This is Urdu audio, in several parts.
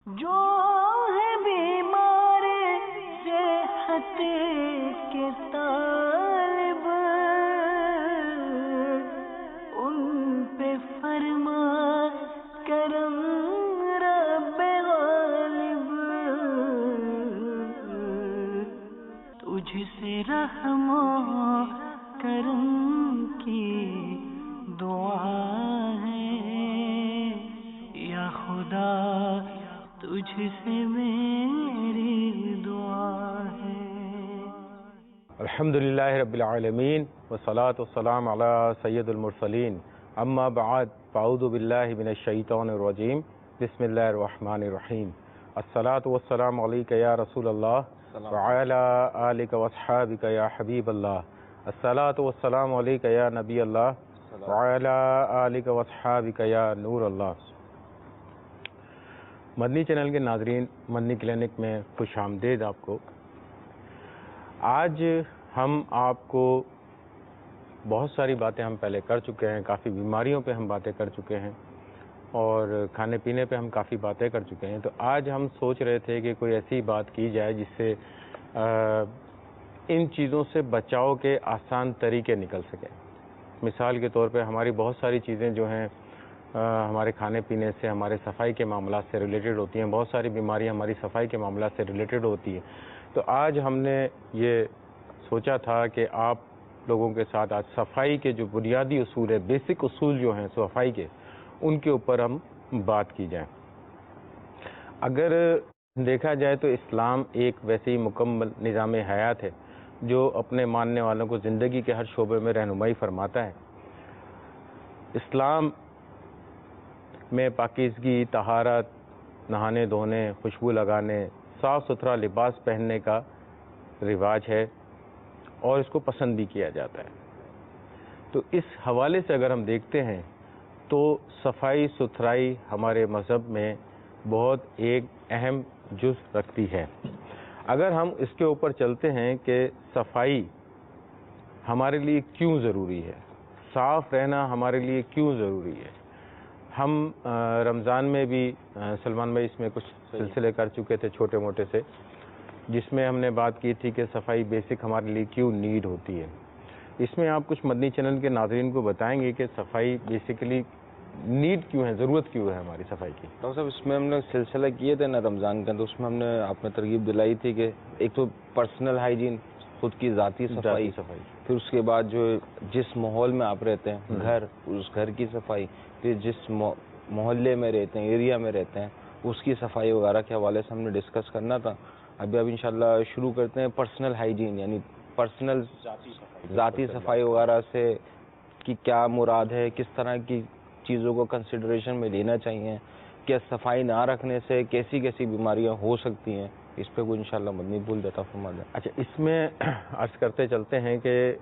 جو ہے بیمار صحت کے طالب ان پہ فرما کرم رب غالب، تجھ سے رحم و کرم کی دعا ہے یا خدا، تجھ سے میری دعا ہے۔ الحمدللہ رب العالمین والصلاة والسلام علی سید المرسلین، اما بعد فاعوذ باللہ من الشیطان الرجیم، بسم اللہ الرحمن الرحیم۔ الصلاة والسلام علیک یا رسول اللہ وعلی آلک واصحابک یا حبیب اللہ، الصلاة والسلام علیک یا نبی اللہ وعلی آلک واصحابک یا نور اللہ۔ مدنی چینل کے ناظرین، مدنی کلینک میں خوش آمدید آپ کو۔ آج ہم آپ کو بہت ساری باتیں ہم پہلے کر چکے ہیں، کافی بیماریوں پہ ہم باتیں کر چکے ہیں اور کھانے پینے پہ ہم کافی باتیں کر چکے ہیں۔ تو آج ہم سوچ رہے تھے کہ کوئی ایسی بات کی جائے جس سے ان چیزوں سے بچاؤ کے آسان طریقے نکل سکیں۔ مثال کے طور پہ ہماری بہت ساری چیزیں جو ہیں ہمارے کھانے پینے سے، ہمارے صفائی کے معاملات سے ریلیٹڈ ہوتی ہیں، بہت ساری بیماریاں ہماری صفائی کے معاملات سے ریلیٹڈ ہوتی ہیں۔ تو آج ہم نے یہ سوچا تھا کہ آپ لوگوں کے ساتھ آج صفائی کے جو بنیادی اصول ہیں، بیسک اصول جو ہیں صفائی کے، ان کے اوپر ہم بات کی جائیں۔ اگر دیکھا جائے تو اسلام ایک ویسے ہی مکمل نظام حیات ہے جو اپنے ماننے والوں کو زندگی کے ہر شعبے میں رہنمائی فرماتا ہے۔ اسلام میں پاکیزگی، طہارت، نہانے دھونے، خوشبو لگانے، صاف ستھرا لباس پہننے کا رواج ہے اور اس کو پسند بھی کیا جاتا ہے۔ تو اس حوالے سے اگر ہم دیکھتے ہیں تو صفائی ستھرائی ہمارے مذہب میں بہت ایک اہم جز رکھتی ہے۔ اگر ہم اس کے اوپر چلتے ہیں کہ صفائی ہمارے لیے کیوں ضروری ہے، صاف رہنا ہمارے لیے کیوں ضروری ہے۔ ہم رمضان میں بھی سلمان بھائی اس میں کچھ سلسلے کر چکے تھے چھوٹے موٹے سے، جس میں ہم نے بات کی تھی کہ صفائی بیسک ہمارے لیے کیوں نیڈ ہوتی ہے۔ اس میں آپ کچھ مدنی چینل کے ناظرین کو بتائیں گے کہ صفائی بیسیکلی نیڈ کیوں ہے، ضرورت کیوں ہے ہماری صفائی کی؟ ڈاکٹر صاحب اس میں ہم نے سلسلہ کیے تھے نا رمضان کا، تو اس میں ہم نے آپ نے ترغیب دلائی تھی کہ ایک تو پرسنل ہائیجین، خود کی ذاتی صفائی، پھر اس کے بعد جو جس ماحول میں آپ رہتے ہیں، گھر، اس گھر کی صفائی، پھر جس محلے میں رہتے ہیں، ایریا میں رہتے ہیں، اس کی صفائی وغیرہ کے حوالے سے ہم نے ڈسکس کرنا تھا۔ اب انشاءاللہ شروع کرتے ہیں پرسنل ہائیجین، یعنی پرسنل ذاتی صفائی وغیرہ سے کی کیا مراد ہے، کس طرح کی چیزوں کو کنسیڈریشن میں لینا چاہیے، کہ صفائی نہ رکھنے سے کیسی کیسی بیماریاں ہو سکتی ہیں، اس پہ کوئی انشاءاللہ مدنی پھول دیتا فرما دیں۔ اچھا، اس میں عرض کرتے چلتے ہیں کہ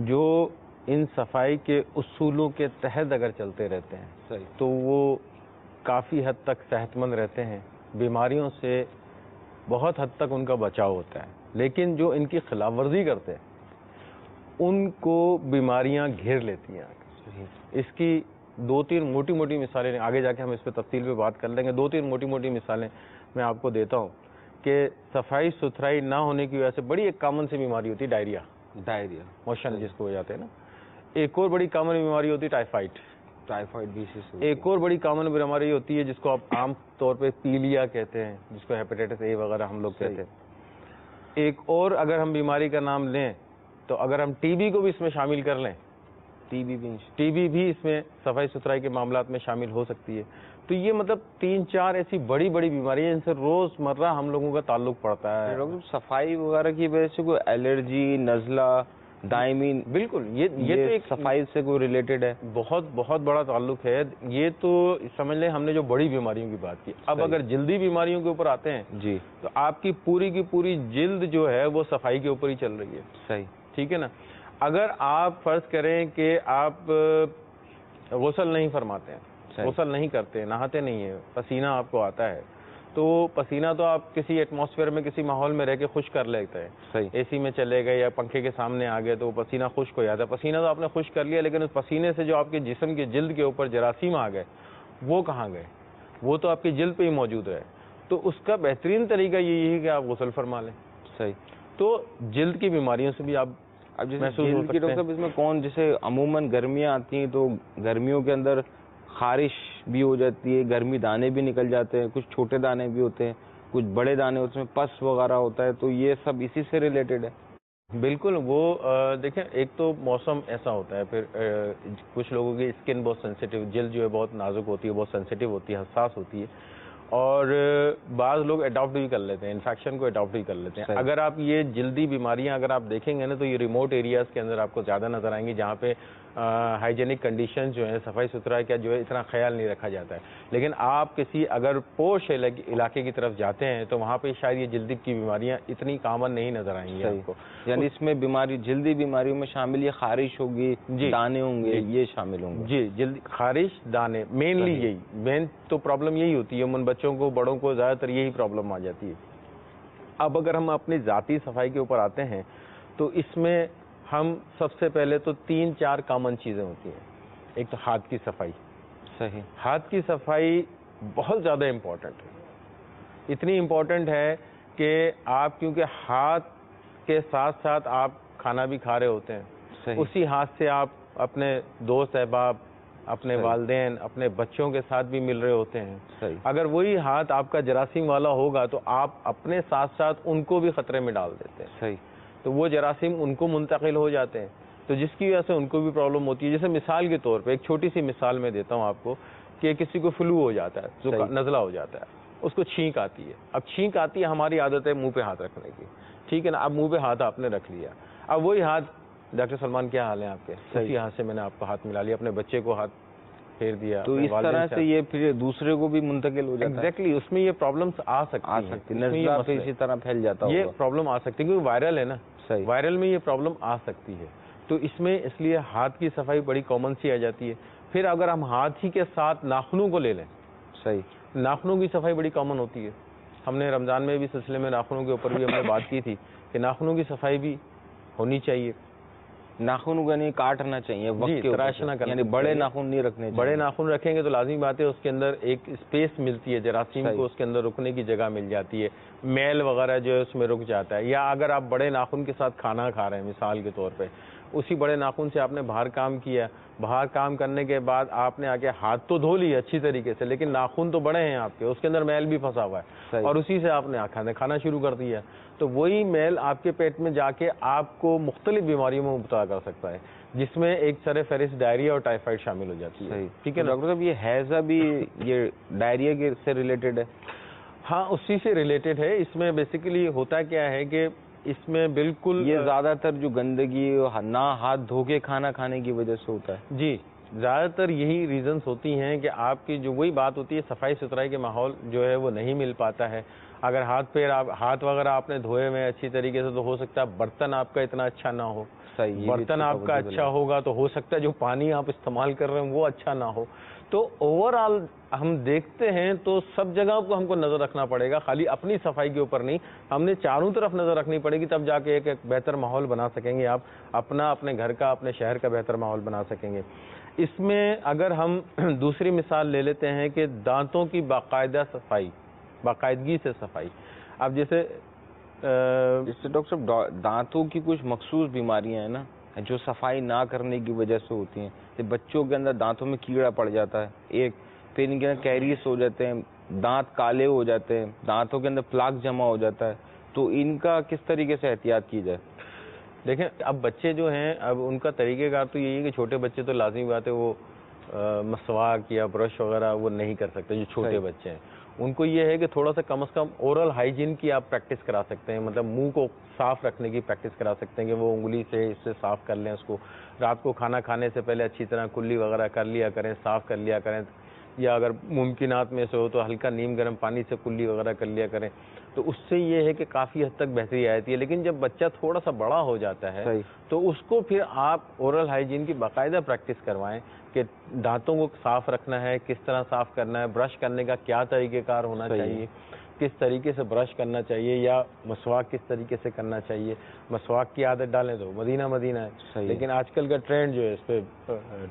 جو ان صفائی کے اصولوں کے تحت اگر چلتے رہتے ہیں تو وہ کافی حد تک صحت مند رہتے ہیں، بیماریوں سے بہت حد تک ان کا بچاؤ ہوتا ہے۔ لیکن جو ان کی خلاف ورزی کرتے ہیں ان کو بیماریاں گھیر لیتی ہیں۔ اس کی دو تین موٹی موٹی مثالیں، آگے جا کے ہم اس پہ تفصیل پہ بات کر لیں گے، دو تین موٹی موٹی مثالیں میں آپ کو دیتا ہوں کہ صفائی ستھرائی نہ ہونے کی وجہ سے بڑی ایک کامن سی بیماری ہوتی ہے ڈائریا، موشن جس کو ہو جاتے ہیں نا۔ ایک اور بڑی کامن بیماری ہوتی ہے ٹائیفائڈ بھی۔ ایک اور بڑی کامن بیماری ہوتی ہے جس کو آپ عام طور پہ پیلیا کہتے ہیں، جس کو ہیپیٹائٹس اے وغیرہ ہم لوگ کہتے ہیں۔ ایک اور اگر ہم بیماری کا نام لیں تو اگر ہم ٹی بی کو بھی اس میں شامل کر لیں، ٹی بی بھی اس میں صفائی ستھرائی کے معاملات میں شامل ہو سکتی ہے۔ تو یہ مطلب تین چار ایسی بڑی بڑی بیماریاں جن سے روز مرہ ہم لوگوں کا تعلق پڑتا ہے۔ صفائی وغیرہ کی وجہ سے کوئی الرجی، نزلہ دائمی، بالکل یہ تو ایک صفائی سے کوئی ریلیٹڈ ہے، بہت بہت بڑا تعلق ہے۔ یہ تو سمجھ لیں ہم نے جو بڑی بیماریوں کی بات کی۔ اب اگر جلدی بیماریوں کے اوپر آتے ہیں جی، تو آپ کی پوری جلد جو ہے وہ صفائی کے اوپر ہی چل رہی ہے۔ صحیح، ٹھیک ہے نا۔ اگر آپ فرض کریں کہ آپ غسل نہیں فرماتے ہیں، غسل نہیں کرتے، نہاتے نہیں ہیں، پسینہ آپ کو آتا ہے، تو پسینہ تو آپ کسی ایٹماسفیئر میں کسی ماحول میں رہ کے خشک کر لیتے ہیں۔ صحیح، اے سی میں چلے گئے یا پنکھے کے سامنے آ گئے تو وہ پسینہ خشک ہو جاتا ہے۔ پسینہ تو آپ نے خشک کر لیا، لیکن اس پسینے سے جو آپ کے جسم کے جلد کے اوپر جراثیم آ گئے وہ کہاں گئے؟ وہ تو آپ کی جلد پہ ہی موجود ہے، تو اس کا بہترین طریقہ یہی ہے کہ آپ غسل فرما لیں. صحیح. تو جلد کی بیماریوں سے بھی آپ محسوس ہو سکتے ہیں. ڈاکٹر صاحب اس میں کون، جیسے عموماً گرمیاں آتی ہیں تو گرمیوں کے اندر خارش بھی ہو جاتی ہے، گرمی دانے بھی نکل جاتے ہیں، کچھ چھوٹے دانے بھی ہوتے ہیں، کچھ بڑے دانے، اس میں پس وغیرہ ہوتا ہے، تو یہ سب اسی سے ریلیٹڈ ہے؟ بالکل. وہ دیکھیں، ایک تو موسم ایسا ہوتا ہے، پھر کچھ لوگوں کی اسکن بہت سینسیٹیو، جلد جو ہے بہت نازک ہوتی ہے، بہت سینسیٹیو ہوتی ہے، حساس ہوتی ہے، اور بعض لوگ اڈاپٹ بھی کر لیتے ہیں، انفیکشن کو اڈاپٹ بھی کر لیتے ہیں. اگر آپ یہ جلدی بیماریاں اگر آپ دیکھیں گے نا، تو یہ ریموٹ ایریاز کے اندر آپ کو زیادہ نظر آئیں گی، جہاں پہ ہائیجینک کنڈیشن جو ہیں، صفائی ستھرائی کا جو ہے اتنا خیال نہیں رکھا جاتا ہے. لیکن آپ کسی اگر پوش علاقے کی طرف جاتے ہیں تو وہاں پہ شاید یہ جلدی کی بیماریاں اتنی کامن نہیں نظر آئیں گی آپ کو. یعنی اس میں بیماری، جلدی بیماریوں میں شامل یہ خارش ہوگی، دانے ہوں گے، یہ شامل ہوں گے؟ جی، جلدی خارش، دانے، مینلی یہی مین تو پرابلم یہی ہوتی ہے. ان بچوں کو، بڑوں کو زیادہ تر یہی پرابلم آ جاتی ہے. اب اگر ہم اپنی ذاتی صفائی کے اوپر آتے ہیں تو اس میں ہم سب سے پہلے تو 3-4 کامن چیزیں ہوتی ہیں. ایک تو ہاتھ کی صفائی. صحیح. ہاتھ کی صفائی بہت زیادہ امپورٹنٹ ہے. اتنی امپورٹنٹ ہے کہ آپ، کیونکہ ہاتھ کے ساتھ ساتھ آپ کھانا بھی کھا رہے ہوتے ہیں. صحیح. اسی ہاتھ سے آپ اپنے دوست احباب، اپنے والدین، اپنے بچوں کے ساتھ بھی مل رہے ہوتے ہیں. صحیح. اگر وہی ہاتھ آپ کا جراثیم والا ہوگا تو آپ اپنے ساتھ ساتھ ان کو بھی خطرے میں ڈال دیتے ہیں. صحیح. تو وہ جراثیم ان کو منتقل ہو جاتے ہیں، تو جس کی وجہ سے ان کو بھی پرابلم ہوتی ہے. جیسے مثال کے طور پہ ایک چھوٹی سی مثال میں دیتا ہوں آپ کو، کہ کسی کو فلو ہو جاتا ہے، نزلہ ہو جاتا ہے، اس کو چھینک آتی ہے. اب چھینک آتی ہے، ہماری عادت ہے منہ پہ ہاتھ رکھنے کی، ٹھیک ہے نا. اب منہ پہ ہاتھ آپ نے رکھ لیا، اب وہی ہاتھ، ڈاکٹر سلمان کیا حال ہے آپ کے؟ اسی ہاتھ سے میں نے آپ کو ہاتھ ملا لیا، اپنے بچے کو ہاتھ پھیر دیا. تو اس طرح سے یہ پھر دوسرے کو بھی منتقل ہو جاتا ہے. ایگزیکٹلی، اس میں یہ پرابلمس آ سکتی ہیں، نزلہ پھر اسی طرح پھیل جاتا ہے. یہ پرابلم آ سکتی ہے کیونکہ وائرل ہے نا. وائرل میں یہ پرابلم آ سکتی ہے. تو اس میں اس لیے ہاتھ کی صفائی بڑی کامن سی آ جاتی ہے. پھر اگر ہم ہاتھ ہی کے ساتھ ناخنوں کو لے لیں، صحیح، ناخنوں کی صفائی بڑی کامن ہوتی ہے. ہم نے رمضان میں بھی سلسلے میں ناخنوں کے اوپر بھی ہم نے بات کی تھی کہ ناخنوں کی صفائی بھی ہونی چاہیے. ناخن کو نہیں کاٹنا چاہیے، وقت کے تراشنا کرنا، یعنی بڑے ناخن نہیں رکھنے چاہیے. بڑے ناخن رکھیں گے تو لازمی بات ہے اس کے اندر ایک اسپیس ملتی ہے، جراثیم کو اس کے اندر رکنے کی جگہ مل جاتی ہے، میل وغیرہ جو ہے اس میں رک جاتا ہے. یا اگر آپ بڑے ناخن کے ساتھ کھانا کھا رہے ہیں مثال کے طور پہ، اسی بڑے ناخن سے آپ نے باہر کام کیا، باہر کام کرنے کے بعد آپ نے آ کے ہاتھ تو دھو لیے اچھی طریقے سے، لیکن ناخن تو بڑے ہیں آپ کے، اس کے اندر میل بھی پھنسا ہوا ہے، اور اسی سے آپ نے کھانا شروع کر دیا، تو وہی میل آپ کے پیٹ میں جا کے آپ کو مختلف بیماریوں میں مبتلا کر سکتا ہے، جس میں ایک سر فہرست ڈائریا اور ٹائیفائڈ شامل ہو جاتی ہے. ٹھیک ہے نا ڈاکٹر صاحب، یہ ہیضہ بھی یہ ڈائریا کے سے ریلیٹڈ ہے؟ ہاں، اسی سے ریلیٹڈ ہے. اس میں بیسیکلی ہوتا کیا ہے کہ اس میں بالکل یہ زیادہ تر جو گندگی نہ ہاتھ دھو کے کھانا کھانے کی وجہ سے ہوتا ہے. جی، زیادہ تر یہی ریزنز ہوتی ہیں کہ آپ کی جو وہی بات ہوتی ہے، صفائی ستھرائی کے ماحول جو ہے وہ نہیں مل پاتا ہے. اگر ہاتھ وغیرہ آپ نے دھوئے ہوئے اچھی طریقے سے تو ہو سکتا ہے برتن آپ کا اتنا اچھا نہ ہو. برتن آپ کا اچھا ہوگا تو ہو سکتا ہے جو پانی آپ استعمال کر رہے ہیں وہ اچھا نہ ہو. تو اوور آل ہم دیکھتے ہیں تو سب جگہ کو ہم کو نظر رکھنا پڑے گا، خالی اپنی صفائی کے اوپر نہیں، ہم نے چاروں طرف نظر رکھنی پڑے گی، تب جا کے ایک بہتر ماحول بنا سکیں گے آپ اپنے گھر کا، اپنے شہر کا بہتر ماحول بنا سکیں گے. اس میں اگر ہم دوسری مثال لے لیتے ہیں کہ دانتوں کی باقاعدگی سے صفائی. اب جیسے ڈاکٹر صاحب دانتوں کی کچھ مخصوص بیماریاں ہیں نا جو صفائی نہ کرنے کی وجہ سے ہوتی ہیں. بچوں کے اندر دانتوں میں کیڑا پڑ جاتا ہے ایک، پھر ان کے اندر کیریس ہو جاتے ہیں، دانت کالے ہو جاتے ہیں، دانتوں کے اندر پلاک جمع ہو جاتا ہے. تو ان کا کس طریقے سے احتیاط کی جائے؟ دیکھیں، اب بچے جو ہیں، اب ان کا طریقہ کار تو یہی ہے کہ چھوٹے بچے تو لازمی بات ہے وہ مسواک یا برش وغیرہ وہ نہیں کر سکتے. جو چھوٹے بچے ہیں ان کو یہ ہے کہ تھوڑا سا کم از کم اورل ہائیجین کی آپ پریکٹس کرا سکتے ہیں، مطلب منہ کو صاف رکھنے کی پریکٹس کرا سکتے ہیں کہ وہ انگلی سے اس سے صاف کر لیں اس کو. رات کو کھانا کھانے سے پہلے اچھی طرح کلی وغیرہ کر لیا کریں، صاف کر لیا کریں، یا اگر ممکنات میں سے ہو تو ہلکا نیم گرم پانی سے کلی وغیرہ کر لیا کریں. تو اس سے یہ ہے کہ کافی حد تک بہتری آتی ہے. لیکن جب بچہ تھوڑا سا بڑا ہو جاتا ہے تو اس کو پھر آپ اورل ہائیجین کی باقاعدہ پریکٹس کروائیں کہ دانتوں کو صاف رکھنا ہے، کس طرح صاف کرنا ہے، برش کرنے کا کیا طریقہ کار ہونا چاہیے. کس طریقے سے برش کرنا چاہیے یا مسواک کس طریقے سے کرنا چاہیے. مسواک کی عادت ڈالیں تو مدینہ ہے, لیکن آج کل کا ٹرینڈ جو ہے اس پہ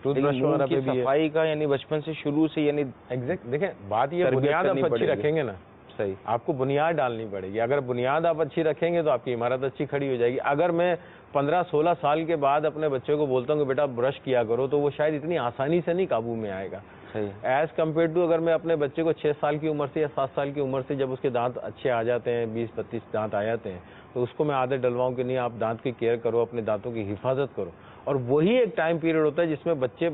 ٹوتھ برش وغیرہ پہ بھی صفائی کا یعنی بچپن سے شروع سے یعنی ایگزیکٹ. دیکھیں بات یہ بنیاد آپ اچھی رکھیں گے نا, صحیح, آپ کو بنیاد ڈالنی پڑے گی. اگر بنیاد آپ اچھی رکھیں گے تو آپ کی عمارت اچھی کھڑی ہو جائے گی. اگر میں 15-16 سال کے بعد اپنے بچے کو بولتا ہوں کہ بیٹا برش کیا کرو, تو وہ شاید اتنی آسانی سے نہیں قابو میں آئے گا. ایز کمپیئر ٹو اگر میں اپنے بچے کو 6 سال کی عمر سے یا 7 سال کی عمر سے جب اس کے دانت اچھے آ جاتے ہیں, 20-25 دانت آ جاتے ہیں, تو اس کو میں عادت ڈلواؤں کہ نہیں آپ دانت کی کیئر کرو, اپنے دانتوں کی حفاظت کرو. اور وہی ایک ٹائم پیریڈ ہوتا ہے جس میں بچے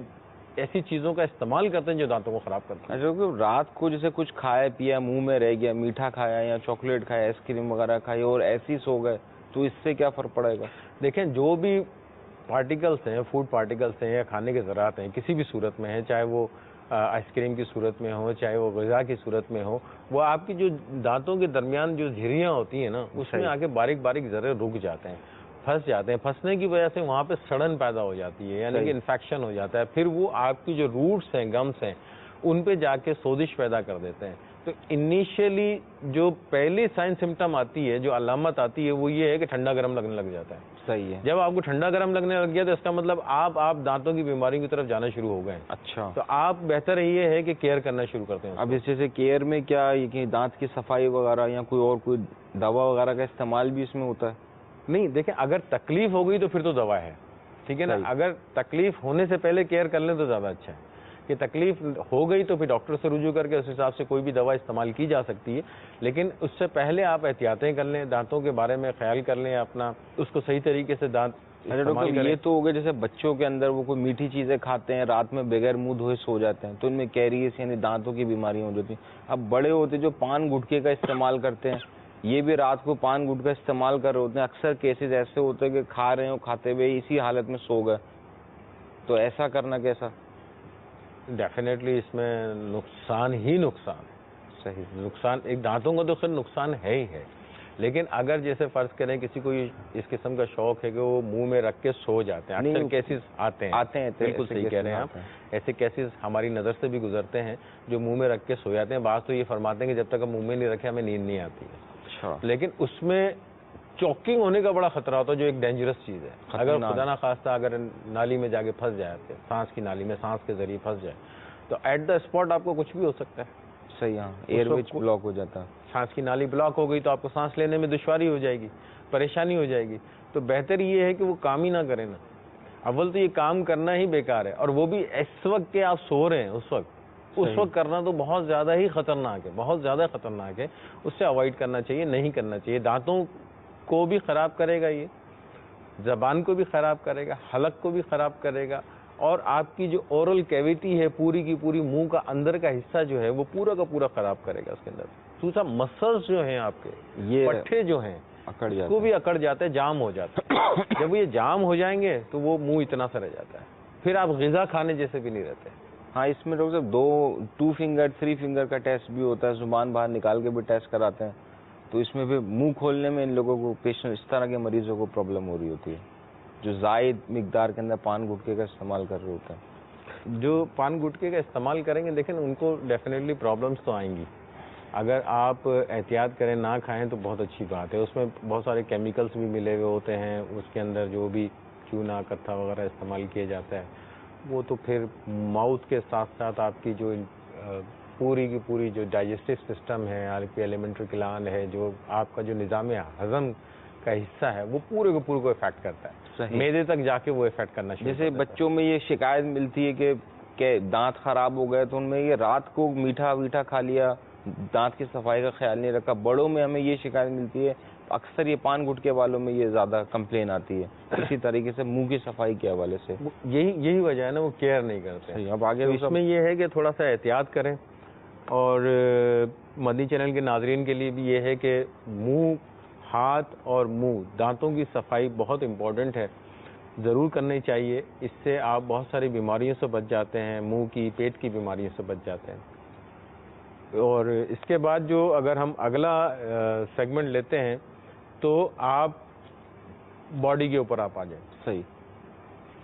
ایسی چیزوں کا استعمال کرتے ہیں جو دانتوں کو خراب کرتے ہیں. رات کو جیسے کچھ کھایا پیا, منہ میں رہ گیا, میٹھا کھایا یا چاکلیٹ کھایا, آئس کریم وغیرہ کھائی اور ایسی سو گئے, تو اس سے کیا فرق پڑے گا؟ دیکھیں جو بھی پارٹیکلس ہیں, فوڈ پارٹیکلس ہیں یا کھانے کے ذرات ہیں, کسی بھی صورت میں ہیں, چاہے وہ آئس کریم کی صورت میں ہو, چاہے وہ غذا کی صورت میں ہو, وہ آپ کی جو دانتوں کے درمیان جو جھریاں ہوتی ہیں نا, اس میں آ کے باریک باریک ذرے رک جاتے ہیں, پھنس جاتے ہیں. پھنسنے کی وجہ سے وہاں پہ سڑن پیدا ہو جاتی ہے, یعنی کہ انفیکشن ہو جاتا ہے. پھر وہ آپ کی جو روٹس ہیں, گمس ہیں, ان پہ جا کے سوزش پیدا کر دیتے ہیں. تو انیشیلی جو پہلی سائن سمٹم آتی ہے, جو علامت آتی ہے, وہ یہ ہے کہ ٹھنڈا گرم لگنے لگ جاتا ہے. صحیح ہے. جب آپ کو ٹھنڈا گرم لگنے لگ گیا تو اس کا مطلب آپ دانتوں کی بیماریوں کی طرف جانا شروع ہو گئے. اچھا, تو آپ بہتر یہ ہے کہ کیئر کرنا شروع کرتے ہیں. اب اس سے کیئر میں کیا کہ دانت کی صفائی وغیرہ یا کوئی دوا وغیرہ کا استعمال بھی اس میں ہوتا ہے؟ نہیں, دیکھیں اگر تکلیف ہو گئی تو پھر تو دوا ہے, ٹھیک ہے نا. اگر تکلیف ہونے سے پہلے کیئر کر لیں تو زیادہ اچھا ہے. کہ تکلیف ہو گئی تو پھر ڈاکٹر سے رجوع کر کے اس حساب سے کوئی بھی دوا استعمال کی جا سکتی ہے, لیکن اس سے پہلے آپ احتیاطیں کر لیں, دانتوں کے بارے میں خیال کر لیں اپنا, اس کو صحیح طریقے سے دانت استعمال کریں. یہ تو ہو گیا جیسے بچوں کے اندر وہ کوئی میٹھی چیزیں کھاتے ہیں, رات میں بغیر منہ دھوئے سو جاتے ہیں, تو ان میں کیریس یعنی دانتوں کی بیماریاں ہو جاتی ہیں. اب بڑے ہوتے جو پان گٹکے کا استعمال کرتے ہیں, یہ بھی رات کو پان گٹکا استعمال کر رہے ہوتے ہیں. اکثر کیسز ایسے ہوتے ہیں کہ کھا رہے ہوں, کھاتے ہوئے اسی حالت میں سو گئے, تو ایسا کرنا کیسا؟ ڈیفینیٹلی اس میں نقصان ہی نقصان ہے. صحیح, نقصان ایک دانتوں کا تو خیر نقصان ہے ہی ہے, لیکن اگر جیسے فرض کریں کسی کو اس قسم کا شوق ہے کہ وہ منہ میں رکھ کے سو جاتے ہیں, اکثر کیسز آتے ہیں, بالکل صحیح کہہ رہے ہیں آپ. ایسے کیسز ہماری نظر سے بھی گزرتے ہیں جو منہ میں رکھ کے سو جاتے ہیں. بعض تو یہ فرماتے ہیں کہ جب تک ہم منہ میں نہیں رکھے ہمیں نیند نہیں آتی ہے. لیکن اس میں چوکنگ ہونے کا بڑا خطرہ ہوتا ہے, جو ایک ڈینجرس چیز ہے. اگر خدا نخواستہ اگر نالی میں جا کے پھنس جائے, سانس کی نالی میں سانس کے ذریعے پھنس جائے, تو ایٹ دا اسپاٹ آپ کو کچھ بھی ہو سکتا ہے. صحیح, ہاں, ایئر ویز بلاک ہو جاتا ہے. سانس کی نالی بلاک ہو گئی تو آپ کو سانس لینے میں دشواری ہو جائے گی, پریشانی ہو جائے گی. تو بہتر یہ ہے کہ وہ کام ہی نہ کریں نا. اول تو یہ کام کرنا ہی بیکار ہے, اور وہ بھی اس وقت کہ آپ سو رہے ہیں اس وقت کرنا تو بہت زیادہ ہی خطرناک ہے, بہت زیادہ خطرناک ہے. اس سے اوائڈ کرنا چاہیے, نہیں کرنا چاہیے. دانتوں کو بھی خراب کرے گا, یہ زبان کو بھی خراب کرے گا, حلق کو بھی خراب کرے گا, اور آپ کی جو اورل کیویٹی ہے پوری کی پوری, منہ کا اندر کا حصہ جو ہے وہ پورا کا پورا خراب کرے گا. اس کے اندر دوسرا مسلس جو ہیں آپ کے, یہ پٹھے جو ہیں اس کو بھی اکڑ جاتے ہیں, جام ہو جاتا ہے. جب یہ جام ہو جائیں گے تو وہ منہ اتنا سا رہ جاتا ہے, پھر آپ غذا کھانے جیسے بھی نہیں رہتے. ہاں, اس میں ڈاکٹر صاحب 2 فنگر 3 فنگر کا ٹیسٹ بھی ہوتا ہے, زبان باہر نکال کے بھی ٹیسٹ کراتے ہیں. تو اس میں بھی منہ کھولنے میں ان لوگوں کو, پیشنٹ اس طرح کے مریضوں کو پرابلم ہو رہی ہوتی ہے جو زائد مقدار کے اندر پان گٹکے کا استعمال کر رہے ہوتے ہیں. جو پان گٹکے کا استعمال کریں گے, دیکھیں ان کو ڈیفینیٹلی پرابلمس تو آئیں گی. اگر آپ احتیاط کریں, نہ کھائیں تو بہت اچھی بات ہے. اس میں بہت سارے کیمیکلس بھی ملے ہوئے ہوتے ہیں, اس کے اندر جو بھی چونا کتھا وغیرہ استعمال کیا جاتا ہے, وہ تو پھر ماؤتھ کے ساتھ ساتھ آپ کی جو پوری کی پوری جو ڈائجسٹو سسٹم ہے, آپ کی ایلیمنٹری گلینڈ ہے, جو آپ کا جو نظام ہضم کا حصہ ہے, وہ پورے کو پورے کو افیکٹ کرتا ہے. معدے تک جا کے وہ افیکٹ کرنا شروع. جیسے بچوں میں یہ شکایت ملتی ہے کہ دانت خراب ہو گئے, تو ان میں یہ رات کو میٹھا ویٹھا کھا لیا, دانت کی صفائی کا خیال نہیں رکھا. بڑوں میں ہمیں یہ شکایت ملتی ہے, اکثر یہ پان گٹکے والوں میں یہ زیادہ کمپلین آتی ہے, اسی طریقے سے منہ کی صفائی کے حوالے سے. یہی وجہ ہے نا, وہ کیئر نہیں کرتے. اب آگے اس میں یہ ہے کہ تھوڑا سا احتیاط کریں, اور مدنی چینل کے ناظرین کے لیے بھی یہ ہے کہ منہ, ہاتھ اور منہ, دانتوں کی صفائی بہت امپورٹنٹ ہے, ضرور کرنی چاہیے. اس سے آپ بہت ساری بیماریوں سے بچ جاتے ہیں, منہ کی, پیٹ کی بیماریوں سے بچ جاتے ہیں. اور اس کے بعد جو اگر ہم اگلا سیگمنٹ لیتے ہیں تو آپ باڈی کے اوپر آپ آ جائیں. صحیح.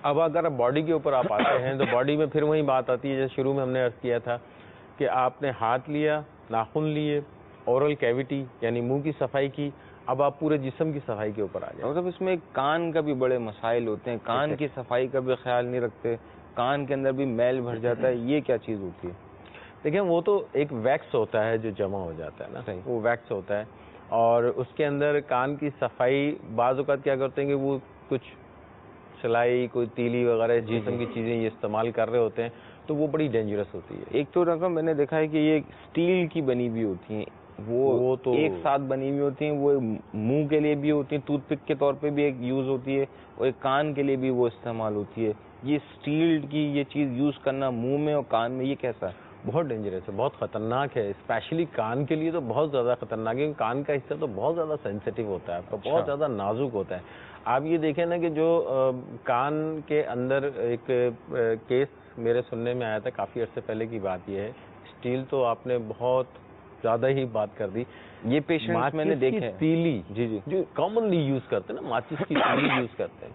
اب اگر آپ باڈی کے اوپر آپ آتے ہیں تو باڈی میں پھر وہی بات آتی ہے جیسے شروع میں ہم نے عرض کیا تھا کہ آپ نے ہاتھ لیا, ناخن لیے, اورل کیوٹی یعنی منہ کی صفائی کی، اب آپ پورے جسم کی صفائی کے اوپر آ جائیں. مطلب اس میں کان کا بھی بڑے مسائل ہوتے ہیں، کان کی صفائی کا بھی خیال نہیں رکھتے، کان کے اندر بھی میل بھر جاتا ہے، یہ کیا چیز ہوتی ہے؟ دیکھیں وہ تو ایک ویکس ہوتا ہے جو جمع ہو جاتا ہے نا، وہ ویکس ہوتا ہے، اور اس کے اندر کان کی صفائی بعض اوقات کیا کرتے ہیں کہ وہ کچھ سلائی کوئی تیلی وغیرہ جسم کی چیزیں یہ استعمال کر رہے ہوتے ہیں تو وہ بڑی ڈینجرس ہوتی ہے. ایک تو رقم میں نے دیکھا ہے کہ یہ اسٹیل کی بنی ہوئی ہوتی ہیں، وہ تو ایک ساتھ بنی ہوئی ہوتی ہیں، وہ منہ کے لیے بھی ہوتی ہیں، ٹوتھ پک کے طور پہ بھی ایک یوز ہوتی ہے، اور ایک کان کے لیے بھی وہ استعمال ہوتی ہے. یہ اسٹیل کی یہ چیز یوز کرنا منہ میں اور کان میں، یہ کیسا ہے؟ بہت ڈینجرس ہے، بہت خطرناک ہے، اسپیشلی کان کے لیے تو بہت زیادہ خطرناک ہے. کان کا حصہ تو بہت زیادہ سینسیٹیو ہوتا ہے آپ کا، بہت زیادہ نازک ہوتا ہے. آپ یہ دیکھیں نا کہ جو کان کے اندر ایک کیس میرے سننے میں آیا تھا کافی عرصے پہلے کی بات، یہ ہے اسٹیل تو آپ نے بہت زیادہ ہی بات کر دی. یہ پیشنٹ میں نے دیکھا ہے، تیلی جی جو کامنلی یوز کرتے ہیں نا، ماچس کی تیلی یوز کرتے ہیں.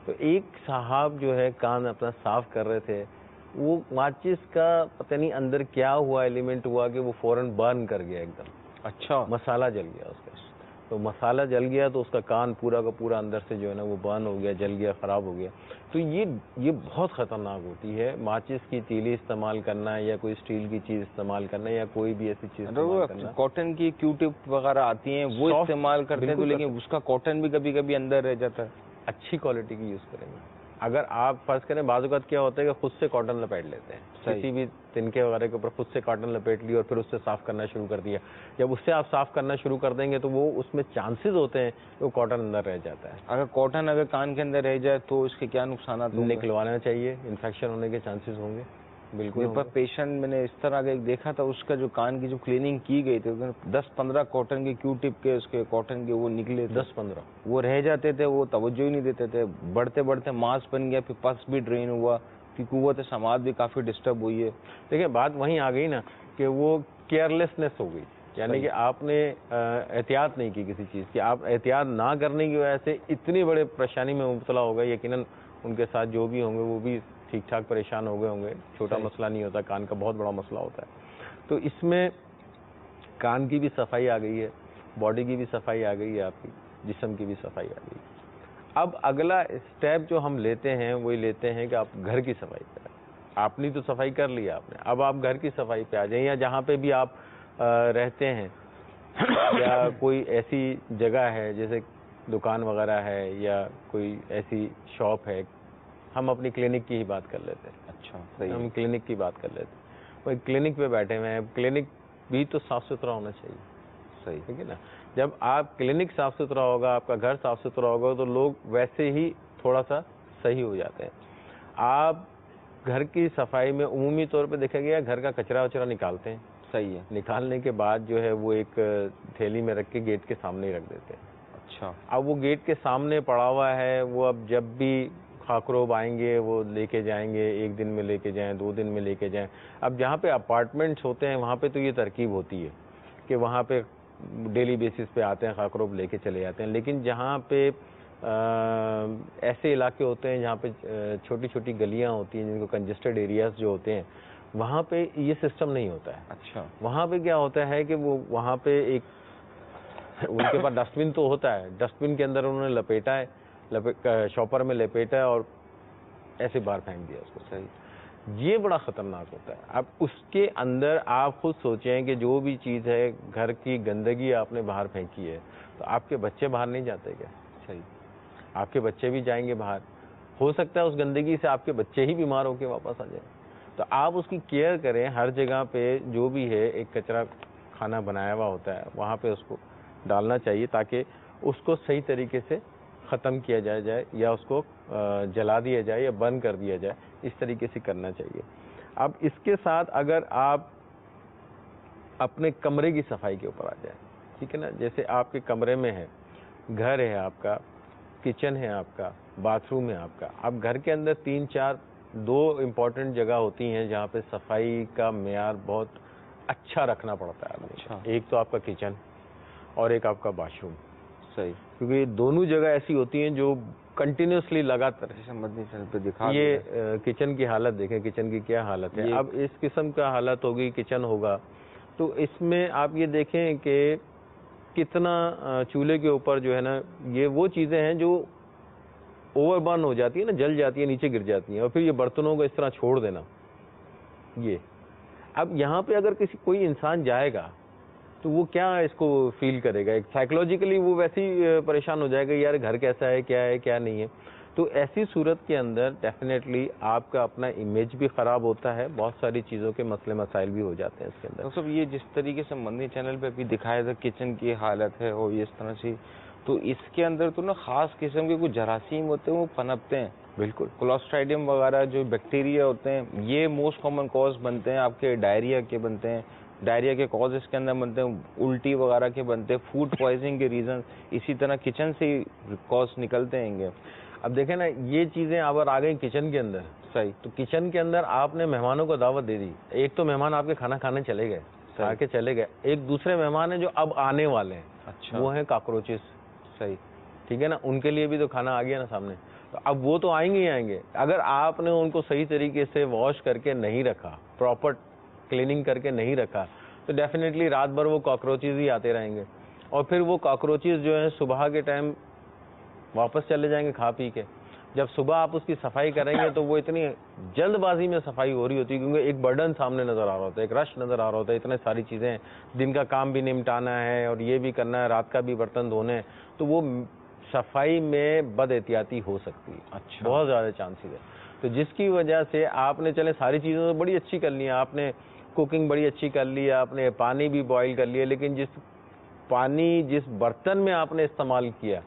تو ایک صاحب جو ہے کان اپنا صاف کر رہے تھے، وہ ماچس کا پتہ نہیں اندر کیا ہوا، ایلیمنٹ ہوا کہ وہ فوراً برن کر گیا ایک دم. اچھا، مسالہ جل گیا اس کا. تو مسالہ جل گیا تو اس کا کان پورا کا پورا اندر سے جو ہے نا وہ برن ہو گیا، جل گیا، خراب ہو گیا. تو یہ بہت خطرناک ہوتی ہے ماچس کی تیلی استعمال کرنا، یا کوئی اسٹیل کی چیز استعمال کرنا، یا کوئی بھی ایسی چیز استعمال کرنا. کاٹن کی کیو ٹپ وغیرہ آتی ہیں وہ استعمال کرتے ہیں تو، لیکن اس کا کاٹن بھی کبھی کبھی اندر رہ جاتا ہے. اچھی کوالٹی کی یوز کریں گے. اگر آپ فرض کریں بعض اوقات کیا ہوتا ہے کہ خود سے کاٹن لپیٹ لیتے ہیں، کسی بھی تنکے وغیرہ کے اوپر خود سے کاٹن لپیٹ لی اور پھر اس سے صاف کرنا شروع کر دیا. جب اس سے آپ صاف کرنا شروع کر دیں گے تو وہ اس میں چانسز ہوتے ہیں کہ وہ کاٹن اندر رہ جاتا ہے. اگر کاٹن اگر کان کے اندر رہ جائے تو اس کے کیا نقصانات ہوں گے؟ نکلوانا چاہیے، انفیکشن ہونے کے چانسز ہوں گے. بالکل. پر پیشنٹ میں نے اس طرح کا ایک دیکھا تھا، اس کا جو کان کی جو کلیننگ کی گئی تھی 10-15 کاٹن کے کیو ٹپ کے، اس کے کاٹن کے وہ نکلے 10-15 وہ رہ جاتے تھے، وہ توجہ ہی نہیں دیتے تھے. بڑھتے بڑھتے ماس بن گیا، پھر پس بھی ڈرین ہوا، پھر قوت سماعت بھی کافی ڈسٹرب ہوئی ہے. دیکھیں بات وہیں آ گئی نا کہ وہ کیئرلیسنس ہو گئی، یعنی کہ آپ نے احتیاط نہیں کی کسی چیز کی. آپ احتیاط نہ کرنے کی وجہ سے اتنی بڑے پریشانی میں مبتلا ہو گئے. یقیناً ان کے ساتھ جو بھی ہوں گے وہ بھی ٹھیک ٹھاک پریشان ہو گئے ہوں گے. چھوٹا مسئلہ نہیں ہوتا، کان کا بہت بڑا مسئلہ ہوتا ہے. تو اس میں کان کی بھی صفائی آ گئی ہے، باڈی کی بھی صفائی آ گئی ہے، آپ کی جسم کی بھی صفائی آ گئی. اب اگلا اسٹیپ جو ہم لیتے ہیں وہی لیتے ہیں کہ آپ گھر کی صفائی کریں. آپ نے تو صفائی کر لی آپ نے، اب آپ گھر کی صفائی پہ آ جائیں، یا جہاں پہ بھی آپ رہتے ہیں یا کوئی ایسی جگہ ہے جیسے دکان وغیرہ ہے یا کوئی ایسی شاپ ہے. ہم اپنی کلینک کی ہی بات کر لیتے ہیں. اچھا، صحیح. ہم کلینک کی بات کر لیتے ہیں. وہ کلینک پہ بیٹھے ہوئے ہیں، کلینک بھی تو صاف ستھرا ہونا چاہیے. صحیح، ٹھیک ہے نا. جب آپ کلینک صاف ستھرا ہوگا، آپ کا گھر صاف ستھرا ہوگا تو لوگ ویسے ہی تھوڑا سا صحیح ہو جاتے ہیں. آپ گھر کی صفائی میں عمومی طور پہ دیکھا گیا گھر کا کچرا وچرا نکالتے ہیں. صحیح ہے. نکالنے کے بعد جو ہے وہ ایک تھیلی میں رکھ کے گیٹ کے سامنے ہی رکھ دیتے ہیں. اچھا، اب وہ گیٹ کے سامنے پڑا ہوا ہے، وہ اب جب بھی خاکروب آئیں گے وہ لے کے جائیں گے. 1 دن میں لے کے جائیں، 2 دن میں لے کے جائیں. اب جہاں پہ اپارٹمنٹس ہوتے ہیں وہاں پہ تو یہ ترکیب ہوتی ہے کہ وہاں پہ ڈیلی بیسس پہ آتے ہیں، خاکروب لے کے چلے جاتے ہیں. لیکن جہاں پہ ایسے علاقے ہوتے ہیں جہاں پہ چھوٹی چھوٹی گلیاں ہوتی ہیں جن کو کنجسٹڈ ایریاز جو ہوتے ہیں، وہاں پہ یہ سسٹم نہیں ہوتا ہے. اچھا، وہاں پہ کیا ہوتا ہے کہ وہ وہاں پہ ایک ان کے پاس ڈسٹ بن تو ہوتا ہے، ڈسٹ بن کے اندر انہوں نے لپیٹا ہے، شاپر میں لپیٹا ہے اور ایسے باہر پھینک دیا اس کو. صحیح. یہ بڑا خطرناک ہوتا ہے. اب اس کے اندر آپ خود سوچیں کہ جو بھی چیز ہے، گھر کی گندگی آپ نے باہر پھینکی ہے تو آپ کے بچے باہر نہیں جاتے کیا؟ صحیح. آپ کے بچے بھی جائیں گے باہر. ہو سکتا ہے اس گندگی سے آپ کے بچے ہی بیمار ہو کے واپس آ جائیں. تو آپ اس کی کیئر کریں. ہر جگہ پہ جو بھی ہے ایک کچرا کھانا بنایا ہوا ہوتا ہے وہاں پہ اس کو ڈالنا چاہیے تاکہ اس کو صحیح طریقے سے ختم کیا جائے یا اس کو جلا دیا جائے یا بند کر دیا جائے. اس طریقے سے کرنا چاہیے. اب اس کے ساتھ اگر آپ اپنے کمرے کی صفائی کے اوپر آ جائیں، ٹھیک ہے نا. جیسے آپ کے کمرے میں ہے، گھر ہے آپ کا، کچن ہے آپ کا، باتھ روم ہے آپ کا. اب گھر کے اندر 2 امپورٹنٹ جگہ ہوتی ہیں جہاں پہ صفائی کا معیار بہت اچھا رکھنا پڑتا ہے. اچھا. ایک تو آپ کا کچن اور ایک آپ کا واش روم. صحیح. کیونکہ یہ دونوں جگہ ایسی ہوتی ہیں جو کنٹینیوسلی لگاتار. یہ کچن کی حالت دیکھیں، کچن کی کیا حالت ہے. اب اس قسم کا حالت ہوگی، کچن ہوگا تو اس میں آپ یہ دیکھیں کہ کتنا چولہے کے اوپر جو ہے نا یہ وہ چیزیں ہیں جو اوور برن ہو جاتی ہے نا, جل جاتی ہے, نیچے گر جاتی ہیں, اور پھر یہ برتنوں کو اس طرح چھوڑ دینا. یہ اب یہاں پہ اگر کوئی انسان جائے گا تو وہ کیا اس کو فیل کرے گا, ایک سائیکولوجیکلی وہ ویسے ہی پریشان ہو جائے گا, یار گھر کیسا ہے کیا نہیں ہے. تو ایسی صورت کے اندر ڈیفینیٹلی آپ کا اپنا امیج بھی خراب ہوتا ہے, بہت ساری چیزوں کے مسئلے مسائل بھی ہو جاتے ہیں اس کے اندر. سب یہ جس طریقے سے مدنی چینل پہ ابھی دکھایا تھا کچن کی حالت ہے اور اس طرح سے, تو اس کے اندر تو نا خاص قسم کے کچھ جراثیم ہوتے ہیں وہ پنپتے ہیں. بالکل کلاسٹرائیڈیم وغیرہ جو بیکٹیریا ہوتے ہیں یہ موسٹ کامن کاز بنتے ہیں آپ کے ڈائریا کے, بنتے ہیں ڈائریا کے کاز اس کے اندر بنتے ہیں, الٹی وغیرہ کے بنتے ہیں, فوڈ پوائزنگ کے ریزن اسی طرح کچن سے ہی کاز نکلتے ہیں گے. اب دیکھیں نا یہ چیزیں اگر آ گئی کچن کے اندر, صحیح, تو کچن کے اندر آپ نے مہمانوں کو دعوت دے دی. ایک تو مہمان آپ کے کھانا کھانے چلے گئے, آ کے چلے گئے, ایک دوسرے مہمان ہیں جو اب آنے والے ہیں, اچھا وہ ہیں کاکروچز. صحیح, ٹھیک ہے نا, ان کے لیے بھی تو کھانا آ گیا نا سامنے. تو اب وہ تو آئیں گے ہی آئیں گے. اگر آپ نے ان کو صحیح طریقے سے واش کر کے نہیں رکھا, پراپر کلیننگ کر کے نہیں رکھا, تو ڈیفینیٹلی رات بھر وہ کاکروچز ہی آتے رہیں گے, اور پھر وہ کاکروچز جو ہیں صبح کے ٹائم واپس چلے جائیں گے کھا پی کے. جب صبح آپ اس کی صفائی کریں گے تو وہ اتنی جلد بازی میں صفائی ہو رہی ہوتی ہے, کیونکہ ایک برڈن سامنے نظر آ رہا ہوتا ہے, ایک رش نظر آ رہا ہوتا ہے, اتنے ساری چیزیں ہیں, دن کا کام بھی نمٹانا ہے اور یہ بھی کرنا ہے, رات کا بھی برتن دھونے ہیں, تو وہ صفائی میں بد احتیاطی ہو سکتی ہے. اچھا, بہت زیادہ چانسز ہے. تو جس کی وجہ سے آپ نے چلے ساری چیزیں تو بڑی اچھی کر لی ہیں, آپ نے کوکنگ بڑی اچھی کر لی, آپ نے پانی بھی بوائل کر لیا, لیکن جس برتن میں آپ نے استعمال کیا,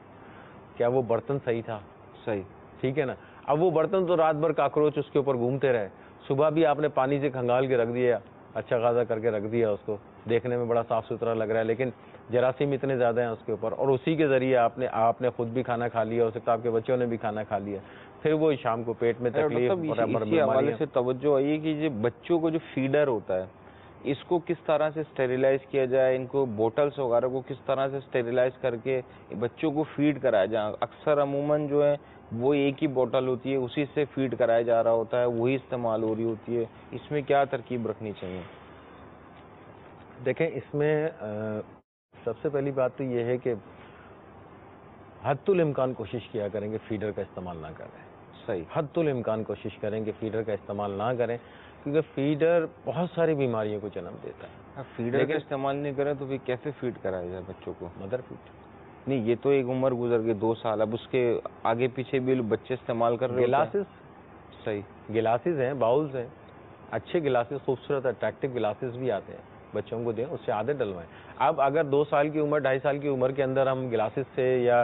کیا وہ برتن صحیح تھا؟ صحیح, ٹھیک ہے نا. اب وہ برتن تو رات بھر کاکروچ اس کے اوپر گھومتے رہے, صبح بھی آپ نے پانی سے کھنگال کے رکھ دیا, اچھا خاصا کر کے رکھ دیا, اس کو دیکھنے میں بڑا صاف ستھرا لگ رہا ہے, لیکن جراثیم اتنے زیادہ ہیں اس کے اوپر, اور اسی کے ذریعے آپ نے خود بھی کھانا کھا لیا, ہو سکتا ہے آپ کے بچوں نے بھی کھانا کھا لیا, پھر وہ شام کو پیٹ میں تکلیف. اسی حوالے سے توجہ آئی ہے کہ جو بچوں کو جو فیڈر ہوتا ہے اس کو کس طرح سے اسٹیریلائز کیا جائے, ان کو بوٹلز وغیرہ کو کس طرح سے اسٹیریلائز کر کے بچوں کو فیڈ کرایا جائے. اکثر عموماً جو ہے وہ ایک ہی بوٹل ہوتی ہے, اسی سے فیڈ کرایا جا رہا ہوتا ہے, وہی استعمال ہو رہی ہوتی ہے. اس میں کیا ترکیب رکھنی چاہیے؟ دیکھیں اس میں سب سے پہلی بات تو یہ ہے کہ حد الامکان کوشش کیا کریں کہ فیڈر کا استعمال نہ کریں. صحیح, حد الامکان کوشش کریں کہ فیڈر کا استعمال نہ کریں, کیونکہ فیڈر بہت ساری بیماریوں کو جنم دیتا ہے. فیڈر کا استعمال نہیں کریں تو پھر کیسے فیڈ کرایا جائے بچوں کو؟ Mother feed. نہیں, یہ تو ایک عمر گزر گئی 2 سال, اب اس کے آگے پیچھے بھی بچے استعمال کر رہے ہیں. گلاسز, صحیح, گلاسز ہیں, باؤلز ہیں, اچھے گلاسز, خوبصورت اٹریکٹیو گلاسز بھی آتے ہیں, بچوں کو دیں, اس سے عادت ڈلوائیں. اب اگر 2 سال کی عمر 2.5 سال کی عمر کے اندر ہم گلاسز سے یا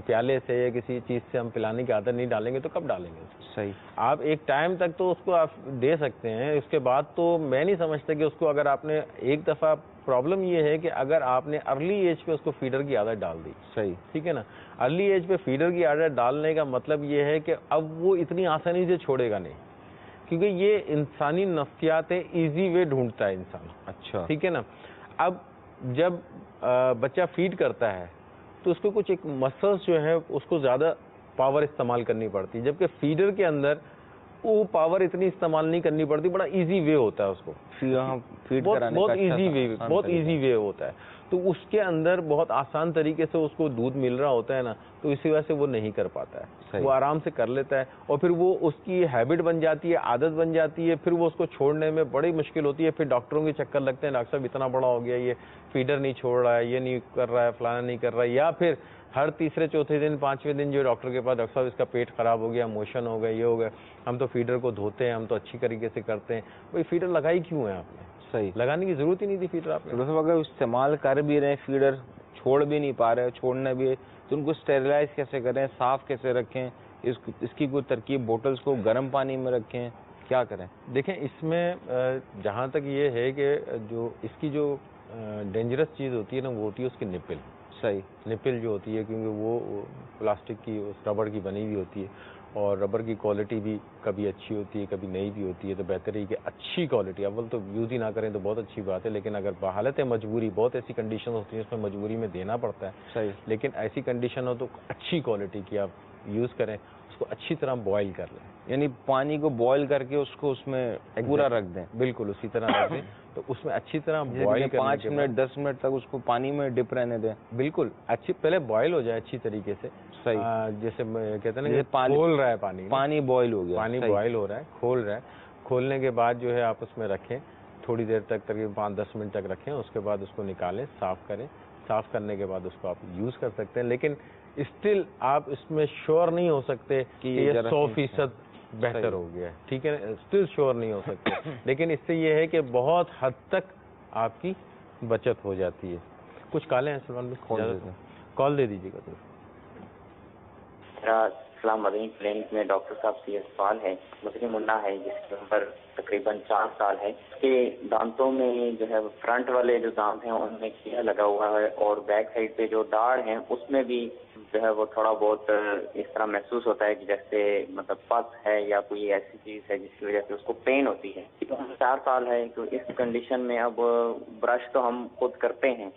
پیالے سے یا کسی چیز سے ہم پلانے کی عادت نہیں ڈالیں گے تو کب ڈالیں گے؟ صحیح, آپ ایک ٹائم تک تو اس کو آپ دے سکتے ہیں, اس کے بعد تو میں نہیں سمجھتا کہ اس کو, اگر آپ نے ایک دفعہ, پرابلم یہ ہے کہ اگر آپ نے ارلی ایج پہ اس کو فیڈر کی عادت ڈال دی. صحیح, ٹھیک ہے نا, ارلی ایج پہ فیڈر کی عادت ڈالنے کا مطلب یہ ہے کہ اب وہ اتنی آسانی سے چھوڑے گا نہیں, کیونکہ یہ انسانی نفسیات ہے, ایزی وے ڈھونڈتا ہے انسان. اچھا, ٹھیک ہے نا. اب جب بچہ فیڈ کرتا ہے تو اس کو کچھ ایک مسلس جو ہے اس کو زیادہ پاور استعمال کرنی پڑتی ہے, جبکہ فیڈر کے اندر وہ پاور اتنی استعمال نہیں کرنی پڑتی, بڑا ایزی وے ہوتا ہے اس کو فیڈ کرانے کا. بہت ایزی وے ہوتا ہے, تو اس کے اندر بہت آسان طریقے سے اس کو دودھ مل رہا ہوتا ہے نا, تو اسی وجہ سے وہ نہیں کر پاتا ہے. وہ آرام سے کر لیتا ہے, اور پھر وہ اس کی ہیبٹ بن جاتی ہے, عادت بن جاتی ہے, پھر وہ اس کو چھوڑنے میں بڑی مشکل ہوتی ہے. پھر ڈاکٹروں کے چکر لگتے ہیں, ڈاکٹر صاحب اتنا بڑا ہو گیا, یہ فیڈر نہیں چھوڑ رہا ہے, یہ نہیں کر رہا ہے, فلانا نہیں کر رہا ہے, یا پھر ہر تیسرے چوتھے دن 5ویں دن جو ڈاکٹر کے پاس, ڈاکٹر صاحب اس کا پیٹ خراب ہو گیا, موشن ہو گیا, یہ ہو گیا, ہم تو فیڈر کو دھوتے ہیں, ہم تو اچھی طریقے سے کرتے ہیں. بھائی فیڈر لگائی کیوں ہے آپ نے؟ صحیح, لگانے کی ضرورت ہی نہیں تھی فیڈر آپ نے. اگر استعمال کر بھی رہے ہیں فیڈر, چھوڑ بھی نہیں پا رہے, چھوڑنا بھی ہے, تو ان کو اسٹیریلائز کیسے کریں, صاف کیسے رکھیں, اس کی کوئی ترکیب, بوٹلز کو گرم پانی میں رکھیں, کیا کریں؟ دیکھیں اس میں جہاں تک یہ ہے کہ جو اس کی جو ڈینجرس چیز ہوتی ہے نا, وہ ہوتی ہے اس کی نپل. صحیح, نپل جو ہوتی ہے, کیونکہ وہ پلاسٹک کی, اس ربڑ کی بنی ہوئی ہوتی ہے, اور ربر کی کوالٹی بھی کبھی اچھی ہوتی ہے کبھی نہیں بھی ہوتی ہے. تو بہتر ہے کہ اچھی کوالٹی, اول تو یوز ہی نہ کریں تو بہت اچھی بات ہے, لیکن اگر بحالت مجبوری, بہت ایسی کنڈیشن ہوتی ہیں اس میں مجبوری میں دینا پڑتا ہے. صحیح, لیکن ایسی کنڈیشن ہو تو اچھی کوالٹی کی آپ یوز کریں, اس کو اچھی طرح بوائل کر لیں. یعنی پانی کو بوائل کر کے اس کو اس میں پورا رکھ دیں. بالکل اسی طرح رکھ دیں. تو اس میں اچھی طرح بوائل کرنے 5 منٹ 10 منٹ تک اس کو پانی میں ڈپ رہنے دیں. بالکل اچھی پہلے بوائل ہو جائے اچھی طریقے سے. صحیح. جیسے کہتے ہیں نا کھول رہا ہے پانی بوائل ہو گیا, پانی بوائل ہو رہا ہے, کھول رہا ہے. کھولنے کے بعد جو ہے آپ اس میں رکھیں, تھوڑی دیر تک تقریباً 5-10 منٹ تک رکھیں. اس کے بعد اس کو نکالیں, صاف کریں. صاف کرنے کے بعد اس کو آپ یوز کر سکتے ہیں, لیکن اسٹل آپ اس میں شور نہیں ہو سکتے کہ یہ 100% بہتر ہو گیا ہے. ٹھیک ہے, اسٹل شور نہیں ہو سکتے, لیکن اس سے یہ ہے کہ بہت حد تک آپ کی بچت ہو جاتی ہے. کچھ کالیں ہیں سلمان بھائی, کال دے دیجیے گا. السلام علیکم. کلینک میں ڈاکٹر صاحب سے یہ سوال ہے. مجھے منا ہے جس کی عمر تقریباً 4 سال ہے. اس کے دانتوں میں جو ہے فرنٹ والے جو دانت ہیں ان میں کیڑا لگا ہوا ہے, اور بیک سائڈ پہ جو داڑ ہیں اس میں بھی جو ہے وہ تھوڑا بہت اس طرح محسوس ہوتا ہے کہ جیسے مطلب پس ہے یا کوئی ایسی چیز ہے جس کی وجہ سے اس کو پین ہوتی ہے. 4 سال ہے تو اس کنڈیشن میں اب برش تو ہم خود کرتے ہیں,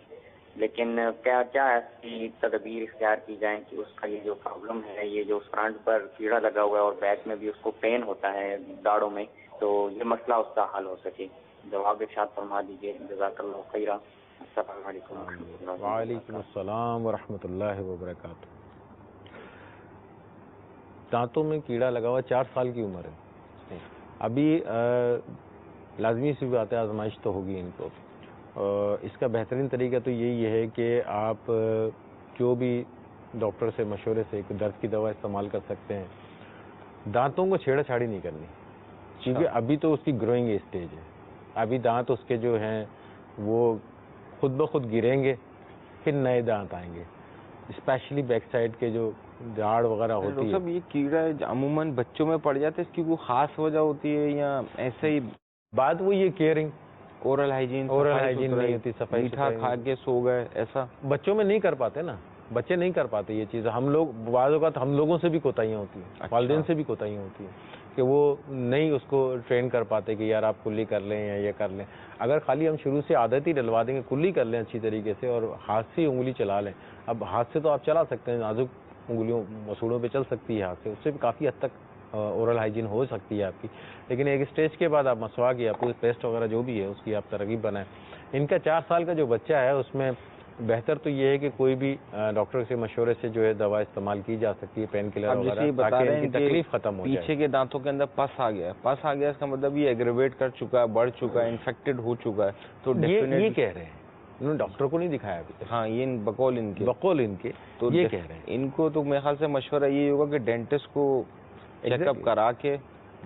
لیکن کیا ایسی تدبیر اختیار کی جائیں کہ اس کا یہ جو پرابلم ہے, یہ جو فرنٹ پر کیڑا لگا ہوا ہے اور بیک میں بھی اس کو پین ہوتا ہے داڑوں میں, تو یہ مسئلہ اس کا حل ہو سکے. جواب ارشاد فرما دیجیے. جزاک اللہ خیرا. السلام علیکم. وعلیکم السلام ورحمۃ اللہ وبرکاتہ. دانتوں میں کیڑا لگا ہوا, 4 سال کی عمر ہے. ابھی لازمی سی بات ہے, آزمائش تو ہوگی ان کو. اس کا بہترین طریقہ تو یہی ہے کہ آپ جو بھی ڈاکٹر سے مشورے سے ایک درد کی دوا استعمال کر سکتے ہیں. دانتوں کو چھیڑا چھاڑی نہیں کرنی, کیونکہ ابھی تو اس کی گروئنگ اسٹیج ہے. ابھی دانت اس کے جو ہیں وہ خود بخود گریں گے, پھر نئے دانت آئیں گے. اسپیشلی بیک سائڈ کے جو جاڑ وغیرہ ہوتی ہے. یہ کیڑا عموماً بچوں میں پڑ جاتا ہے, اس کی کوئی خاص وجہ ہوتی ہے یا ایسے ہی؟ بات وہ یہ کیئرنگ, اورل ہائیجین نہیں ہوتی, صفائی میٹھا کھا کے سو گئے, ایسا بچوں میں نہیں کر پاتے نا. بچے نہیں کر پاتے یہ چیز. ہم لوگ بعض اوقات ہم لوگوں سے بھی کوتاہیاں ہوتی ہیں, والدین سے بھی کوتاہیاں ہوتی ہیں کہ وہ نہیں اس کو ٹرین کر پاتے کہ یار آپ کلی کر لیں یا یہ کر لیں. اگر خالی ہم شروع سے عادت ہی ڈلوا دیں گے, کلی کر لیں اچھی طریقے سے اور ہاتھ سے انگلی چلا لیں. اب ہاتھ سے تو آپ چلا سکتے ہیں, نازک انگلیوں مسوڑوں پہ چل سکتی ہے ہاتھ سے, اس سے بھی کافی حد تک اورل ہائیجین ہو سکتی ہے آپ کی. لیکن ایک اسٹیج کے بعد آپ مسواک یا کوئی پیسٹ وغیرہ جو بھی ہے اس کی آپ ترغیب بنائیں. ان کا 4 سال کا جو بچہ ہے اس میں بہتر تو یہ ہے کہ کوئی بھی ڈاکٹر سے مشورے سے جو ہے دوا استعمال کی جا سکتی ہے, پین کلر وغیرہ, تاکہ ان کی تکلیف ختم ہو جائے. پیچھے کے دانتوں کے اندر پس آ گیا اس کا مطلب یہ ایگریویٹ کر چکا ہے, بڑھ چکا ہے, انفیکٹڈ ہو چکا ہے. تو یہ کہہ رہے ہیں, انہوں نے ڈاکٹر کو نہیں دکھایا ابھی تک. ہاں, یہ بقول ان کے تو یہ کہہ رہے ہیں. ان کو تو میرے خیال سے مشورہ یہ ہوگا کہ ڈینٹسٹ کو چیک اپ کرا کے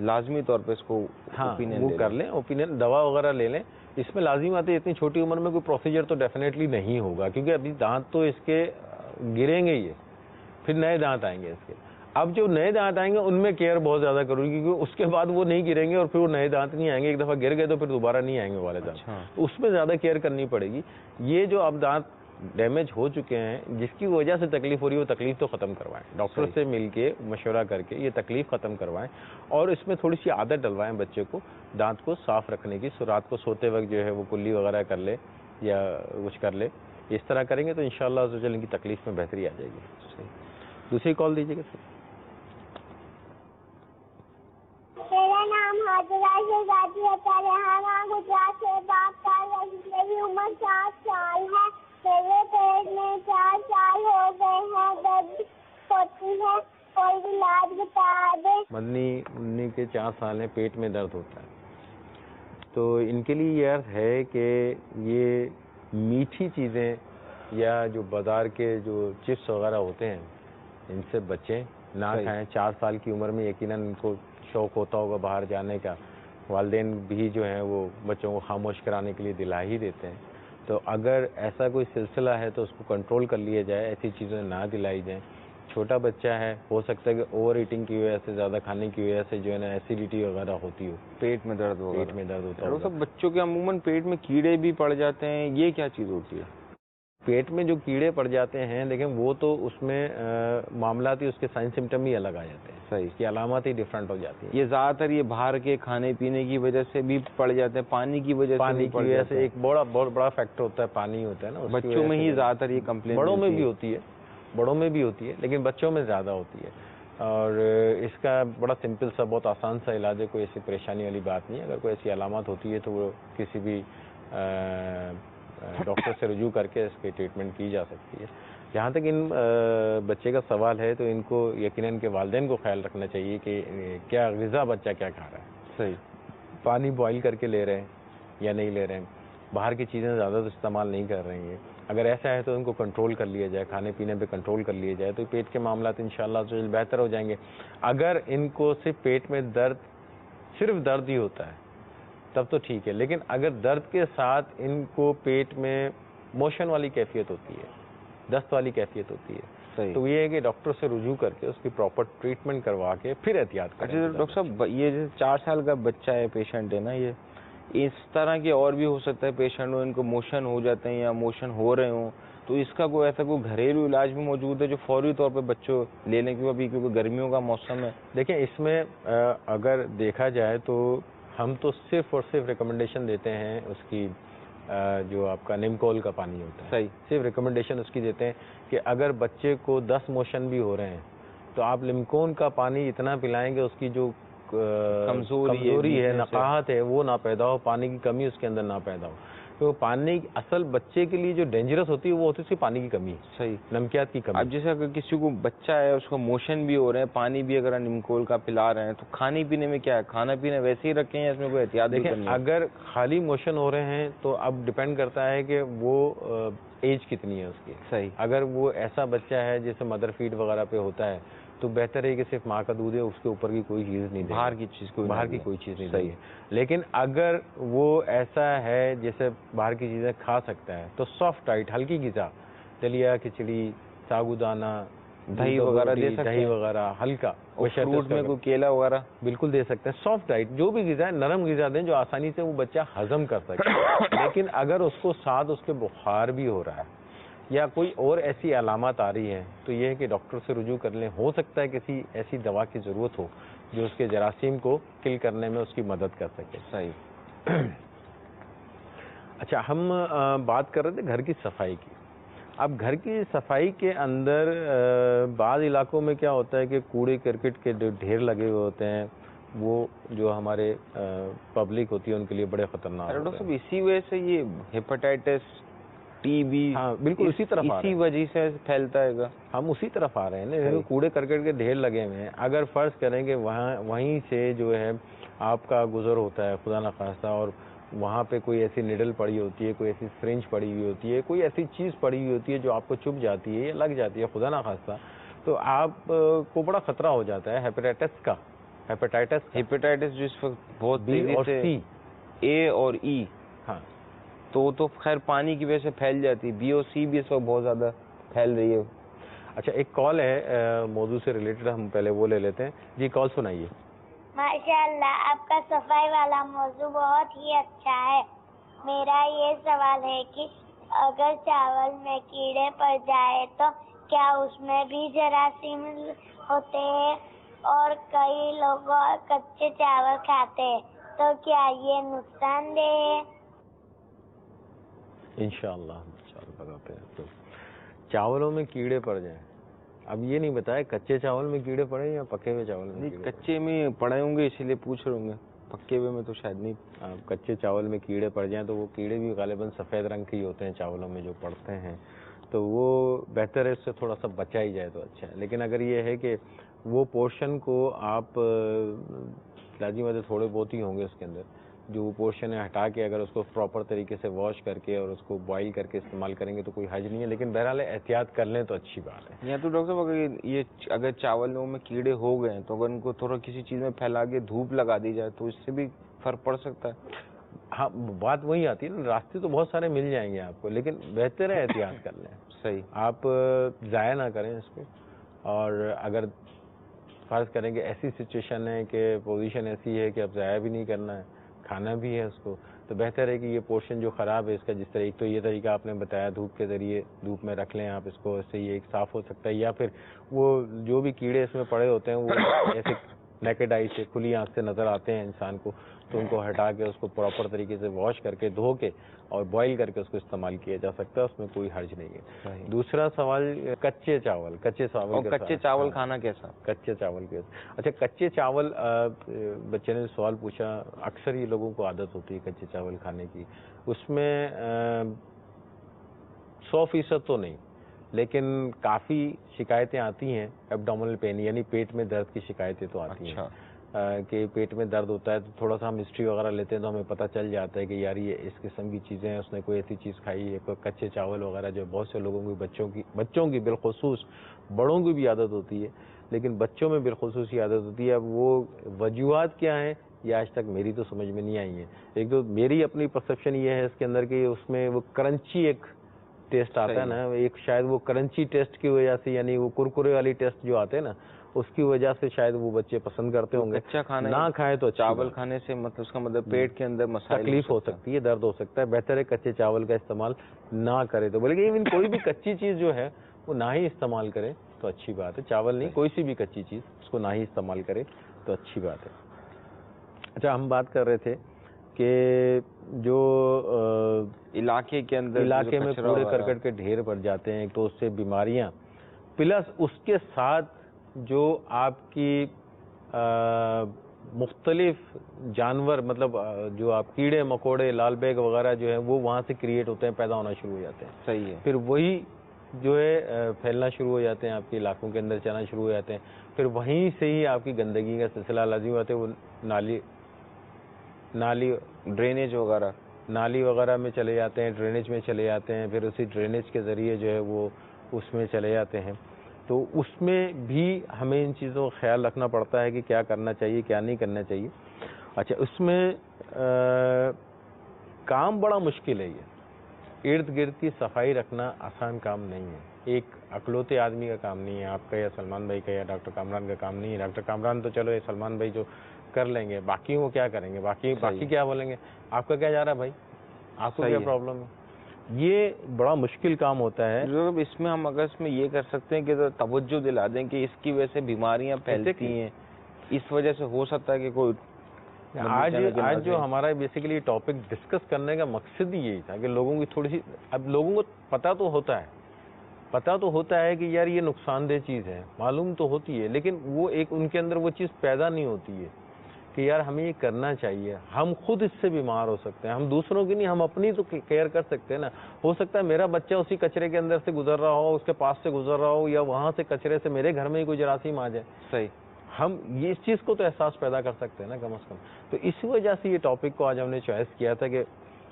لازمی طور پہ اس کو وہ کر لیں, اوپینین دوا وغیرہ لے لیں. اس میں لازمی بات ہے اتنی چھوٹی عمر میں کوئی پروسیجر تو ڈیفینیٹلی نہیں ہوگا, کیونکہ ابھی دانت تو اس کے گریں گے ہی, پھر نئے دانت آئیں گے اس کے. اب جو نئے دانت آئیں گے ان میں کیئر بہت زیادہ کروں گی, کیونکہ اس کے بعد وہ نہیں گریں گے اور پھر وہ نئے دانت نہیں آئیں گے. ایک دفعہ گر گئے تو پھر دوبارہ نہیں آئیں گے والے دانت. اس میں زیادہ کیئر کرنی پڑے گی. یہ جو اب دانت ڈیمیج ہو چکے ہیں, جس کی وجہ سے تکلیف ہو رہی ہے, وہ تکلیف تو ختم کروائیں. ڈاکٹر سے مل کے مشورہ کر کے یہ تکلیف ختم کروائیں, اور اس میں تھوڑی سی عادت ڈلوائیں بچے کو دانت کو صاف رکھنے کی. رات کو سوتے وقت جو ہے وہ کلی وغیرہ کر لے یا کچھ کر لے. اس طرح کریں گے تو انشاءاللہ عز و جل ان کی تکلیف میں بہتری آ جائے گی. دوسری کال دیجیے گا سر. میرا نام حاضرہ شہزادی عطا ریحانہ گجرات سے بات کر رہی ہوں. میری عمر 4 سال ہے. میرے پیٹ میں 4 سال ہو گئے ہیں, درد ہوتی ہے, کوئی علاج بتا دے. مدنی کے 4 سال ہیں, پیٹ میں درد ہوتا ہے, تو ان کے لیے یہ عرض ہے کہ یہ میٹھی چیزیں یا جو بازار کے جو چپس وغیرہ ہوتے ہیں ان سے بچیں, نہ کھائیں. 4 سال کی عمر میں یقیناً ان کو شوق ہوتا ہوگا باہر جانے کا. والدین بھی جو ہیں وہ بچوں کو خاموش کرانے کے لیے دلا ہی دیتے ہیں. تو اگر ایسا کوئی سلسلہ ہے تو اس کو کنٹرول کر لیا جائے, ایسی چیزیں نہ دلائی جائیں. چھوٹا بچہ ہے, ہو سکتا ہے کہ اوور ایٹنگ کی وجہ سے, زیادہ کھانے کی وجہ سے جو ہے نا ایسیڈیٹی وغیرہ ہوتی ہو, پیٹ میں درد ہوتا ہے. بچوں کے عموماً پیٹ میں کیڑے بھی پڑ جاتے ہیں, یہ کیا چیز ہوتی ہے؟ پیٹ میں جو کیڑے پڑ جاتے ہیں, لیکن وہ تو اس میں معاملات ہی, اس کے سائن سمٹم ہی الگ آ جاتے ہیں. صحیح, اس کی علامات ہی ڈفرینٹ ہو جاتی ہیں. یہ زیادہ تر یہ باہر کے کھانے پینے کی وجہ سے بھی پڑ جاتے ہیں, پانی کی وجہ سے ایک بہت بڑا فیکٹر ہوتا ہے پانی ہوتا ہے نا. بچوں میں ہی زیادہ تر یہ کمپلین بڑوں میں بھی ہوتی ہے, لیکن بچوں میں زیادہ ہوتی ہے. اور اس کا بڑا سمپل سا بہت آسان سا علاج ہے، کوئی ایسی پریشانی والی بات نہیں ہے. اگر کوئی ایسی علامات ہوتی ہے تو وہ کسی بھی ڈاکٹر سے رجوع کر کے اس کی ٹریٹمنٹ کی جا سکتی ہے. جہاں تک ان بچے کا سوال ہے تو ان کو یقیناً کہ والدین کو خیال رکھنا چاہیے کہ کیا غذا بچہ کیا کھا رہا ہے. صحیح. پانی بوائل کر کے لے رہے ہیں یا نہیں لے رہے ہیں، باہر کی چیزیں زیادہ استعمال نہیں کر رہے ہیں. اگر ایسا ہے تو ان کو کنٹرول کر لیا جائے، کھانے پینے پہ کنٹرول کر لیا جائے تو پیٹ کے معاملات انشاءاللہ بہتر ہو جائیں گے. اگر ان کو صرف پیٹ میں صرف درد ہی ہوتا ہے تب تو ٹھیک ہے، لیکن اگر درد کے ساتھ ان کو پیٹ میں موشن والی کیفیت ہوتی ہے، دست والی کیفیت ہوتی ہے، تو یہ ہے کہ ڈاکٹر سے رجوع کر کے اس کی پراپر ٹریٹمنٹ کروا کے پھر احتیاط کریں. اچھا ڈاکٹر صاحب، یہ جو 4 سال کا بچہ ہے، پیشنٹ ہے نا، یہ اس طرح کے اور بھی ہو سکتا ہے پیشنٹ ہو، ان کو موشن ہو جاتے ہیں یا موشن ہو رہے ہوں، تو اس کا کوئی ایسا کوئی گھریلو علاج بھی موجود ہے جو فوری طور پہ بچوں لے لیں؟ کیونکہ گرمیوں کا موسم ہے. دیکھیں اس میں اگر دیکھا جائے تو ہم تو صرف اور صرف ریکمنڈیشن دیتے ہیں اس کی جو آپ کا نیمکول کا پانی ہوتا ہے. صحیح. صرف ریکمنڈیشن اس کی دیتے ہیں کہ اگر بچے کو 10 موشن بھی ہو رہے ہیں تو آپ لیمکون کا پانی اتنا پلائیں گے اس کی جو کمزوری ہے، نقاہت ہے، وہ نہ پیدا ہو، پانی کی کمی اس کے اندر نہ پیدا ہو. کیونکہ پانی اصل بچے کے لیے جو ڈینجرس ہوتی ہے وہ ہوتی ہے پانی کی کمی. صحیح. نمکیات کی کمی. اب جیسے اگر کسی کو بچہ ہے، اس کو موشن بھی ہو رہے ہیں، پانی بھی اگر نیمکول کا پلا رہے ہیں، تو کھانے پینے میں کیا ہے؟ کھانا پینا ویسے ہی رکھیں یا اس میں کوئی احتیاط بھی کرنی ہے؟ اگر خالی موشن ہو رہے ہیں تو اب ڈپینڈ کرتا ہے کہ وہ ایج کتنی ہے اس کی. صحیح. اگر وہ ایسا بچہ ہے جیسے مدر فیڈ وغیرہ پہ ہوتا ہے تو بہتر ہے کہ صرف ماں کا دودھ ہے، اس کے اوپر کی کوئی چیز نہیں دے، باہر کی چیز نہیں دیں. لیکن اگر وہ ایسا ہے جیسے باہر کی چیزیں کھا سکتا ہے تو سافٹ ڈائٹ، ہلکی غذا، دلیا، کھچڑی، ساگو دانہ، دہی وغیرہ دے سکتے ہیں. دہی وغیرہ ہلکا، فروٹ میں کوئی کیلا وغیرہ بالکل دے سکتے ہیں. سافٹ ڈائٹ، جو بھی غذا ہے نرم غذا دیں جو آسانی سے وہ بچہ ہضم کر سکے. لیکن اگر اس کو ساتھ اس کے بخار بھی ہو رہا ہے یا کوئی اور ایسی علامات آ رہی ہیں تو یہ ہے کہ ڈاکٹر سے رجوع کر لیں. ہو سکتا ہے کسی ایسی دوا کی ضرورت ہو جو اس کے جراثیم کو کل کرنے میں اس کی مدد کر سکے. صحیح. اچھا، ہم بات کر رہے تھے گھر کی صفائی کی. اب گھر کی صفائی کے اندر بعض علاقوں میں کیا ہوتا ہے کہ کوڑے کرکٹ کے جو ڈھیر لگے ہوئے ہوتے ہیں وہ جو ہمارے پبلک ہوتی ہے ان کے لیے بڑے خطرناک ہوتے ہیں. ڈاکٹر صاحب اسی وجہ سے یہ ہیپاٹائٹس، ٹی بی، ہاں بالکل اسی وجہ سے پھیلتا ہے گا. ہم اسی طرف آ رہے ہیں نا. کوڑے کرکٹ کے ڈھیر لگے ہوئے ہیں. اگر فرض کریں کہ وہیں سے جو ہے آپ کا گزر ہوتا ہے خدا نخواستہ اور وہاں پہ کوئی ایسی نیڈل پڑی ہوتی ہے، کوئی ایسی سرنج پڑی ہوئی ہوتی ہے، کوئی ایسی چیز پڑی ہوئی ہوتی ہے جو آپ کو چبھ جاتی ہے یا لگ جاتی ہے خدا نخواستہ، تو آپ کو بڑا خطرہ ہو جاتا ہے ہیپیٹائٹس کا. ہیپیٹائٹس جو اس وقت بہت تیزی سے سی، اے اور ای، ہاں تو خیر پانی کی وجہ سے پھیل جاتی. بی اور سی بھی اس وقت بہت زیادہ پھیل رہی ہے. اچھا، ایک کال ہے موضوع سے ریلیٹڈ، ہم پہلے وہ لے لیتے ہیں. جی کال سنائیے. ماشاء اللہ، آپ کا صفائی والا موضوع بہت ہی اچھا ہے. میرا یہ سوال ہے کہ اگر چاول میں کیڑے پڑ جائے تو کیا اس میں بھی جراثیم ہوتے ہیں؟ اور کئی لوگ کچے چاول کھاتے ہیں تو کیا یہ نقصان دہ ہے؟ انشاءاللہ بتاتے ہیں. تو چاولوں میں کیڑے پڑ جائیں، اب یہ نہیں بتایا کچے چاول میں کیڑے پڑے یا پکے ہوئے چاول میں؟ کچے میں پڑے ہوں گے اسی لیے پوچھ رہے ہوں گے، پکے ہوئے میں تو شاید نہیں. کچے چاول میں کیڑے پڑ جائیں تو وہ کیڑے بھی غالباً سفید رنگ کے ہی ہوتے ہیں چاولوں میں جو پڑتے ہیں، تو وہ بہتر ہے اس سے تھوڑا سا بچا ہی جائے تو اچھا ہے. لیکن اگر یہ ہے کہ وہ پورشن کو آپ لازمی بات ہے تھوڑے بہت ہی ہوں گے اس کے اندر، جو وہ پورشن ہے ہٹا کے اگر اس کو پراپر طریقے سے واش کر کے اور اس کو بوائل کر کے استعمال کریں گے تو کوئی حرج نہیں ہے. لیکن بہرحال احتیاط کر لیں تو اچھی بات ہے. یا تو ڈاکٹر صاحب اگر چاولوں میں کیڑے ہو گئے تو اگر ان کو تھوڑا کسی چیز میں پھیلا کے دھوپ لگا دی جائے تو اس سے بھی فرق پڑ سکتا ہے. ہاں بات وہی آتی ہے نا، راستے تو بہت سارے مل جائیں گے آپ کو، لیکن بہتر ہے احتیاط کر لیں. صحیح. آپ ضائع نہ کریں اس کو. اور اگر فرض کریں کہ ایسی سچویشن ہے کہ پوزیشن ایسی ہے کہ اب ضائع بھی نہیں کرنا ہے، کھانا بھی ہے اس کو، تو بہتر ہے کہ یہ پورشن جو خراب ہے اس کا جس طرح ایک تو یہ طریقہ آپ نے بتایا دھوپ کے ذریعے دھوپ میں رکھ لیں آپ اس کو، اس سے یہ ایک صاف ہو سکتا ہے. یا پھر وہ جو بھی کیڑے اس میں پڑے ہوتے ہیں وہ ایسے نیکڈ آئی سے کھلی آنکھ سے نظر آتے ہیں انسان کو, تو ان کو ہٹا کے اس کو پراپر طریقے سے واش کر کے دھو کے اور بوائل کر کے اس کو استعمال کیا جا سکتا ہے, اس میں کوئی حرج نہیں ہے. دوسرا سوال کچے چاول کھانا کیسا؟ کچے چاول کے, اچھا کچے چاول, بچے نے سوال پوچھا, اکثر یہ لوگوں کو عادت ہوتی ہے کچے چاول کھانے کی, اس میں 100% تو نہیں لیکن کافی شکایتیں آتی ہیں, ایبڈومنل پین یعنی پیٹ میں درد کی شکایتیں تو آتی ہیں کہ پیٹ میں درد ہوتا ہے, تو تھوڑا سا ہم ہسٹری وغیرہ لیتے ہیں تو ہمیں پتہ چل جاتا ہے کہ یار یہ اس قسم کی چیزیں ہیں, اس نے کوئی ایسی چیز کھائی ہے, کوئی کچے چاول وغیرہ جو بہت سے لوگوں کی بچوں کی بالخصوص, بڑوں کی بھی عادت ہوتی ہے لیکن بچوں میں بالخصوص یہ عادت ہوتی ہے. اب وہ وجوہات کیا ہیں یہ آج تک میری تو سمجھ میں نہیں آئی ہیں. ایک تو میری اپنی پرسیپشن یہ ہے اس کے اندر کہ اس میں وہ کرنچی ایک ٹیسٹ آتا ہے نا, ایک شاید وہ کرنچی ٹیسٹ کی وجہ سے, یعنی وہ کرکرے والی ٹیسٹ جو آتے ہیں نا, اس کی وجہ سے شاید وہ بچے پسند کرتے ہوں گے. کچا کھانا نہ کھائیں تو چاول کھانے سے مطلب اس کا مطلب پیٹ کے اندر مسائل تکلیف ہو سکتی ہے, درد ہو سکتا ہے. بہتر ہے کچے چاول کا استعمال نہ کرے تو, بلکہ ایون کوئی بھی کچی چیز جو ہے وہ نہ ہی استعمال کرے تو اچھی بات ہے. چاول نہیں, کوئی سی بھی کچی چیز اس کو نہ ہی استعمال کرے تو اچھی بات ہے. اچھا ہم بات کر رہے تھے کہ جو علاقے کے اندر علاقے میں کوڑے کرکٹ کے ڈھیر پڑ جاتے ہیں, تو اس سے بیماریاں, پلس اس کے ساتھ جو آپ کی مختلف جانور, مطلب جو آپ کیڑے مکوڑے لال بیگ وغیرہ جو ہیں وہ وہاں سے کریٹ ہوتے ہیں, پیدا ہونا شروع ہو جاتے ہیں. صحیح ہے. پھر وہی جو ہے پھیلنا شروع ہو جاتے ہیں, آپ کے علاقوں کے اندر چلنا شروع ہو جاتے ہیں. پھر وہیں سے ہی آپ کی گندگی کا سلسلہ لازم ہوتا ہے, وہ نالی نالی وغیرہ میں چلے جاتے ہیں, ڈرینیج میں چلے جاتے ہیں. پھر اسی ڈرینیج کے ذریعے جو ہے وہ اس میں چلے جاتے ہیں. تو اس میں بھی ہمیں ان چیزوں کا خیال رکھنا پڑتا ہے کہ کیا کرنا چاہیے کیا نہیں کرنا چاہیے. اچھا اس میں کام بڑا مشکل ہے. یہ ارد گرد کی صفائی رکھنا آسان کام نہیں ہے, ایک اکلوتے آدمی کا کام نہیں ہے, آپ کا یا سلمان بھائی کا یا ڈاکٹر کامران کا کام نہیں ہے. ڈاکٹر کامران تو چلو یہ سلمان بھائی جو کر لیں گے, باقی وہ کیا کریں گے, باقی کیا بولیں گے, آپ کا کیا جا رہا ہے بھائی, آپ کو کیا پرابلم ہے. یہ بڑا مشکل کام ہوتا ہے. اس میں ہم اگر اس میں یہ کر سکتے ہیں کہ توجہ دلا دیں کہ اس کی وجہ سے بیماریاں پھیلتی ہیں, اس وجہ سے ہو سکتا ہے کہ کوئی آج جو ہمارا بیسیکلی ٹاپک ڈسکس کرنے کا مقصد ہی یہی تھا کہ لوگوں کی تھوڑی سی, اب لوگوں کو پتہ تو ہوتا ہے کہ یار یہ نقصان دہ چیز ہے, معلوم تو ہوتی ہے, لیکن وہ ایک ان کے اندر وہ چیز پیدا نہیں ہوتی ہے کہ یار ہمیں یہ کرنا چاہیے. ہم خود اس سے بیمار ہو سکتے ہیں, ہم دوسروں کی نہیں, ہم اپنی تو کیئر کر سکتے ہیں نا. ہو سکتا ہے میرا بچہ اسی کچرے کے اندر سے گزر رہا ہو, اس کے پاس سے گزر رہا ہو, یا وہاں سے کچرے سے میرے گھر میں ہی کوئی جراثیم آ جائے. صحیح, ہم یہ اس چیز کو تو احساس پیدا کر سکتے ہیں نا کم از کم. تو اسی وجہ سے یہ ٹاپک کو آج ہم نے چوائس کیا تھا کہ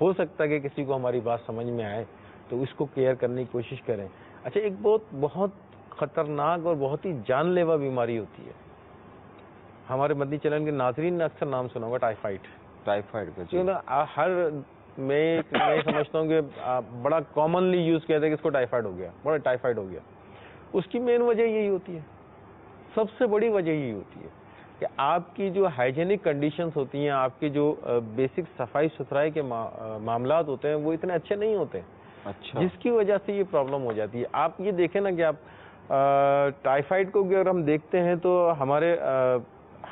ہو سکتا ہے کہ کسی کو ہماری بات سمجھ میں آئے تو اس کو کیئر کرنے کی کوشش کریں. اچھا ایک بہت خطرناک اور بہت ہی جان لیوا بیماری ہوتی ہے, ہمارے مدنی چینل کے ناظرین نے اکثر نام سنا ہوگا, ٹائیفائڈ. ہر میں سمجھتا ہوں کہ بڑا کامنلی یوز کیا تھا کہ اس کو ٹائیفائڈ ہو گیا. اس کی مین وجہ یہی ہوتی ہے, سب سے بڑی وجہ یہی ہوتی ہے کہ آپ کی جو ہائیجینک کنڈیشنز ہوتی ہیں, آپ کی جو بیسک صفائی ستھرائی کے معاملات ہوتے ہیں وہ اتنے اچھے نہیں ہوتے. اچھا, جس کی وجہ سے یہ پرابلم ہو جاتی ہے. آپ یہ دیکھیں نا کہ آپ ٹائیفائڈ کو اگر ہم دیکھتے ہیں تو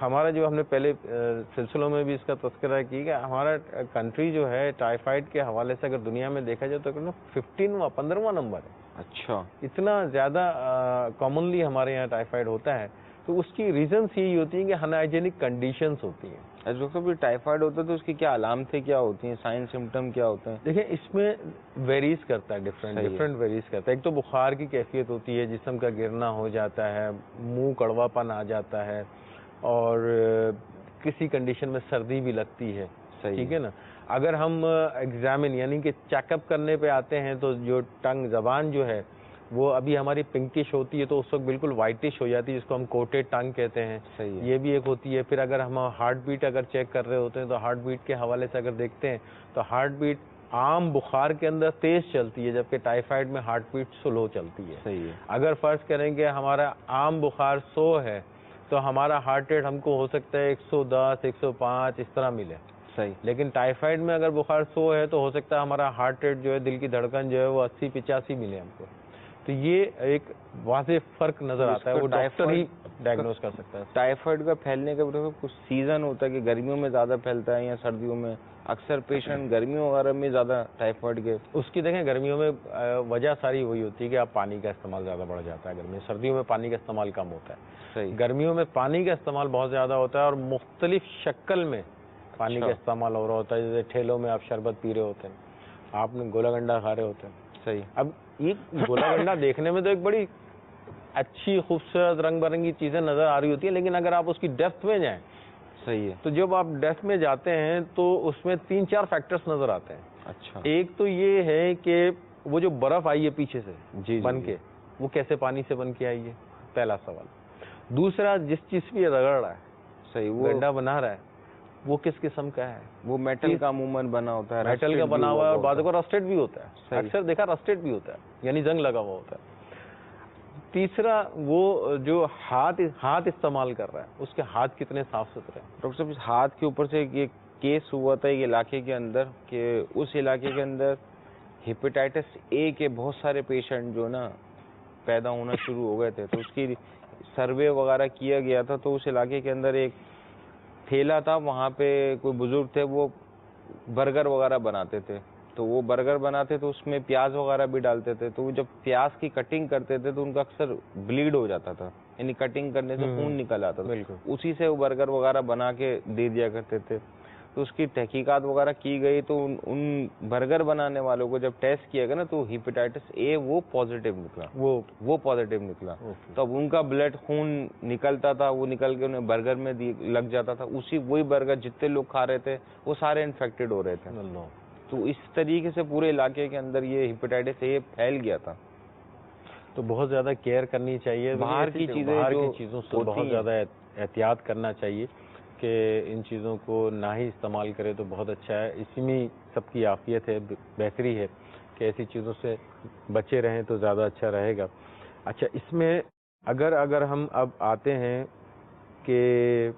ہمارا جو ہم نے پہلے سلسلوں میں بھی اس کا تذکرہ کی کہ ہمارا کنٹری جو ہے ٹائیفائڈ کے حوالے سے اگر دنیا میں دیکھا جائے تو 15واں نمبر ہے. اچھا, اتنا زیادہ کامنلی ہمارے یہاں ٹائیفائڈ ہوتا ہے. تو اس کی ریزنس یہی ہوتی ہیں کہ ان ہائیجینک کنڈیشنز ہوتی ہیں. ڈاکٹر صاحب ٹائیفائڈ ہوتا ہے تو اس کی کیا علامتیں کیا ہوتی ہیں, سائن سمٹم کیا ہوتے ہیں؟ دیکھیں اس میں ویریز کرتا ہے, ڈفرینٹ ویریز کرتا ہے. ایک تو بخار کی کیفیت ہوتی ہے, جسم کا گرنا ہو جاتا ہے, منہ کڑوا پن آ جاتا ہے, اور کسی کنڈیشن میں سردی بھی لگتی ہے. ٹھیک ہے نا. اگر ہم ایگزامن یعنی کہ چیک اپ کرنے پہ آتے ہیں تو جو ٹنگ زبان جو ہے وہ ابھی ہماری پنکش ہوتی ہے, تو اس وقت بالکل وائٹش ہو جاتی ہے, جس کو ہم کوٹیڈ ٹنگ کہتے ہیں. یہ بھی ایک ہوتی ہے. پھر اگر ہم ہارٹ بیٹ اگر چیک کر رہے ہوتے ہیں تو ہارٹ بیٹ کے حوالے سے اگر دیکھتے ہیں تو ہارٹ بیٹ عام بخار کے اندر تیز چلتی ہے, جبکہ ٹائیفائڈ میں ہارٹ بیٹ سلو چلتی ہے. اگر فرض کریں کہ ہمارا عام بخار 100 ہے تو ہمارا ہارٹ ریٹ ہم کو ہو سکتا ہے 110, 105 اس طرح ملے. لیکن ٹائیفائڈ میں اگر بخار 100 ہے تو ہو سکتا ہے ہمارا ہارٹ ریٹ جو ہے, دل کی دھڑکن جو ہے وہ 80-85 ملے ہم کو. تو یہ ایک واضح فرق نظر آتا ہے. وہ ڈاکٹر ہی ڈائگنوز کر سکتا ہے. ٹائیفائڈ کا پھیلنے کا کچھ سیزن ہوتا ہے کہ گرمیوں میں زیادہ پھیلتا ہے یا سردیوں میں؟ اکثر پیشنٹ گرمیوں وغیرہ میں زیادہ ٹائیفائڈ کے. اس کی دیکھیں گرمیوں میں وجہ ساری وہی ہوتی ہے کہ آپ پانی کا استعمال زیادہ بڑھ جاتا ہے گرمی. سردیوں میں پانی کا استعمال کم ہوتا ہے. صحیح. گرمیوں میں پانی کا استعمال بہت زیادہ ہوتا ہے اور مختلف شکل میں پانی کا استعمال ہو رہا ہوتا ہے. جیسے ٹھیلوں میں آپ شربت پی رہے ہوتے ہیں, آپ نے گولا گنڈا کھا رہے ہوتے ہیں. صحیح. اب یہ گولا گنڈا دیکھنے میں تو ایک بڑی اچھی خوبصورت رنگ برنگی چیزیں نظر آ رہی ہوتی ہیں, لیکن اگر آپ اس کی ڈیپتھ میں جائیں, صحیح ہے, تو جب آپ ڈیپتھ میں جاتے ہیں تو اس میں 3-4 فیکٹرز نظر آتے ہیں. اچھا. ایک تو یہ ہے کہ وہ جو برف آئی ہے پیچھے سے جی بن کے, وہ کیسے پانی سے بن کے آئی ہے, پہلا سوال. دوسرا, جس چیز پہ یہ رگڑ رہا ہے, صحیح, وہ گنڈا بنا رہا ہے, وہ کس قسم کا ہے؟ وہ میٹل کا عموماً بنا ہوتا ہے, میٹل کا بنا ہوا ہے, اور بعض اوقات رسٹڈ بھی ہوتا ہے. صحیح. اکثر دیکھا رسٹڈ بھی ہوتا ہے, یعنی زنگ لگا ہوا ہوتا ہے. تیسرا, وہ جو ہاتھ استعمال کر رہا ہے, اس کے ہاتھ کتنے صاف ستھرے ہیں. ڈاکٹر صاحب, اس ہاتھ کے اوپر سے ایک کیس ہوا تھا یہ علاقے کے اندر کہ اس علاقے کے اندر ہیپیٹائٹس اے کے بہت سارے پیشنٹ جو نا پیدا ہونا شروع ہو گئے تھے, تو اس کی سروے وغیرہ کیا گیا تھا. تو اس علاقے کے اندر ایک ٹھیلا تھا, وہاں پہ کوئی بزرگ تھے, وہ برگر وغیرہ بناتے تھے. تو وہ برگر بناتے تو اس میں پیاز وغیرہ بھی ڈالتے تھے. تو وہ جب پیاز کی کٹنگ کرتے تھے تو ان کا اکثر بلیڈ ہو جاتا تھا, یعنی کٹنگ کرنے سے خون نکل آتا تھا. اسی سے وہ برگر وغیرہ بنا کے دے دیا کرتے تھے. تو اس کی تحقیقات وغیرہ کی گئی, تو ان برگر بنانے والوں کو جب ٹیسٹ کیا گیا نا, تو ہیپیٹائٹس اے وہ پازیٹیو نکلا, وہ پازیٹیو نکلا. تو اب ان کا بلڈ خون نکلتا تھا, وہ نکل کے انہیں برگر میں لگ جاتا تھا. وہی برگر جتنے لوگ کھا رہے تھے وہ سارے انفیکٹڈ ہو رہے تھے. تو اس طریقے سے پورے علاقے کے اندر یہ ہیپیٹائٹس اے پھیل گیا تھا. تو بہت زیادہ کیئر کرنی چاہیے, باہر کی چیزوں سے بہت زیادہ احتیاط کرنا چاہیے کہ ان چیزوں کو نہ ہی استعمال کرے تو بہت اچھا ہے. اسی میں سب کی عافیت ہے, بہتری ہے کہ ایسی چیزوں سے بچے رہیں تو زیادہ اچھا رہے گا. اچھا, اس میں اگر ہم اب آتے ہیں کہ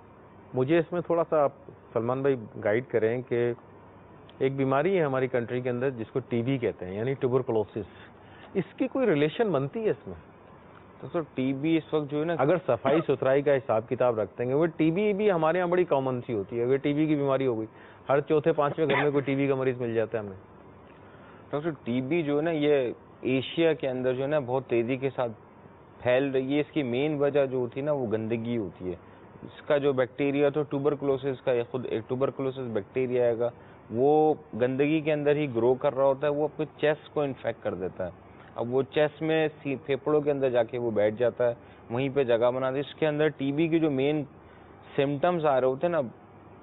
مجھے اس میں تھوڑا سا آپ سلمان بھائی گائیڈ کریں کہ ایک بیماری ہے ہماری کنٹری کے اندر جس کو ٹی بی کہتے ہیں, یعنی ٹیوبرکلوسس. اس کی کوئی ریلیشن بنتی ہے اس میں؟ تو سر ٹی بی اس وقت جو ہے نا, اگر صفائی ستھرائی کا حساب کتاب رکھتے ہیں, وہ ٹی بی بھی ہمارے یہاں بڑی کامن سی ہوتی ہے. اگر ٹی بی کی بیماری ہو گئی, ہر چوتھے پانچویں گھر میں کوئی ٹی بی کا مریض مل جاتا ہے ہمیں. ڈاکٹر, ٹی بی جو ہے نا یہ ایشیا کے اندر جو ہے نا بہت تیزی کے ساتھ پھیل رہی ہے. اس کی مین وجہ جو ہوتی ہے نا وہ گندگی ہوتی ہے. اس کا جو بیکٹیریا تو ٹیوبرکلوسس کا خود ایک ٹیوبرکلوسس بیکٹیریا ہے گا, وہ گندگی کے اندر ہی گرو کر رہا ہوتا ہے, وہ اپنے چیسٹ کو انفیکٹ کر دیتا ہے. اب وہ چیسٹ میں پھیپھڑوں کے اندر جا کے وہ بیٹھ جاتا ہے, وہیں پہ جگہ بنا دی. اس کے اندر ٹی بی کی جو مین سمٹمز آ رہے ہوتے ہیں نا,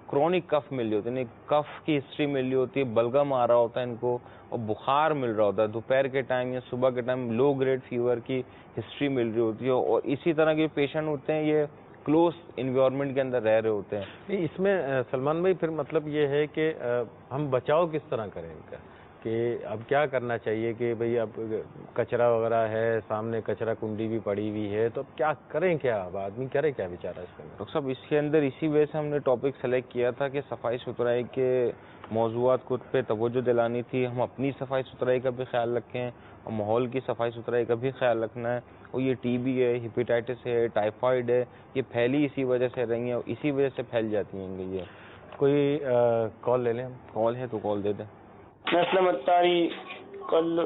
کرونک کف مل رہی ہوتی ہے, کف کی ہسٹری مل رہی ہوتی ہے, بلغم آ رہا ہوتا ہے ان کو, اور بخار مل رہا ہوتا ہے دوپہر کے ٹائم یا صبح کے ٹائم, لو گریڈ فیور کی ہسٹری مل رہی ہوتی ہے. اور اسی طرح کے پیشنٹ ہوتے ہیں یہ کلوز انوائرمنٹ کے اندر رہ رہے ہوتے ہیں. اس میں سلمان بھائی پھر مطلب یہ ہے کہ ہم بچاؤ کس طرح کریں ان کا, کہ اب کیا کرنا چاہیے کہ بھئی اب کچرا وغیرہ ہے, سامنے کچرا کنڈی بھی پڑی ہوئی ہے, تو اب کیا کریں, کیا اب آدمی کرے کیا بیچارہ اس کے اندر؟ ڈاکٹر صاحب, اس کے اندر اسی وجہ سے ہم نے ٹاپک سلیکٹ کیا تھا کہ صفائی ستھرائی کے موضوعات کو پہ توجہ دلانی تھی. ہم اپنی صفائی ستھرائی کا بھی خیال رکھیں اور ماحول کی صفائی ستھرائی کا بھی خیال رکھنا ہے. اور یہ ٹی بی ہے, ہیپیٹائٹس ہے, ٹائیفائڈ ہے, یہ پھیلی اسی وجہ سے رہی ہیں اور اسی وجہ سے پھیل جاتی ہیں. یہ کوئی کال لے لیں؟ کال ہے تو کال دے دیں. میں اسلم اتاری کل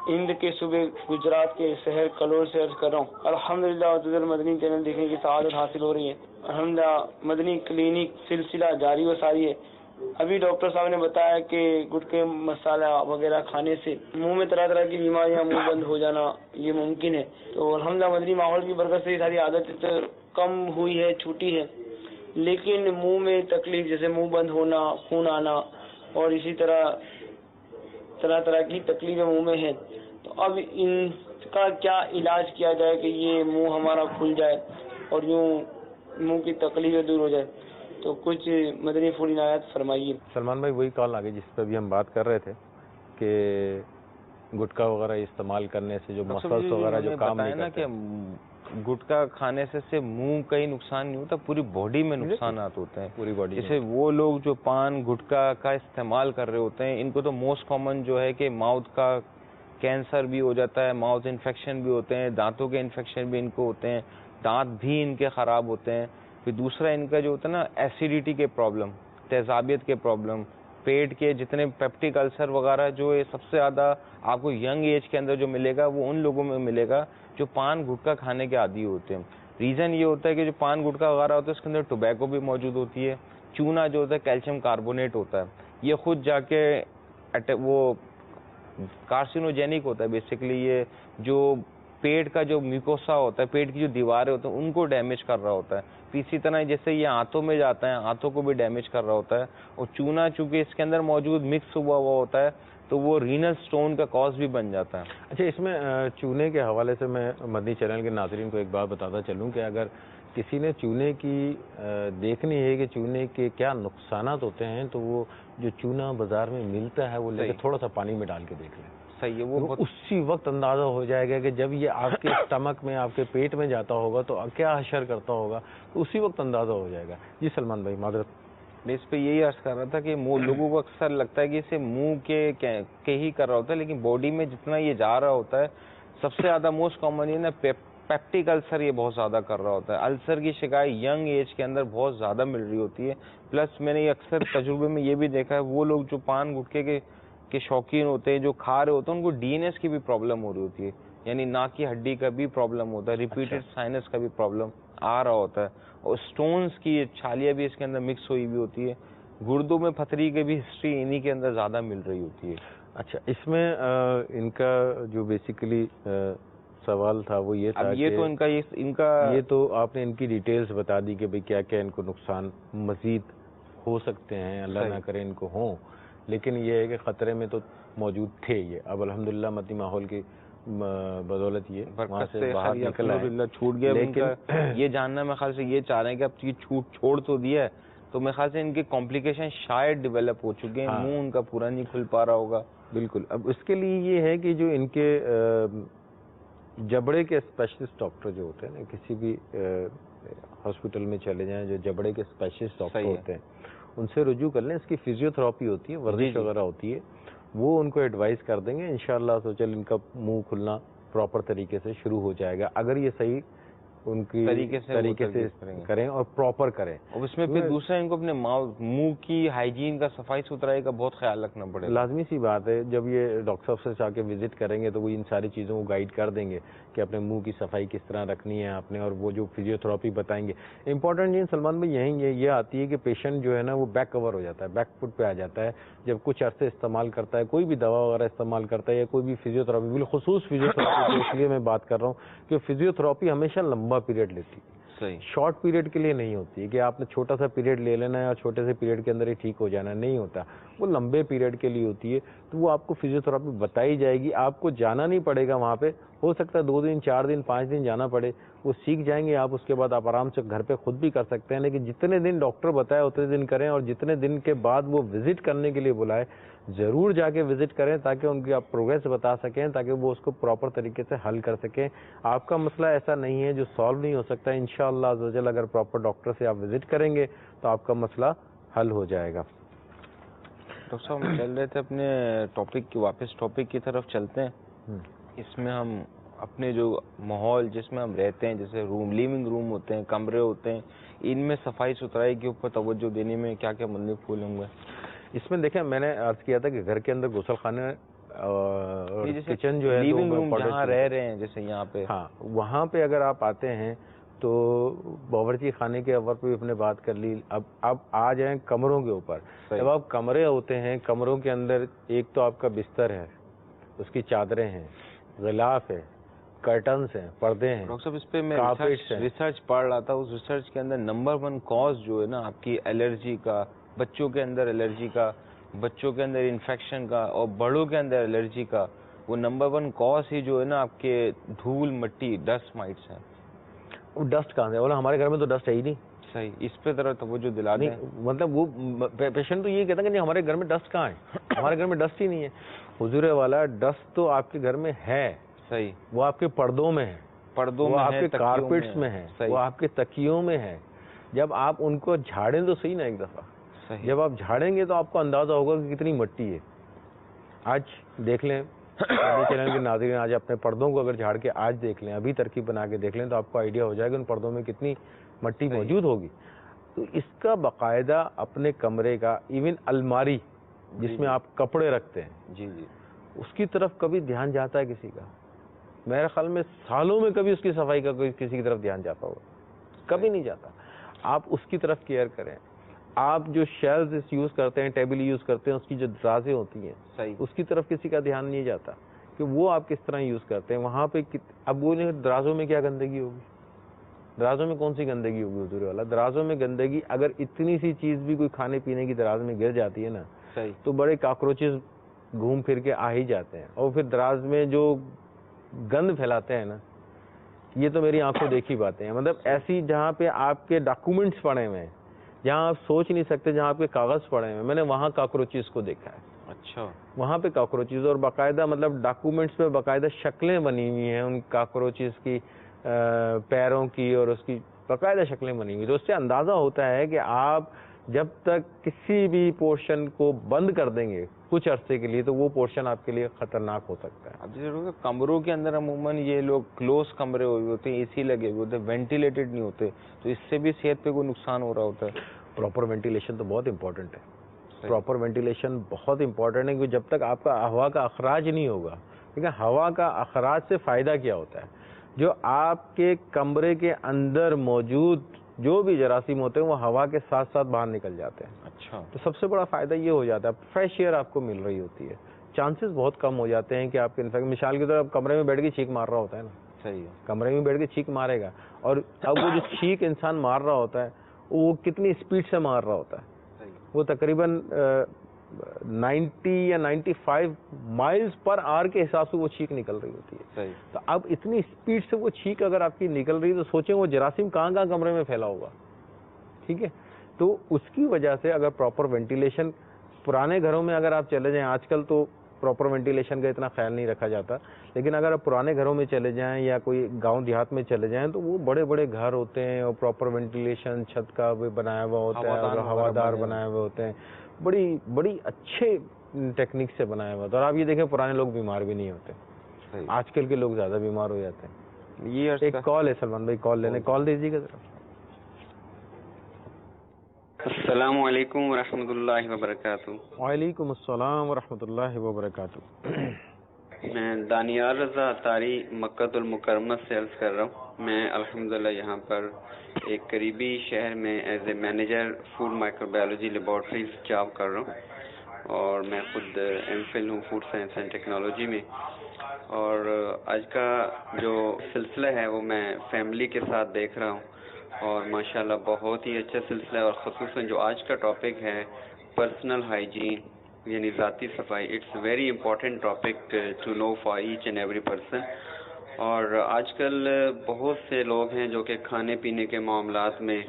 ہند کے صوبے گجرات کے شہر کلور سے عرض کر رہا ہوں. الحمدللہ مدنی چینل دیکھنے کی سعادت حاصل ہو رہی ہے. الحمدللہ مدنی کلینک سلسلہ جاری و ساری ہے. ابھی ڈاکٹر صاحب نے بتایا کہ گٹکے مسالہ وغیرہ کھانے سے منہ میں طرح طرح کی بیماریاں, منہ بند ہو جانا یہ ممکن ہے. تو الحمدللہ مدنی ماحول کی برکت سے یہ ساری عادت کم ہوئی ہے, چھوٹی ہے. لیکن منہ میں تکلیف جیسے منہ بند ہونا, خون آنا اور اسی طرح طرح کی تکلیفیں منہ میں ہیں. تو اب ان کا کیا علاج کیا جائے کہ یہ منہ ہمارا کھل جائے اور یوں منہ کی تکلیفیں دور ہو جائے؟ تو کچھ مدنی پھول عنایت فرمائیے. سلمان بھائی وہی کال آ گئی جس پہ بھی ہم بات کر رہے تھے کہ گٹکا وغیرہ استعمال کرنے سے جو مسلس وغیرہ جو کام نہیں کرتے, گٹکا کھانے سے منہ کا ہی نقصان نہیں ہوتا, پوری باڈی میں نقصانات ہوتے ہیں, پوری باڈی. جیسے وہ لوگ جو پان گٹکا کا استعمال کر رہے ہوتے ہیں, ان کو تو موسٹ کامن جو ہے کہ ماؤتھ کا کینسر بھی ہو جاتا ہے, ماؤتھ انفیکشن بھی ہوتے ہیں, دانتوں کے انفیکشن بھی ان کو ہوتے ہیں, دانت بھی ان کے خراب ہوتے ہیں. پھر دوسرا ان کا جو ہوتا ہے نا ایسیڈیٹی کے پرابلم, تیزابیت کے پرابلم, پیٹ کے جتنے پیپٹک السر وغیرہ جو یہ سب سے زیادہ آپ کو ینگ ایج کے اندر جو ملے گا وہ ان لوگوں میں ملے گا جو پان گٹکا کھانے کے عادی ہوتے ہیں. ریزن یہ ہوتا ہے کہ جو پان گٹکا وغیرہ ہوتا ہے اس کے اندر ٹوبیکو بھی موجود ہوتی ہے, چونا جو ہوتا ہے کیلشیم کاربونیٹ ہوتا ہے, یہ خود جا کے وہ کارسینوجینک ہوتا ہے بیسیکلی. یہ جو پیٹ کا جو میوکوسا ہوتا ہے, پیٹ کی جو دیواریں ہوتے ہیں ان کو ڈیمیج کر رہا ہوتا ہے. اسی طرح جیسے یہ آنتوں میں جاتا ہے, آنتوں کو بھی ڈیمیج کر رہا ہوتا ہے. اور چونا چونکہ اس کے اندر موجود مکس ہوا ہوتا ہے تو وہ رینل سٹون کا کاز بھی بن جاتا ہے. اچھا, اس میں چونے کے حوالے سے میں مدنی چینل کے ناظرین کو ایک بات بتاتا چلوں کہ اگر کسی نے چونے کی دیکھنی ہے کہ چونے کے کیا نقصانات ہوتے ہیں تو وہ جو چونا بازار میں ملتا ہے وہ لے کے تھوڑا سا پانی میں ڈال کے دیکھ لیں. صحیح ہے, وہ اسی وقت اندازہ ہو جائے گا کہ جب یہ آپ کے اسٹمک میں, آپ کے پیٹ میں جاتا ہوگا تو کیا حشر کرتا ہوگا, تو اسی وقت اندازہ ہو جائے گا. جی سلمان بھائی معذرت. میں اس پہ یہی عرض کر رہا تھا کہ لوگوں کو اکثر لگتا ہے کہ اسے منہ کے ہی کر رہا ہوتا ہے, لیکن باڈی میں جتنا یہ جا رہا ہوتا ہے سب سے زیادہ موسٹ کامن یہ نا پیپٹک السر یہ بہت زیادہ کر رہا ہوتا ہے. السر کی شکایت ینگ ایج کے اندر بہت زیادہ مل رہی ہوتی ہے. پلس میں نے یہ اکثر تجربے میں یہ بھی دیکھا ہے وہ لوگ جو پان گٹکے کے شوقین ہوتے ہیں, جو کھا رہے ہوتے ہیں, ان کو ڈی این ایس کی بھی پرابلم ہو رہی ہوتی ہے, یعنی ناک کی ہڈی کا بھی پرابلم ہوتا ہے, ریپیٹڈ سائنس کا بھی پرابلم آ رہا ہوتا ہے, اور سٹونز کی چھالیاں بھی اس کے اندر مکس ہوئی ہوئی ہوتی ہے. گردوں میں پتھری کی بھی ہسٹری انہی کے اندر زیادہ مل رہی ہوتی ہے. اچھا, اس میں ان کا جو بیسیکلی سوال تھا وہ یہ تھا یہ تو ان کا یہ تو آپ نے ان کی ڈیٹیلز بتا دی کہ بھئی کیا کیا ان کو نقصان مزید ہو سکتے ہیں, اللہ نہ کرے ان کو ہوں, لیکن یہ ہے کہ خطرے میں تو موجود تھے یہ. اب الحمدللہ مدنی ماحول کی بدولت یہ وہاں سے باہر نکل آئے, چھوٹ گیا. لیکن یہ جاننا میں خیال سے یہ چاہ رہے ہیں کہ اب یہ چھوڑ تو دیا ہے تو میرے خیال سے ان کے کمپلیکیشن شاید ڈیولپ ہو چکے ہیں, منہ ان کا پورا نہیں کھل پا رہا ہوگا. بالکل. اب اس کے لیے یہ ہے کہ جو ان کے جبڑے کے اسپیشلسٹ ڈاکٹر جو ہوتے ہیں نا, کسی بھی ہاسپٹل میں چلے جائیں جو جبڑے کے اسپیشلسٹ ڈاکٹر ہوتے ہیں ان سے رجوع کر لیں. اس کی فزیوتھراپی ہوتی ہے, ورزش وغیرہ ہوتی ہے, وہ ان کو ایڈوائز کر دیں گے. انشاءاللہ سو چل ان کا منہ کھلنا پراپر طریقے سے شروع ہو جائے گا اگر یہ صحیح ان کی طریقے سے کریں اور پراپر کریں. اور اس میں پھر دوسرا ان کو اپنے منہ کی ہائیجین کا, صفائی ستھرائی کا بہت خیال رکھنا پڑے گا. لازمی سی بات ہے, جب یہ ڈاکٹر صاحب سے جا کے وزٹ کریں گے تو وہ ان ساری چیزوں کو گائیڈ کر دیں گے کہ اپنے منہ کی صفائی کس طرح رکھنی ہے آپ نے, اور وہ جو فزیوتھراپی بتائیں گے. امپورٹنٹ چیز سلمان بھائی یہ آتی ہے کہ پیشنٹ جو ہے نا وہ بیک کور ہو جاتا ہے, بیک فٹ پہ آ جاتا ہے جب کچھ عرصے استعمال کرتا ہے, کوئی بھی دوا وغیرہ استعمال کرتا ہے یا کوئی بھی فزیوتھراپی, بالخصوص فزیوتھراپی اس لیے میں بات کر رہا ہوں کہ فزیوتھراپی ہمیشہ لمبا پیریڈ لیتی ہے, شارٹ پیریڈ کے لیے نہیں ہوتی ہے کہ آپ نے چھوٹا سا پیریڈ لے لینا ہے اور چھوٹے سے پیریڈ کے اندر ہی ٹھیک ہو جانا, نہیں ہوتا. وہ لمبے پیریڈ کے لیے ہوتی ہے. تو وہ آپ کو فزیوتھراپی بتائی جائے گی, آپ کو جانا نہیں پڑے گا وہاں پہ, ہو سکتا ہے 2 دن 4 دن 5 دن جانا پڑے, وہ سیکھ جائیں گے آپ, اس کے بعد آپ آرام سے گھر پہ خود بھی کر سکتے ہیں. لیکن جتنے دن ڈاکٹر بتائے اتنے دن کریں, اور جتنے دن کے بعد وہ وزٹ کرنے کے لیے بلائے ضرور جا کے وزٹ کریں تاکہ ان کی آپ پروگریس بتا سکیں, تاکہ وہ اس کو پراپر طریقے سے حل کر سکیں. آپ کا مسئلہ ایسا نہیں ہے جو سالو نہیں ہو سکتا. انشاءاللہ عز و جل اگر پراپر ڈاکٹر سے آپ وزٹ کریں گے تو آپ کا مسئلہ حل ہو جائے گا. ڈاکٹر صاحب ہم چل رہے تھے اپنے ٹاپک کی, واپس ٹاپک کی طرف چلتے ہیں. اس میں ہم اپنے جو ماحول جس میں ہم رہتے ہیں, جیسے لیونگ روم ہوتے ہیں, کمرے ہوتے ہیں, ان میں صفائی ستھرائی کے اوپر توجہ دینے میں کیا کیا مدنی پھول ہوں گے. اس میں دیکھیں میں نے عرض کیا تھا کہ گھر کے اندر غسل خانے اور کچن جو ہے لیونگ روم جہاں رہ رہے ہیں جیسے یہاں پہ, ہاں وہاں پہ اگر آپ آتے ہیں تو باورچی خانے کے اوپر پہ اپنے بات کر لی. اب آ جائیں کمروں کے اوپر. جب آپ کمرے ہوتے ہیں, کمروں کے اندر ایک تو آپ کا بستر ہے, اس کی چادریں ہیں, غلاف ہے, کرٹنس ہیں, پردے ہیں. ڈاکٹر صاحب اس پہ میں ریسرچ پڑھ رہا تھا, اس ریسرچ کے اندر نمبر 1 کاز جو ہے نا آپ کی الرجی کا, بچوں کے اندر الرجی کا, بچوں کے اندر انفیکشن کا, اور بڑوں کے اندر الرجی کا, وہ نمبر 1 کاز ہی جو ہے نا آپ کے دھول مٹی ڈسٹ مائٹس ہیں. وہ ڈسٹ کہاں سے, بولا ہمارے گھر میں تو ڈسٹ ہے ہی نہیں. صحیح, اس پہ ذرا توجہ دلا دیں. مطلب وہ پیشنٹ تو یہ کہتا ہے کہ ہمارے گھر میں ڈسٹ کہاں ہے, ہمارے گھر میں ڈسٹ ہی نہیں ہے. حضور والا ڈسٹ تو آپ کے گھر میں ہے. صحیح, وہ آپ کے پردوں میں ہے, پردوں میں, آپ کے کارپیٹس میں ہے, وہ آپ کے تکیوں میں ہے. جب آپ ان کو جھاڑیں تو صحیح نا ایک دفعہ, جب آپ جھاڑیں گے تو آپ کو اندازہ ہوگا کہ کتنی مٹی ہے. آج دیکھ لیں چینل کے ناظرین آج اپنے پردوں کو اگر جھاڑ کے آج دیکھ لیں, ابھی ترکیب بنا کے دیکھ لیں, تو آپ کو آئیڈیا ہو جائے گا ان پردوں میں کتنی مٹی موجود ہوگی. تو اس کا باقاعدہ اپنے کمرے کا ایون الماری جس میں آپ کپڑے رکھتے ہیں, جی جی, اس کی طرف کبھی دھیان جاتا ہے کسی کا؟ میرے خیال میں سالوں میں کبھی اس کی صفائی کا کوئی کسی کی طرف دھیان جاتا ہوگا, کبھی نہیں جاتا. آپ اس کی طرف کیئر کریں. آپ جو شیلز یوز کرتے ہیں, ٹیبل یوز کرتے ہیں, اس کی جو درازیں ہوتی ہیں, صحیح, اس کی طرف کسی کا دھیان نہیں جاتا کہ وہ آپ کس طرح یوز کرتے ہیں. وہاں پہ اب وہ درازوں میں کیا گندگی ہوگی, درازوں میں کون سی گندگی ہوگی حضور والا؟ درازوں میں گندگی اگر اتنی سی چیز بھی کوئی کھانے پینے کی دراز میں گر جاتی ہے نا, صحیح, تو بڑے کاکروچز گھوم پھر کے آ ہی جاتے ہیں. اور پھر دراز میں جو گند پھیلاتے ہیں نا, یہ تو میری آنکھوں دیکھی باتیں ہیں. مطلب ایسی جہاں پہ آپ کے ڈاکومنٹس پڑے ہوئے ہیں, جہاں آپ سوچ نہیں سکتے, جہاں آپ کے کاغذ پڑے ہوئے ہیں, میں نے وہاں کاکروچز کو دیکھا ہے. اچھا, وہاں پہ کاکروچز, اور باقاعدہ مطلب ڈاکومنٹس پہ باقاعدہ شکلیں بنی ہوئی ہیں ان کاکروچز کی, پیروں کی, اور اس کی باقاعدہ شکلیں بنی ہوئی. تو اس سے اندازہ ہوتا ہے کہ آپ جب تک کسی بھی پورشن کو بند کر دیں گے کچھ عرصے کے لیے, تو وہ پورشن آپ کے لیے خطرناک ہو سکتا ہے. اب جیسے کمروں کے اندر عموماً یہ لوگ کلوز کمرے ہوئے ہوتے ہیں, اے سی لگے ہوئے ہوتے ہیں, وینٹیلیٹڈ نہیں ہوتے, تو اس سے بھی صحت پہ کوئی نقصان ہو رہا ہوتا ہے. پراپر وینٹیلیشن تو بہت امپورٹنٹ ہے. پراپر وینٹیلیشن بہت امپورٹنٹ ہے, کیونکہ جب تک آپ کا ہوا کا اخراج نہیں ہوگا, ٹھیک ہے, ہوا کا اخراج سے فائدہ کیا ہوتا ہے؟ جو آپ کے کمرے کے اندر موجود جو بھی جراثیم ہوتے ہیں وہ ہوا کے ساتھ ساتھ باہر نکل جاتے ہیں. اچھا, تو سب سے بڑا فائدہ یہ ہو جاتا ہے, فریش ایئر آپ کو مل رہی ہوتی ہے, چانسز بہت کم ہو جاتے ہیں کہ آپ کے انفیکٹ. مثال کے طور پر کمرے میں بیٹھ کے چھینک مار رہا ہوتا ہے نا, صحیح ہے, کمرے میں بیٹھ کے چھینک مارے گا, اور اب وہ جو چھینک انسان مار رہا ہوتا ہے وہ کتنی اسپیڈ سے مار رہا ہوتا ہے, وہ تقریباً 90 یا 95 مائلز پر آور کے حساب سے وہ چھینک نکل رہی ہوتی ہے. صحیح, تو اب اتنی اسپیڈ سے وہ چھینک اگر آپ کی نکل رہی ہے, تو سوچیں وہ جراثیم کہاں کہاں کمرے میں پھیلا ہوگا. ٹھیک ہے, تو اس کی وجہ سے اگر پراپر وینٹیلیشن, پرانے گھروں میں اگر آپ چلے جائیں, آج کل تو پراپر وینٹیلیشن کا اتنا خیال نہیں رکھا جاتا, لیکن اگر آپ پرانے گھروں میں چلے جائیں یا کوئی گاؤں دیہات میں چلے جائیں, تو وہ بڑے بڑے گھر ہوتے ہیں اور پراپر وینٹیلیشن چھت کا بھی بنایا ہوا ہوتا ہے, اور ہوادار بنائے ہوئے ہوتے ہیں, بڑی بڑی اچھے ٹیکنیک سے بنایا ہوا ہوتا ہے. اور آپ یہ دیکھیں پرانے لوگ بیمار بھی نہیں ہوتے, آج کل کے لوگ زیادہ بیمار ہو جاتے ہیں. یہ ایک کال ہے سلمان بھائی, کال لینے, کال دیجیے گا ذرا. السلام علیکم ورحمۃ اللہ وبرکاتہ. وعلیکم السلام ورحمۃ اللہ وبرکاتہ. میں دانیال رضا اطاری مکۃ المکرمہ سے عرض کر رہا ہوں. میں الحمدللہ یہاں پر ایک قریبی شہر میں as a manager food micro biology laboratories job کر رہا ہوں, اور میں خود ایم فل ہوں فوڈ سائنس اینڈ ٹیکنالوجی میں. اور آج کا جو سلسلہ ہے وہ میں فیملی کے ساتھ دیکھ رہا ہوں, اور ماشاءاللہ بہت ہی اچھا سلسلہ ہے. اور خصوصاً جو آج کا ٹاپک ہے پرسنل ہائیجین, یعنی ذاتی صفائی, it's very important topic to know for each and every person. اور آج کل بہت سے لوگ ہیں جو کہ کھانے پینے کے معاملات میں,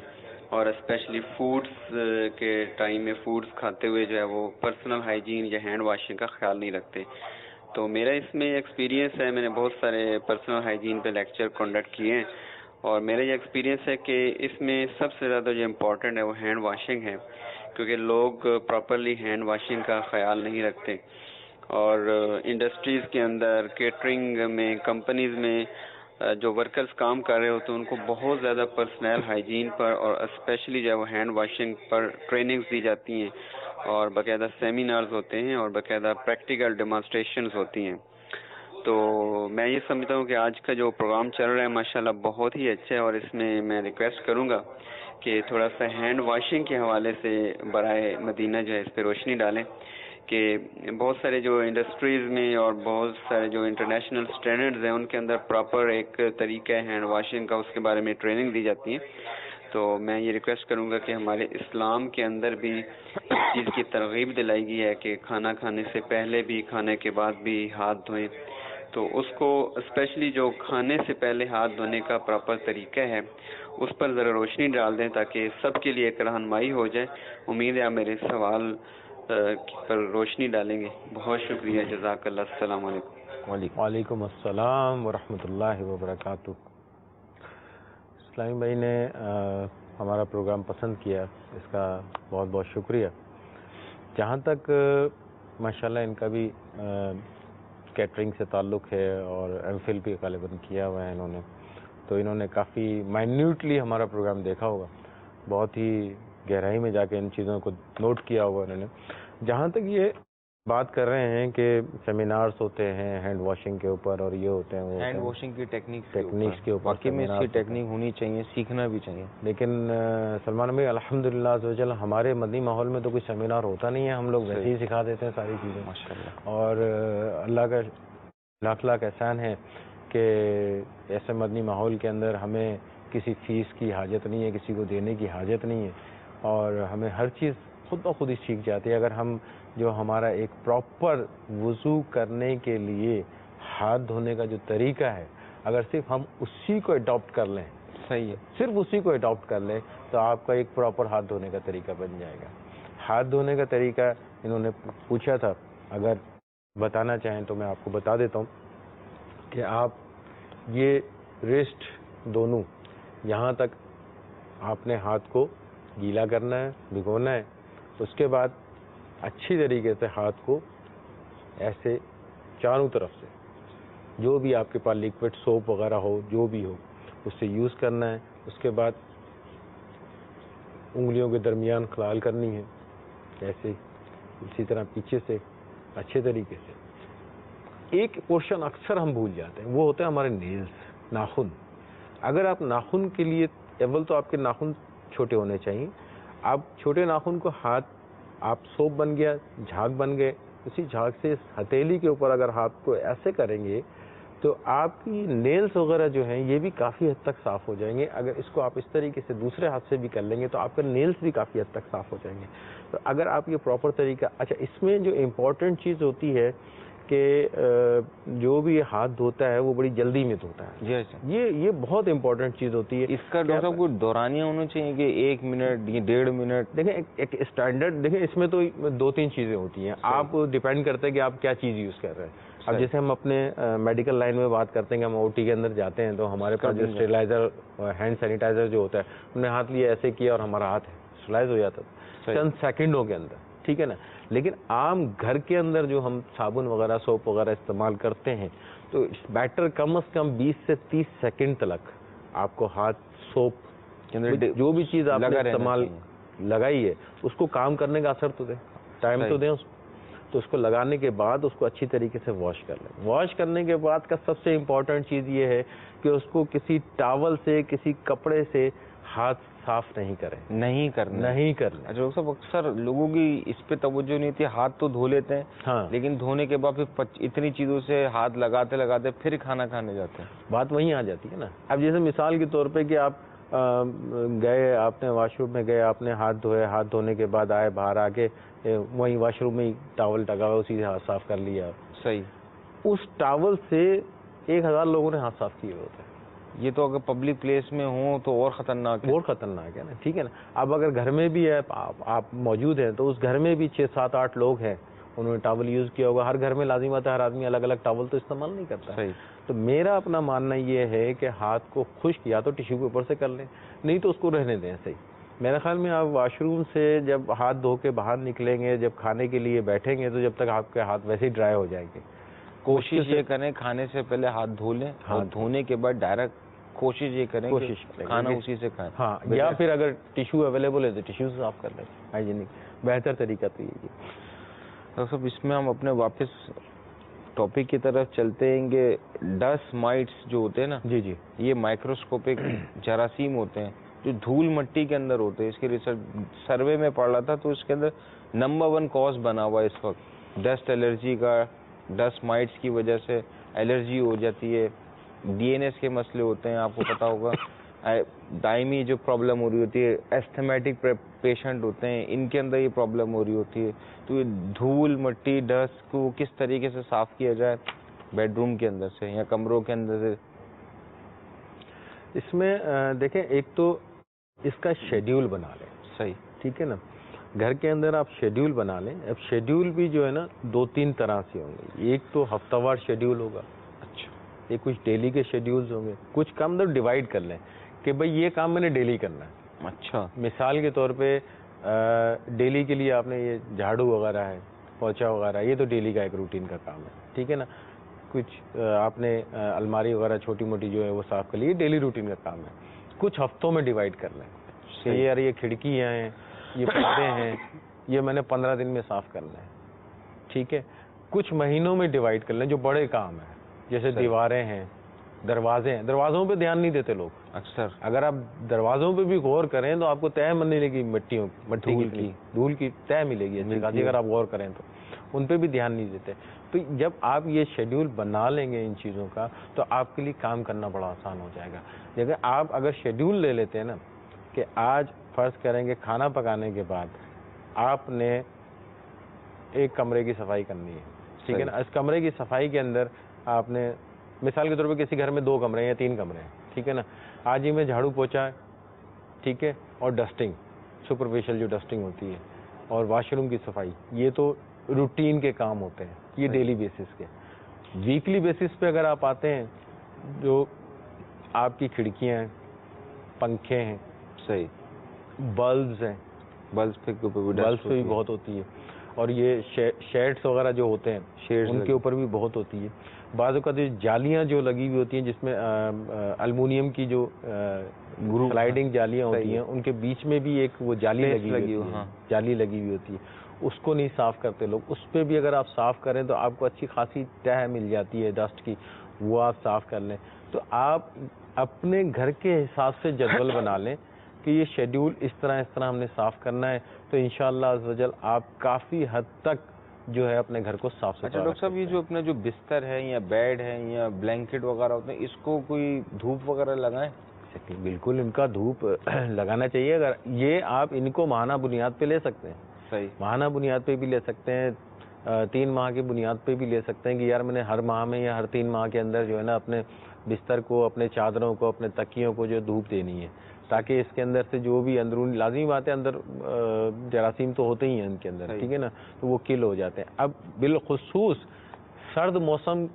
اور اسپیشلی فوڈس کے ٹائم میں فوڈس کھاتے ہوئے جو ہے وہ پرسنل ہائیجین یا ہینڈ واشنگ کا خیال نہیں رکھتے. تو میرا اس میں ایکسپیرینس ہے, میں نے بہت سارے پرسنل ہائیجین پہ لیکچر کنڈکٹ کیے ہیں, اور میرا یہ ایکسپیرینس ہے کہ اس میں سب سے زیادہ جو امپورٹنٹ ہے وہ ہینڈ واشنگ ہے, کیونکہ لوگ پراپرلی ہینڈ واشنگ کا خیال نہیں رکھتے. اور انڈسٹریز کے اندر, کیٹرنگ میں, کمپنیز میں جو ورکرز کام کر رہے ہوتے ہیں ان کو بہت زیادہ پرسنل ہائیجین پر اور اسپیشلی جو ہے وہ ہینڈ واشنگ پر ٹریننگز دی جاتی ہیں, اور باقاعدہ سیمینارز ہوتے ہیں, اور باقاعدہ پریکٹیکل ڈیمانسٹریشنز ہوتی ہیں. تو میں یہ سمجھتا ہوں کہ آج کا جو پروگرام چل رہا ہے ماشاءاللہ بہت ہی اچھا ہے, اور اس میں ریکویسٹ کروں گا کہ تھوڑا سا ہینڈ واشنگ کے حوالے سے برائے مدینہ جو ہے اس پہ روشنی ڈالیں, کہ بہت سارے جو انڈسٹریز میں اور بہت سارے جو انٹرنیشنل اسٹینڈرڈز ہیں ان کے اندر پراپر ایک طریقہ ہے ہینڈ واشنگ کا, اس کے بارے میں ٹریننگ دی جاتی ہے. تو میں یہ ریکویسٹ کروں گا کہ ہمارے اسلام کے اندر بھی اس چیز کی ترغیب دلائی گئی ہے کہ کھانا کھانے سے پہلے بھی, کھانے کے بعد بھی ہاتھ دھوئیں. تو اس کو اسپیشلی جو کھانے سے پہلے ہاتھ دھونے کا پراپر طریقہ ہے اس پر ذرا روشنی ڈال دیں تاکہ سب کے لیے ایک رہنمائی ہو جائے. امید ہے آپ میرے سوال پر روشنی ڈالیں گے. بہت شکریہ, جزاک اللہ. السلام علیکم. وعلیکم السلام ورحمۃ اللہ وبرکاتہ. اسلامی بھائی نے ہمارا پروگرام پسند کیا, اس کا بہت بہت شکریہ. جہاں تک ماشاءاللہ ان کا بھی کیٹرنگ سے تعلق ہے اور ایم فل بھی غالباً کیا ہوا ہے انہوں نے, تو انہوں نے کافی مائنیوٹلی ہمارا پروگرام دیکھا ہوگا, بہت ہی گہرائی میں جا کے ان چیزوں کو نوٹ کیا ہوگا انہوں نے. جہاں تک یہ بات کر رہے ہیں کہ سیمینارز ہوتے ہیں ہینڈ واشنگ کے اوپر اور یہ ہوتے ہیں, وہ ہینڈ واشنگ کی ٹیکنیکس کے اوپر واقعی میں اس کی ٹیکنیک ہونی چاہیے, سیکھنا بھی چاہیے. لیکن سلمان بھائی الحمدللہ عزوجل ہمارے مدنی ماحول میں تو کوئی سیمینار ہوتا نہیں ہے, ہم لوگ ویسے ہی سکھا دیتے ہیں ساری چیزیں ماشاءاللہ. اور اللہ کا لاکھ لاکھ احسان ہے کہ ایسے مدنی ماحول کے اندر ہمیں کسی فیس کی حاجت نہیں ہے, کسی کو دینے کی حاجت نہیں ہے, اور ہمیں ہر چیز خود بخود ہی سیکھ جاتی ہے. اگر ہم جو ہمارا ایک پراپر وضو کرنے کے لیے ہاتھ دھونے کا جو طریقہ ہے, اگر صرف ہم اسی کو اڈاپٹ کر لیں, صحیح ہے, صرف اسی کو اڈاپٹ کر لیں تو آپ کا ایک پراپر ہاتھ دھونے کا طریقہ بن جائے گا. ہاتھ دھونے کا طریقہ انہوں نے پوچھا تھا, اگر بتانا چاہیں تو میں آپ کو بتا دیتا ہوں کہ آپ یہ ریسٹ دونوں یہاں تک آپ نے ہاتھ کو گیلا کرنا ہے, بھگونا ہے. اس کے بعد اچھی طریقے سے ہاتھ کو ایسے چاروں طرف سے جو بھی آپ کے پاس لیکوڈ سوپ وغیرہ ہو, جو بھی ہو, اس سے یوز کرنا ہے. اس کے بعد انگلیوں کے درمیان خلال کرنی ہے ایسے, اسی طرح پیچھے سے اچھے طریقے سے. ایک پورشن اکثر ہم بھول جاتے ہیں, وہ ہوتے ہیں ہمارے نیلز, ناخن. اگر آپ ناخن کے لیے, اول تو آپ کے ناخن چھوٹے ہونے چاہیے. آپ چھوٹے ناخن کو ہاتھ, آپ سوپ بن گیا, جھاگ بن گئے, اسی جھاگ سے اس ہتھیلی کے اوپر اگر ہاتھ کو ایسے کریں گے تو آپ کی نیلز وغیرہ جو ہیں یہ بھی کافی حد تک صاف ہو جائیں گے. اگر اس کو آپ اس طریقے سے دوسرے ہاتھ سے بھی کر لیں گے تو آپ کے نیلز بھی کافی حد تک صاف ہو جائیں گے. تو اگر آپ یہ پراپر طریقہ, اچھا اس میں جو امپورٹنٹ چیز ہوتی ہے کہ جو بھی ہاتھ دھوتا ہے وہ بڑی جلدی میں دھوتا ہے. جی اچھا, یہ بہت امپورٹنٹ چیز ہوتی ہے. اس کا ڈاکٹر صاحب کوئی دورانیہ ہونا چاہیے کہ 1 منٹ یا 1.5 منٹ؟ دیکھیں ایک اسٹینڈرڈ, دیکھیں اس میں تو 2-3 چیزیں ہوتی ہیں, آپ ڈیپینڈ کرتے ہیں کہ آپ کیا چیز یوز کر رہے ہیں. اب جیسے ہم اپنے میڈیکل لائن میں بات کرتے ہیں کہ ہم او ٹی کے اندر جاتے ہیں تو ہمارے پاس جو اسٹیرلائزر, ہینڈ سینیٹائزر جو ہوتا ہے, ہم نے ہاتھ لیا ایسے کیا اور ہمارا ہاتھ اسٹیرلائز ہو جاتا ہے چند سیکنڈوں کے اندر, ٹھیک ہے نا. لیکن عام گھر کے اندر جو ہم صابن وغیرہ, سوپ وغیرہ استعمال کرتے ہیں تو بیٹر کم از کم 20 سے 30 سیکنڈ تک آپ کو ہاتھ سوپ جو بھی چیز آپ نے استعمال لگائی ہے اس کو کام کرنے کا اثر تو دیں, ٹائم تو دیں اس کو. تو اس کو لگانے کے بعد اس کو اچھی طریقے سے واش کر لیں. واش کرنے کے بعد کا سب سے امپورٹنٹ چیز یہ ہے کہ اس کو کسی ٹاول سے, کسی کپڑے سے ہاتھ صاف نہیں کریں, نہیں کرنا. اچھا ڈاکٹر صاحب, اکثر لوگوں کی اس پہ توجہ نہیں ہوتی, ہاتھ تو دھو لیتے ہیں ہاں, لیکن دھونے کے بعد پھر اتنی چیزوں سے ہاتھ لگاتے لگاتے پھر کھانا کھانے جاتے ہیں. بات وہیں آ جاتی ہے نا. اب جیسے مثال کے طور پہ کہ آپ گئے, آپ نے واش روم میں گئے, آپ نے ہاتھ دھوئے, ہاتھ دھونے کے بعد آئے, باہر آ کے وہیں واش روم میں ہی ٹاول ٹگا ہوا اسی سے ہاتھ صاف کر لیا. صحیح, اس ٹاول سے 1000 لوگوں نے ہاتھ صاف کیے ہوتے ہیں. یہ تو اگر پبلک پلیس میں ہوں تو اور خطرناک ہے. اور خطرناک ہے نا, ٹھیک ہے نا. اب اگر گھر میں بھی ہے, آپ موجود ہیں, تو اس گھر میں بھی 6-7-8 لوگ ہیں, انہوں نے ٹاول یوز کیا ہوگا. ہر گھر میں لازمات ہے, ہر آدمی الگ الگ ٹاول تو استعمال نہیں کرتا. صحیح. تو میرا اپنا ماننا یہ ہے کہ ہاتھ کو خشک یا تو ٹیشو پیپر سے کر لیں, نہیں تو اس کو رہنے دیں صحیح. میرے خیال میں آپ واش روم سے جب ہاتھ دھو کے باہر نکلیں گے, جب کھانے کے لیے بیٹھیں گے, تو جب تک آپ کے ہاتھ ویسے ہی ڈرائی ہو جائیں گے. کوشش یہ کریں کھانے سے پہلے ہاتھ دھو لیں, اور دھونے کے بعد ڈائریکٹ کوشش یہ کریں کہ کھانا اسی سے کھائیں. ہاں, یا پھر اگر ٹیشو اویلیبل ہے تو ٹیشو سے صاف کر لیں, ہائیجینک بہتر طریقہ تو یہ ہے. ڈاکٹر صاحب, اس میں ہم اپنے واپس ٹاپک کی طرف چلتے ہیں کہ ڈسٹ مائٹس جو ہوتے ہیں نا, جی یہ مائکروسکوپک جراثیم ہوتے ہیں جو دھول مٹی کے اندر ہوتے ہیں. اس کے ریسرچ سروے میں پڑھ رہا تھا تو اس کے اندر نمبر 1 کاز بنا ہوا ہے اس وقت ڈسٹ الرجی کا. ڈسٹ مائٹس کی وجہ سے الرجی ہو جاتی ہے, DNS کے مسئلے ہوتے ہیں, آپ کو پتا ہوگا. دائمی جو پرابلم ہو رہی ہوتی ہے, ایستھمیٹک پیشنٹ ہوتے ہیں, ان کے اندر یہ پرابلم ہو رہی ہوتی ہے. تو یہ دھول مٹی ڈسٹ کو کس طریقے سے صاف کیا جائے بیڈ روم کے اندر سے یا کمروں کے اندر سے؟ اس میں دیکھیں, ایک تو اس کا شیڈیول بنا لیں. صحیح, ٹھیک ہے نا. گھر کے اندر آپ شیڈیول بنا لیں. اب شیڈیول بھی جو ہے نا 2-3 طرح سے ہوں گے. ایک تو ہفتہ وار شیڈیول ہوگا, اچھا, ایک کچھ ڈیلی کے شیڈیولز ہوں گے. کچھ کام تو ڈیوائڈ کر لیں کہ بھئی یہ کام میں نے ڈیلی کرنا ہے. اچھا, مثال کے طور پہ ڈیلی کے لیے آپ نے یہ جھاڑو وغیرہ ہے, پوچھا وغیرہ, یہ تو ڈیلی کا ایک روٹین کا کام ہے, ٹھیک ہے نا. کچھ آپ نے الماری وغیرہ چھوٹی موٹی جو ہے وہ صاف کر لی, ڈیلی روٹین کا کام ہے. کچھ ہفتوں میں ڈیوائڈ کر لیں کہ یار یہ کھڑکیاں ہیں, یہ پردے ہیں, یہ میں نے 15 دن میں صاف کرنا ہے, ٹھیک ہے. کچھ مہینوں میں ڈیوائڈ کر لیں جو بڑے کام ہیں, جیسے دیواریں ہیں, دروازے ہیں. دروازوں پہ دھیان نہیں دیتے لوگ اکثر. اگر آپ دروازوں پہ بھی غور کریں تو آپ کو تہ ملے گی, مٹی کی دھول کی تہ ملے گی اچھی, اگر آپ غور کریں تو ان پہ بھی دھیان نہیں دیتے. تو جب آپ یہ شیڈیول بنا لیں گے ان چیزوں کا تو آپ کے لیے کام کرنا بڑا آسان ہو جائے گا. جیسے آپ اگر شیڈیول لے لیتے ہیں نا کہ آج فرض کریں گے کھانا پکانے کے بعد آپ نے ایک کمرے کی صفائی کرنی ہے, ٹھیک ہے نا. اس کمرے کی صفائی کے اندر آپ نے مثال کے طور پہ کسی گھر میں 2 کمرے یا 3 کمرے ہیں, ٹھیک ہے نا. آج ہی میں جھاڑو پوچھا ہے, ٹھیک ہے, اور ڈسٹنگ, سپرفیشل جو ڈسٹنگ ہوتی ہے, اور واش روم کی صفائی, یہ تو روٹین کے کام ہوتے ہیں, یہ ڈیلی بیسس کے. ویکلی بیسس پہ اگر آپ آتے ہیں, جو آپ کی کھڑکیاں ہیں, پنکھے ہیں, صحیح, بلبز ہیں, بلبز پہ بھی بہت ہوتی ہے, اور یہ شیڈس وغیرہ جو ہوتے ہیں ان کے اوپر بھی بہت ہوتی ہے. بعض اوقات جالیاں جو لگی ہوئی ہوتی ہیں جس میں المونیم کی جو سلائڈنگ جالیاں ہوتی ہیں ان کے بیچ میں بھی ایک وہ جالی لگی ہوئی ہوتی ہے, اس کو نہیں صاف کرتے لوگ. اس پہ بھی اگر آپ صاف کریں تو آپ کو اچھی خاصی تہ مل جاتی ہے ڈسٹ کی, وہ آپ صاف کر لیں. تو آپ اپنے گھر کے حساب سے جدول بنا لیں کہ یہ شیڈیول اس طرح ہم نے صاف کرنا ہے, تو انشاءاللہ عز و جل آپ کافی حد تک جو ہے اپنے گھر کو صاف ستھرا. اچھا ڈاکٹر صاحب, یہ جو اپنا جو بستر ہے یا بیڈ ہے یا بلینکٹ وغیرہ ہوتے ہیں, اس کو کوئی دھوپ وغیرہ لگائیں؟ بالکل ان کا دھوپ لگانا چاہیے. اگر یہ آپ ان کو ماہانہ بنیاد پہ لے سکتے ہیں, صحیح, ماہانہ بنیاد پہ بھی لے سکتے ہیں, 3 ماہ کی بنیاد پہ بھی لے سکتے ہیں کہ یار میں نے ہر ماہ میں یا ہر 3 ماہ کے اندر جو ہے نا اپنے بستر کو, اپنے چادروں کو, اپنے تکیوں کو جو دھوپ دینی ہے, تاکہ اس کے اندر سے جو بھی اندرونی لازمی بات ہے, اندر جراثیم تو ہوتے ہی ہیں ان کے اندر, ٹھیک ہے نا, تو وہ کل ہو جاتے ہیں. اب بالخصوص سرد موسم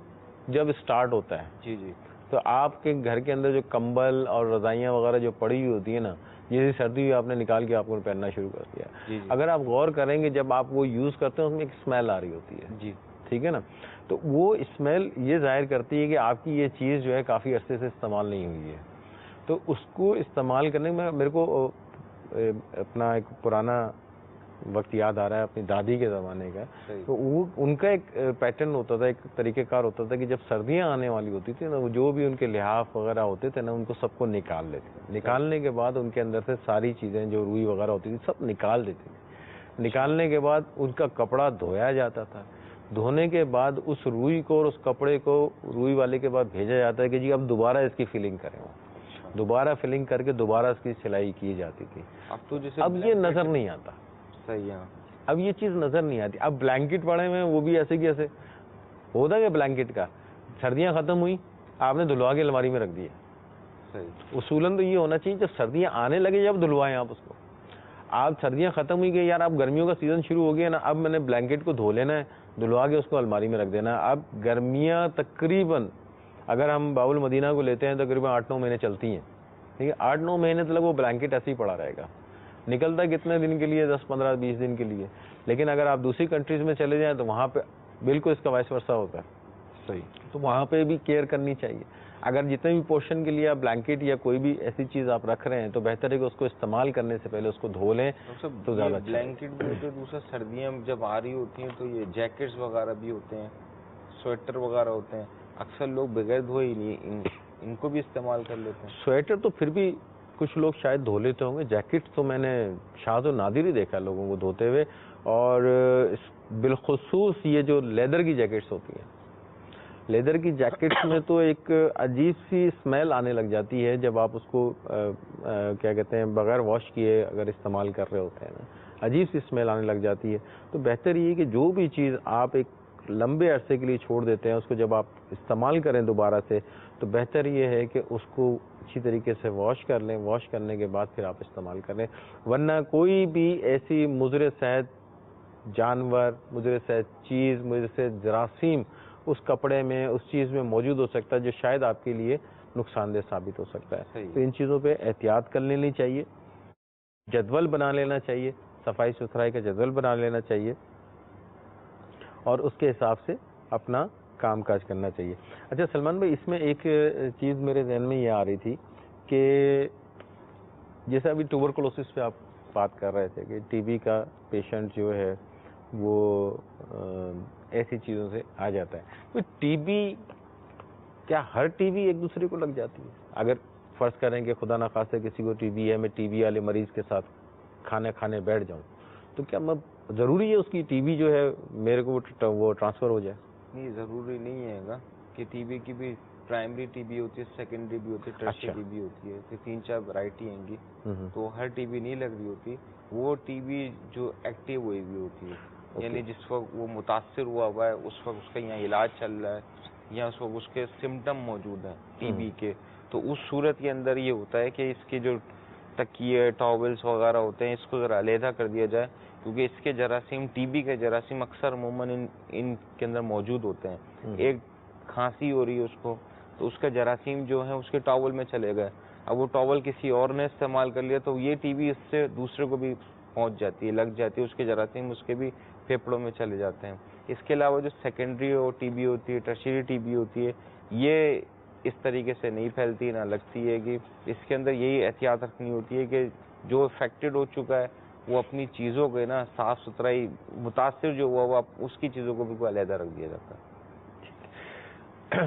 جب اسٹارٹ ہوتا ہے, جی جی, تو آپ کے گھر کے اندر جو کمبل اور رضائیاں وغیرہ جو پڑی ہوئی ہوتی ہیں نا, یہ سردی ہوئی آپ نے نکال کے آپ کو پہننا شروع کر دیا. اگر آپ غور کریں گے جب آپ وہ یوز کرتے ہیں اس میں ایک اسمیل آ رہی ہوتی ہے, جی, ٹھیک ہے نا. تو وہ اسمیل یہ ظاہر کرتی ہے کہ آپ کی یہ چیز جو ہے کافی عرصے سے استعمال نہیں ہوئی ہے. تو اس کو استعمال کرنے میں میرے کو اپنا ایک پرانا وقت یاد آ رہا ہے اپنی دادی کے زمانے کا. تو وہ ان کا ایک پیٹرن ہوتا تھا, ایک طریقہ کار ہوتا تھا کہ جب سردیاں آنے والی ہوتی تھی نا, وہ جو بھی ان کے لحاف وغیرہ ہوتے تھے نا, ان کو سب کو نکال لیتے. نکالنے کے بعد ان کے اندر سے ساری چیزیں جو روئی وغیرہ ہوتی تھی سب نکال دیتے تھے. نکالنے کے بعد ان کا کپڑا دھویا جاتا تھا. دھونے کے بعد اس روئی کو اور اس کپڑے کو روئی والے کے بعد بھیجا جاتا ہے کہ جی اب دوبارہ اس کی فلنگ کریں, دوبارہ فلنگ کر کے دوبارہ اس کی سلائی کی جاتی تھی. اب یہ نظر نہیں آتا, صحیح ہے, اب یہ چیز نظر نہیں آتی. اب بلینکٹ پڑے ہوئے ہیں وہ بھی ایسے کی ایسے ہوتا ہے کہ بلینکٹ کا سردیاں ختم ہوئی آپ نے دھلوا کے الماری میں رکھ دیا. صحیح, اصولاً تو یہ ہونا چاہیے جب سردیاں آنے لگے جب دھلوائیں آپ اس کو. آپ سردیاں ختم ہوئی گئی یار, اب گرمیوں کا سیزن شروع ہو گیا نا, اب میں نے بلینکٹ کو دھو لینا ہے, دھلوا کے اس کو الماری میں رکھ دینا ہے. اب گرمیاں تقریباً اگر ہم باب المدینہ کو لیتے ہیں تقریباً 8-9 مہینے چلتی ہیں, ٹھیک ہے. 8-9 مہینے تک وہ بلینکٹ ایسے ہی پڑا رہے گا. نکلتا ہے کتنے دن کے لیے, 10-15-20 دن کے لیے. لیکن اگر آپ دوسری کنٹریز میں چلے جائیں تو وہاں پہ بالکل اس کا وائس ورثہ ہوتا ہے. صحیح, تو وہاں پہ بھی کیئر کرنی چاہیے. اگر جتنے بھی پورشن کے لیے آپ بلینکٹ یا کوئی بھی ایسی چیز آپ رکھ رہے ہیں تو بہتر ہے کہ اس کو استعمال کرنے سے پہلے اس کو دھو لیں تو زیادہ. بلینکٹ بھی ہوتے, دوسرا سردیاں جب آ رہی ہوتی ہیں تو یہ جیکٹس وغیرہ بھی ہوتے ہیں, سویٹر وغیرہ ہوتے ہیں, اکثر لوگ بغیر دھوئے ہی نہیں ان کو بھی استعمال کر لیتے ہیں. سویٹر تو پھر بھی کچھ لوگ شاید دھو لیتے ہوں گے, جیکٹ تو میں نے شاذ و نادر ہی دیکھا لوگوں کو دھوتے ہوئے. اور بالخصوص یہ جو لیدر کی جیکٹس ہوتی ہیں, لیدر کی جیکٹس میں تو ایک عجیب سی اسمیل آنے لگ جاتی ہے جب آپ اس کو کیا کہتے ہیں بغیر واش کیے اگر استعمال کر رہے ہوتے ہیں نا, عجیب سی اسمیل آنے لگ جاتی ہے. تو بہتر یہ کہ جو بھی چیز آپ ایک لمبے عرصے کے لیے چھوڑ دیتے ہیں اس کو جب آپ استعمال کریں دوبارہ سے تو بہتر یہ ہے کہ اس کو اچھی طریقے سے واش کر لیں. واش کرنے کے بعد پھر آپ استعمال کر لیں, ورنہ کوئی بھی ایسی مضر صحت جانور, مضر صحت چیز, مضر صحت جراثیم اس کپڑے میں اس چیز میں موجود ہو سکتا ہے جو شاید آپ کے لیے نقصان دہ ثابت ہو سکتا ہے. تو ان چیزوں پہ احتیاط کر لینی چاہیے, جدول بنا لینا چاہیے, صفائی ستھرائی کا جدول بنا لینا چاہیے, اور اس کے حساب سے اپنا کام کاج کرنا چاہیے. اچھا سلمان بھائی، اس میں ایک چیز میرے ذہن میں یہ آ رہی تھی کہ جیسے ابھی ٹوبرکلوسس پہ آپ بات کر رہے تھے کہ ٹی بی کا پیشنٹ جو ہے وہ ایسی چیزوں سے آ جاتا ہے. تو ٹی بی، کیا ہر ٹی بی ایک دوسرے کو لگ جاتی ہے؟ اگر فرض کریں کہ خدا نخواستہ کسی کو ٹی بی ہے، میں ٹی بی والے مریض کے ساتھ کھانے بیٹھ جاؤں، تو کیا میں ضروری ہے اس کی ٹی بی جو ہے میرے کو وہ ٹرانسفر ہو جائے؟ نہیں، ضروری نہیں ہے گا کہ ٹی بی کی بھی پرائمری ٹی بی ہوتی ہے، سیکنڈری بھی ہوتی ہے، ٹرشری ٹی بی ہوتی ہے، تو 3-4 ورائٹی ہیں گی. تو ہر ٹی بی نہیں لگ رہی ہوتی. وہ ٹی بی جو ایکٹیو ہوئی ہوئی ہوتی ہے، یعنی جس وقت وہ متاثر ہوا ہے اس وقت اس کا یہاں علاج چل رہا ہے یا اس وقت اس کے سمٹم موجود ہیں ٹی بی کے، تو اس صورت کے اندر یہ ہوتا ہے کہ اس کی جو تکیے ٹاولس وغیرہ ہوتے ہیں اس کو ذرا علیحدہ کر دیا جائے، کیونکہ اس کے جراثیم، ٹی بی کے جراثیم اکثر عموماً ان کے اندر موجود ہوتے ہیں. ایک کھانسی ہو رہی ہے اس کو، تو اس کا جراثیم جو ہے اس کے ٹاول میں چلے گئے. اب وہ ٹاول کسی اور نے استعمال کر لیا تو یہ ٹی بی اس سے دوسرے کو بھی پہنچ جاتی ہے، لگ جاتی ہے، اس کے جراثیم اس کے بھی پھیپھڑوں میں چلے جاتے ہیں. اس کے علاوہ جو سیکنڈری ٹی بی ہوتی ہے، ٹرشری ٹی بی ہوتی ہے، یہ اس طریقے سے نہیں پھیلتی، نہ لگتی ہے. کہ اس کے اندر یہی احتیاط رکھنی ہوتی ہے کہ جو افیکٹڈ ہو چکا ہے وہ اپنی چیزوں کے نا صاف ستھرائی، متاثر جو ہوا وہ اس کی چیزوں کو بھی علیحدہ رکھ دیا جاتا ہے.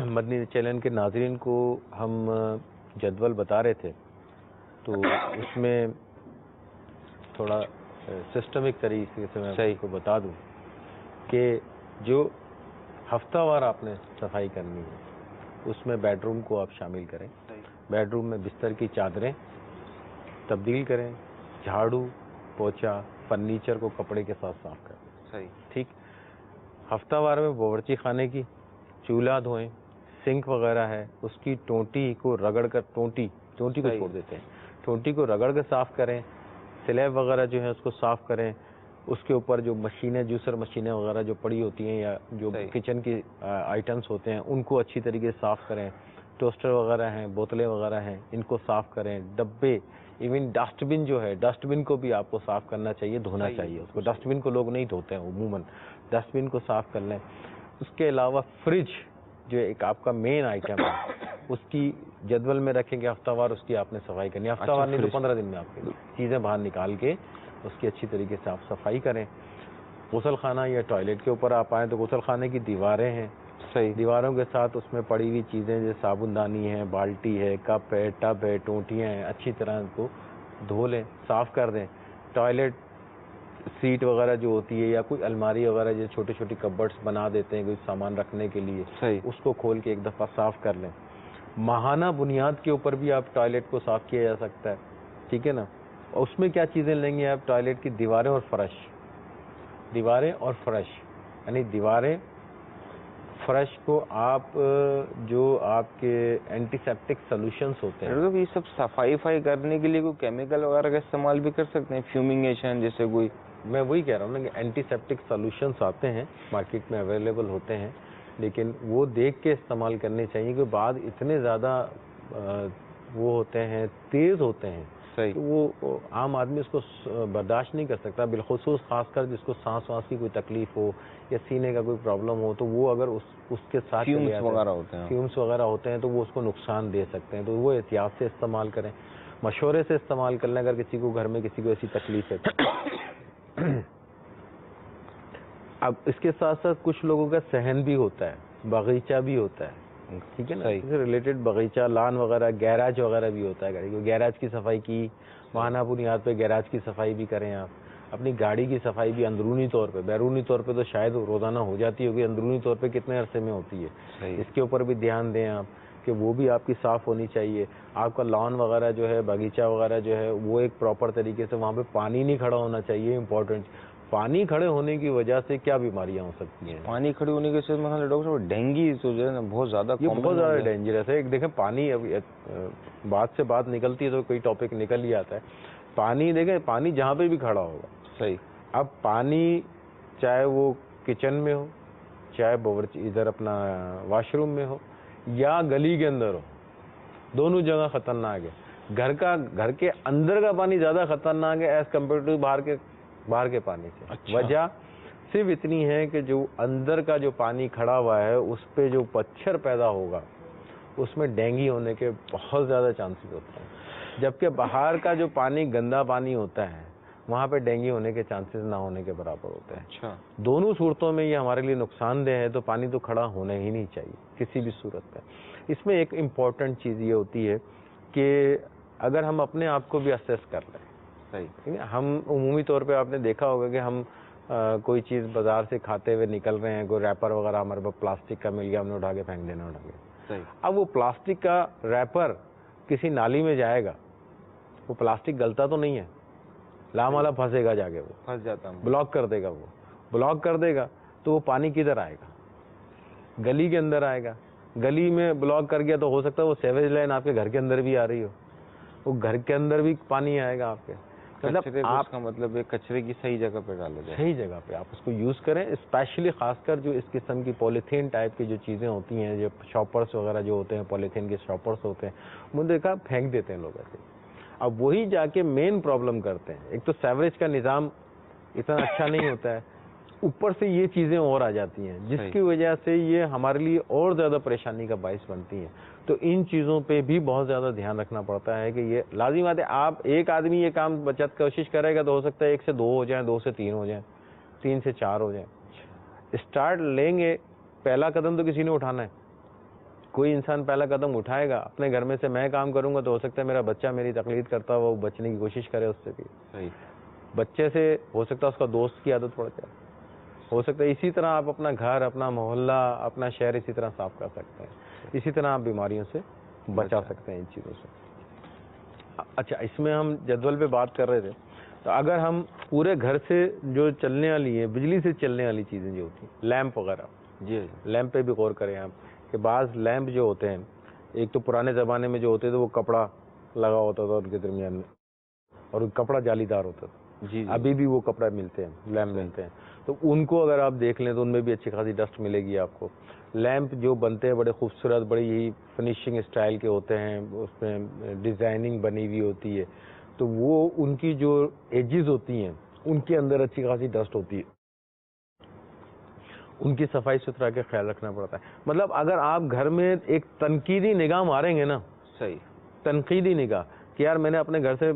مدنی چینل کے ناظرین کو ہم جدول بتا رہے تھے، تو اس میں تھوڑا سسٹمک طریقے سے میں آپ کو بتا دوں کہ جو ہفتہ وار آپ نے صفائی کرنی ہے اس میں بیڈ روم کو آپ شامل کریں. بیڈ روم میں بستر کی چادریں تبدیل کریں، جھاڑو پوچھا، فرنیچر کو کپڑے کے ساتھ صاف کریں. ٹھیک. ہفتہ وار میں باورچی خانے کی چولہا دھوئیں، سنک وغیرہ ہے اس کی ٹونٹی کو رگڑ کر، ٹونٹی کو چھوڑ دیتے ہیں، ٹونٹی کو رگڑ کر صاف کریں. سلیب وغیرہ جو ہے اس کو صاف کریں. اس کے اوپر جو مشینیں، جوسر مشینیں وغیرہ جو پڑی ہوتی ہیں یا جو کچن کی آئٹمس ہوتے ہیں ان کو اچھی طریقے سے صاف کریں. ٹوسٹر وغیرہ ہیں، بوتلیں وغیرہ ہیں، ان کو صاف کریں. ڈبے، ایون ڈسٹ بن جو ہے، ڈسٹ بن کو بھی آپ کو صاف کرنا چاہیے، دھونا چاہیے اس کو. ڈسٹ بن کو لوگ نہیں دھوتے ہیں عموماً، ڈسٹ بن کو صاف کر لیں. اس کے علاوہ فریج جو ایک آپ کا مین آئٹم ہے اس کی جدول میں رکھیں گے ہفتہ وار اس کی آپ نے صفائی کرنی ہے. ہفتہ وار نہیں تو 15 دن میں آپ کی چیزیں باہر نکال کے اس کی اچھی طریقے سے آپ صفائی کریں. غسل خانہ یا ٹوائلٹ کے اوپر آپ آئیں تو غسل خانے کی دیواریں ہیں، دیواروں کے ساتھ اس میں پڑی ہوئی چیزیں جیسے صابن دانی ہے، بالٹی ہے، کپ ہے، ٹب ہے، ٹونٹیاں ہیں، اچھی طرح ان کو دھو لیں، صاف کر دیں. ٹوائلٹ سیٹ وغیرہ جو ہوتی ہے یا کوئی الماری وغیرہ جو چھوٹی چھوٹی کبرڈس بنا دیتے ہیں کوئی سامان رکھنے کے لیے، اس کو کھول کے ایک دفعہ صاف کر لیں. ماہانہ بنیاد کے اوپر بھی آپ ٹوائلٹ کو صاف کیا جا سکتا ہے. ٹھیک ہے نا. اس میں کیا چیزیں لیں گے آپ؟ ٹوائلٹ کی دیواریں اور فرش، دیواریں اور فرش، یعنی دیواریں فرش کو آپ جو آپ کے اینٹی سیپٹک سولوشنس ہوتے ہیں، یہ سب صفائی کرنے کے لیے کوئی کیمیکل وغیرہ کا استعمال بھی کر سکتے ہیں، فیومنگیشن جیسے کوئی؟ میں وہی کہہ رہا ہوں نا کہ اینٹی سیپٹک سولوشنس آتے ہیں مارکیٹ میں اویلیبل ہوتے ہیں، لیکن وہ دیکھ کے استعمال کرنے چاہیے کہ بعد اتنے زیادہ وہ ہوتے ہیں، تیز ہوتے ہیں کہ وہ عام آدمی اس کو برداشت نہیں کر سکتا. بالخصوص خاص کر جس کو سانس وانس کی کوئی تکلیف ہو یا سینے کا کوئی پرابلم ہو تو وہ اگر اس کے ساتھ فیومز وغیرہ ہوتے ہیں تو وہ اس کو نقصان دے سکتے ہیں. تو وہ احتیاط سے استعمال کریں، مشورے سے استعمال کر لیں اگر کسی کو گھر میں کسی کو ایسی تکلیف ہے. اب اس کے ساتھ ساتھ کچھ لوگوں کا صحن بھی ہوتا ہے، باغیچہ بھی ہوتا ہے. ٹھیک ہے نا. اس سے ریلیٹڈ باغیچہ، لان وغیرہ، گیراج وغیرہ بھی ہوتا ہے. گاڑی کو گیراج کی صفائی کی، ماہانہ بنیاد پہ گیراج کی صفائی بھی کریں. آپ اپنی گاڑی کی صفائی بھی اندرونی طور پہ، بیرونی طور پہ تو شاید روزانہ ہو جاتی ہوگی، اندرونی طور پہ کتنے عرصے میں ہوتی ہے، اس کے اوپر بھی دھیان دیں آپ کہ وہ بھی آپ کی صاف ہونی چاہیے. آپ کا لان وغیرہ جو ہے، باغیچہ وغیرہ جو ہے، وہ ایک پراپر طریقے سے وہاں پہ پانی نہیں کھڑا ہونا چاہیے. امپورٹنٹ، پانی کھڑے ہونے کی وجہ سے کیا بیماریاں ہو سکتی ہیں؟ پانی کھڑے ہونے کی وجہ سے ڈاکٹر صاحب ڈینگی تو جو ہے نا بہت زیادہ ڈینجرس ہے. ایک دیکھیں پانی اب بات سے بات نکلتی ہے تو کوئی ٹاپک نکل ہی آتا ہے. پانی دیکھیں، پانی جہاں پہ بھی کھڑا ہوگا، اب پانی چاہے وہ کچن میں ہو، چاہے ادھر اپنا واش روم میں ہو یا گلی کے اندر ہو، دونوں جگہ خطرناک ہے. گھر کے اندر کا پانی زیادہ خطرناک ہے ایز کمپیئر ٹو باہر کے پانی سے. وجہ صرف اتنی ہے کہ جو اندر کا جو پانی کھڑا ہوا ہے اس پہ جو مچھر پیدا ہوگا اس میں ڈینگی ہونے کے بہت زیادہ چانسز ہوتے ہیں، جبکہ باہر کا جو پانی گندا پانی ہوتا ہے وہاں پہ ڈینگی ہونے کے چانسز نہ ہونے کے برابر ہوتے ہیں۔ اچھا، دونوں صورتوں میں یہ ہمارے لیے نقصان دہ ہے، تو پانی تو کھڑا ہونا ہی نہیں چاہیے کسی بھی صورت میں۔ اس میں ایک امپورٹنٹ چیز یہ ہوتی ہے کہ اگر ہم اپنے آپ کو بھی اسیس کر لیں، صحیح، ہم عمومی طور پہ آپ نے دیکھا ہوگا کہ ہم کوئی چیز بازار سے کھاتے ہوئے نکل رہے ہیں، کوئی ریپر وغیرہ ہمارے پاس پلاسٹک کا مل گیا، ہم نے اٹھا کے پھینک دینا اٹھا کے۔ صحیح، اب وہ پلاسٹک کا ریپر کسی نالی میں جائے گا، وہ پلاسٹک گلتا تو نہیں ہے، لامالا پھنسے گا، جا کے وہ پھنس جاتا ہوں، بلاک کر دے گا، وہ بلاک کر دے گا تو وہ پانی کدھر آئے گا؟ گلی کے اندر آئے گا۔ گلی میں بلاک کر گیا تو ہو سکتا ہے وہ سیویج لائن آپ کے گھر کے اندر بھی آ رہی ہو، وہ گھر کے اندر بھی پانی آئے گا آپ کے۔ مطلب کچرے کو، آپ اس کا مطلب ہے کچرے کی صحیح جگہ پہ ڈالا جائے، صحیح جگہ پہ آپ اس کو یوز کریں، اسپیشلی خاص کر جو اس قسم کی پولیتھین ٹائپ کی جو چیزیں ہوتی ہیں، جو شاپرس وغیرہ جو ہوتے ہیں، پولیتھین کے شاپرس ہوتے ہیں، وہ دیکھا پھینک دیتے ہیں لوگ ایسے۔ اب وہی جا کے مین پرابلم کرتے ہیں۔ ایک تو سیوریج کا نظام اتنا اچھا نہیں ہوتا ہے، اوپر سے یہ چیزیں اور آ جاتی ہیں جس کی وجہ سے یہ ہمارے لیے اور زیادہ پریشانی کا باعث بنتی ہیں۔ تو ان چیزوں پہ بھی بہت زیادہ دھیان رکھنا پڑتا ہے کہ یہ لازمات ہے۔ آپ ایک آدمی یہ کام بچت کوشش کرے گا تو ہو سکتا ہے 1 سے 2 ہو جائیں، 2 سے 3 ہو جائیں، 3 سے 4 ہو جائیں۔ اسٹارٹ لیں گے، پہلا قدم تو کسی نے اٹھانا ہے۔ کوئی انسان پہلا قدم اٹھائے گا، اپنے گھر میں سے میں کام کروں گا تو ہو سکتا ہے میرا بچہ میری تقلید کرتا ہوا وہ بچنے کی کوشش کرے اس سے بھی۔ صحیح، بچے سے ہو سکتا ہے اس کا دوست کی عادت پڑ جائے، ہو سکتا ہے اسی طرح آپ اپنا گھر، اپنا محلہ، اپنا شہر اسی طرح صاف کر سکتے ہیں، اسی طرح آپ بیماریوں سے بچا سکتے ہیں ان چیزوں سے۔ اچھا، اس میں ہم جدول پہ بات کر رہے تھے، تو اگر ہم پورے گھر سے جو چلنے والی ہیں، بجلی سے چلنے والی چیزیں جو ہوتی ہیں، لیمپ وغیرہ، جی، لیمپ پہ بھی غور کریں آپ کہ بعض لیمپ جو ہوتے ہیں، ایک تو پرانے زمانے میں جو ہوتے تھے وہ کپڑا لگا ہوتا تھا ان کے درمیان میں، اور کپڑا جالی دار ہوتا تھا۔ جی، ابھی بھی وہ کپڑا ملتے ہیں، لیمپ ملتے ہیں، تو ان کو اگر آپ دیکھ لیں تو ان میں بھی اچھی خاصی ڈسٹ ملے گی آپ کو۔ لیمپ جو بنتے ہیں بڑے خوبصورت، بڑی ہی فنیشنگ اسٹائل کے ہوتے ہیں، اس میں ڈیزائننگ بنی ہوئی ہوتی ہے، تو وہ ان کی جو ایجز ہوتی ہیں ان کے اندر اچھی خاصی ڈسٹ ہوتی ہے، ان کی صفائی ستھرا کے خیال رکھنا پڑتا ہے۔ مطلب اگر آپ گھر میں ایک تنقیدی نگاہ ماریں گے نا، صحیح، تنقیدی نگاہ کہ یار میں نے اپنے گھر سے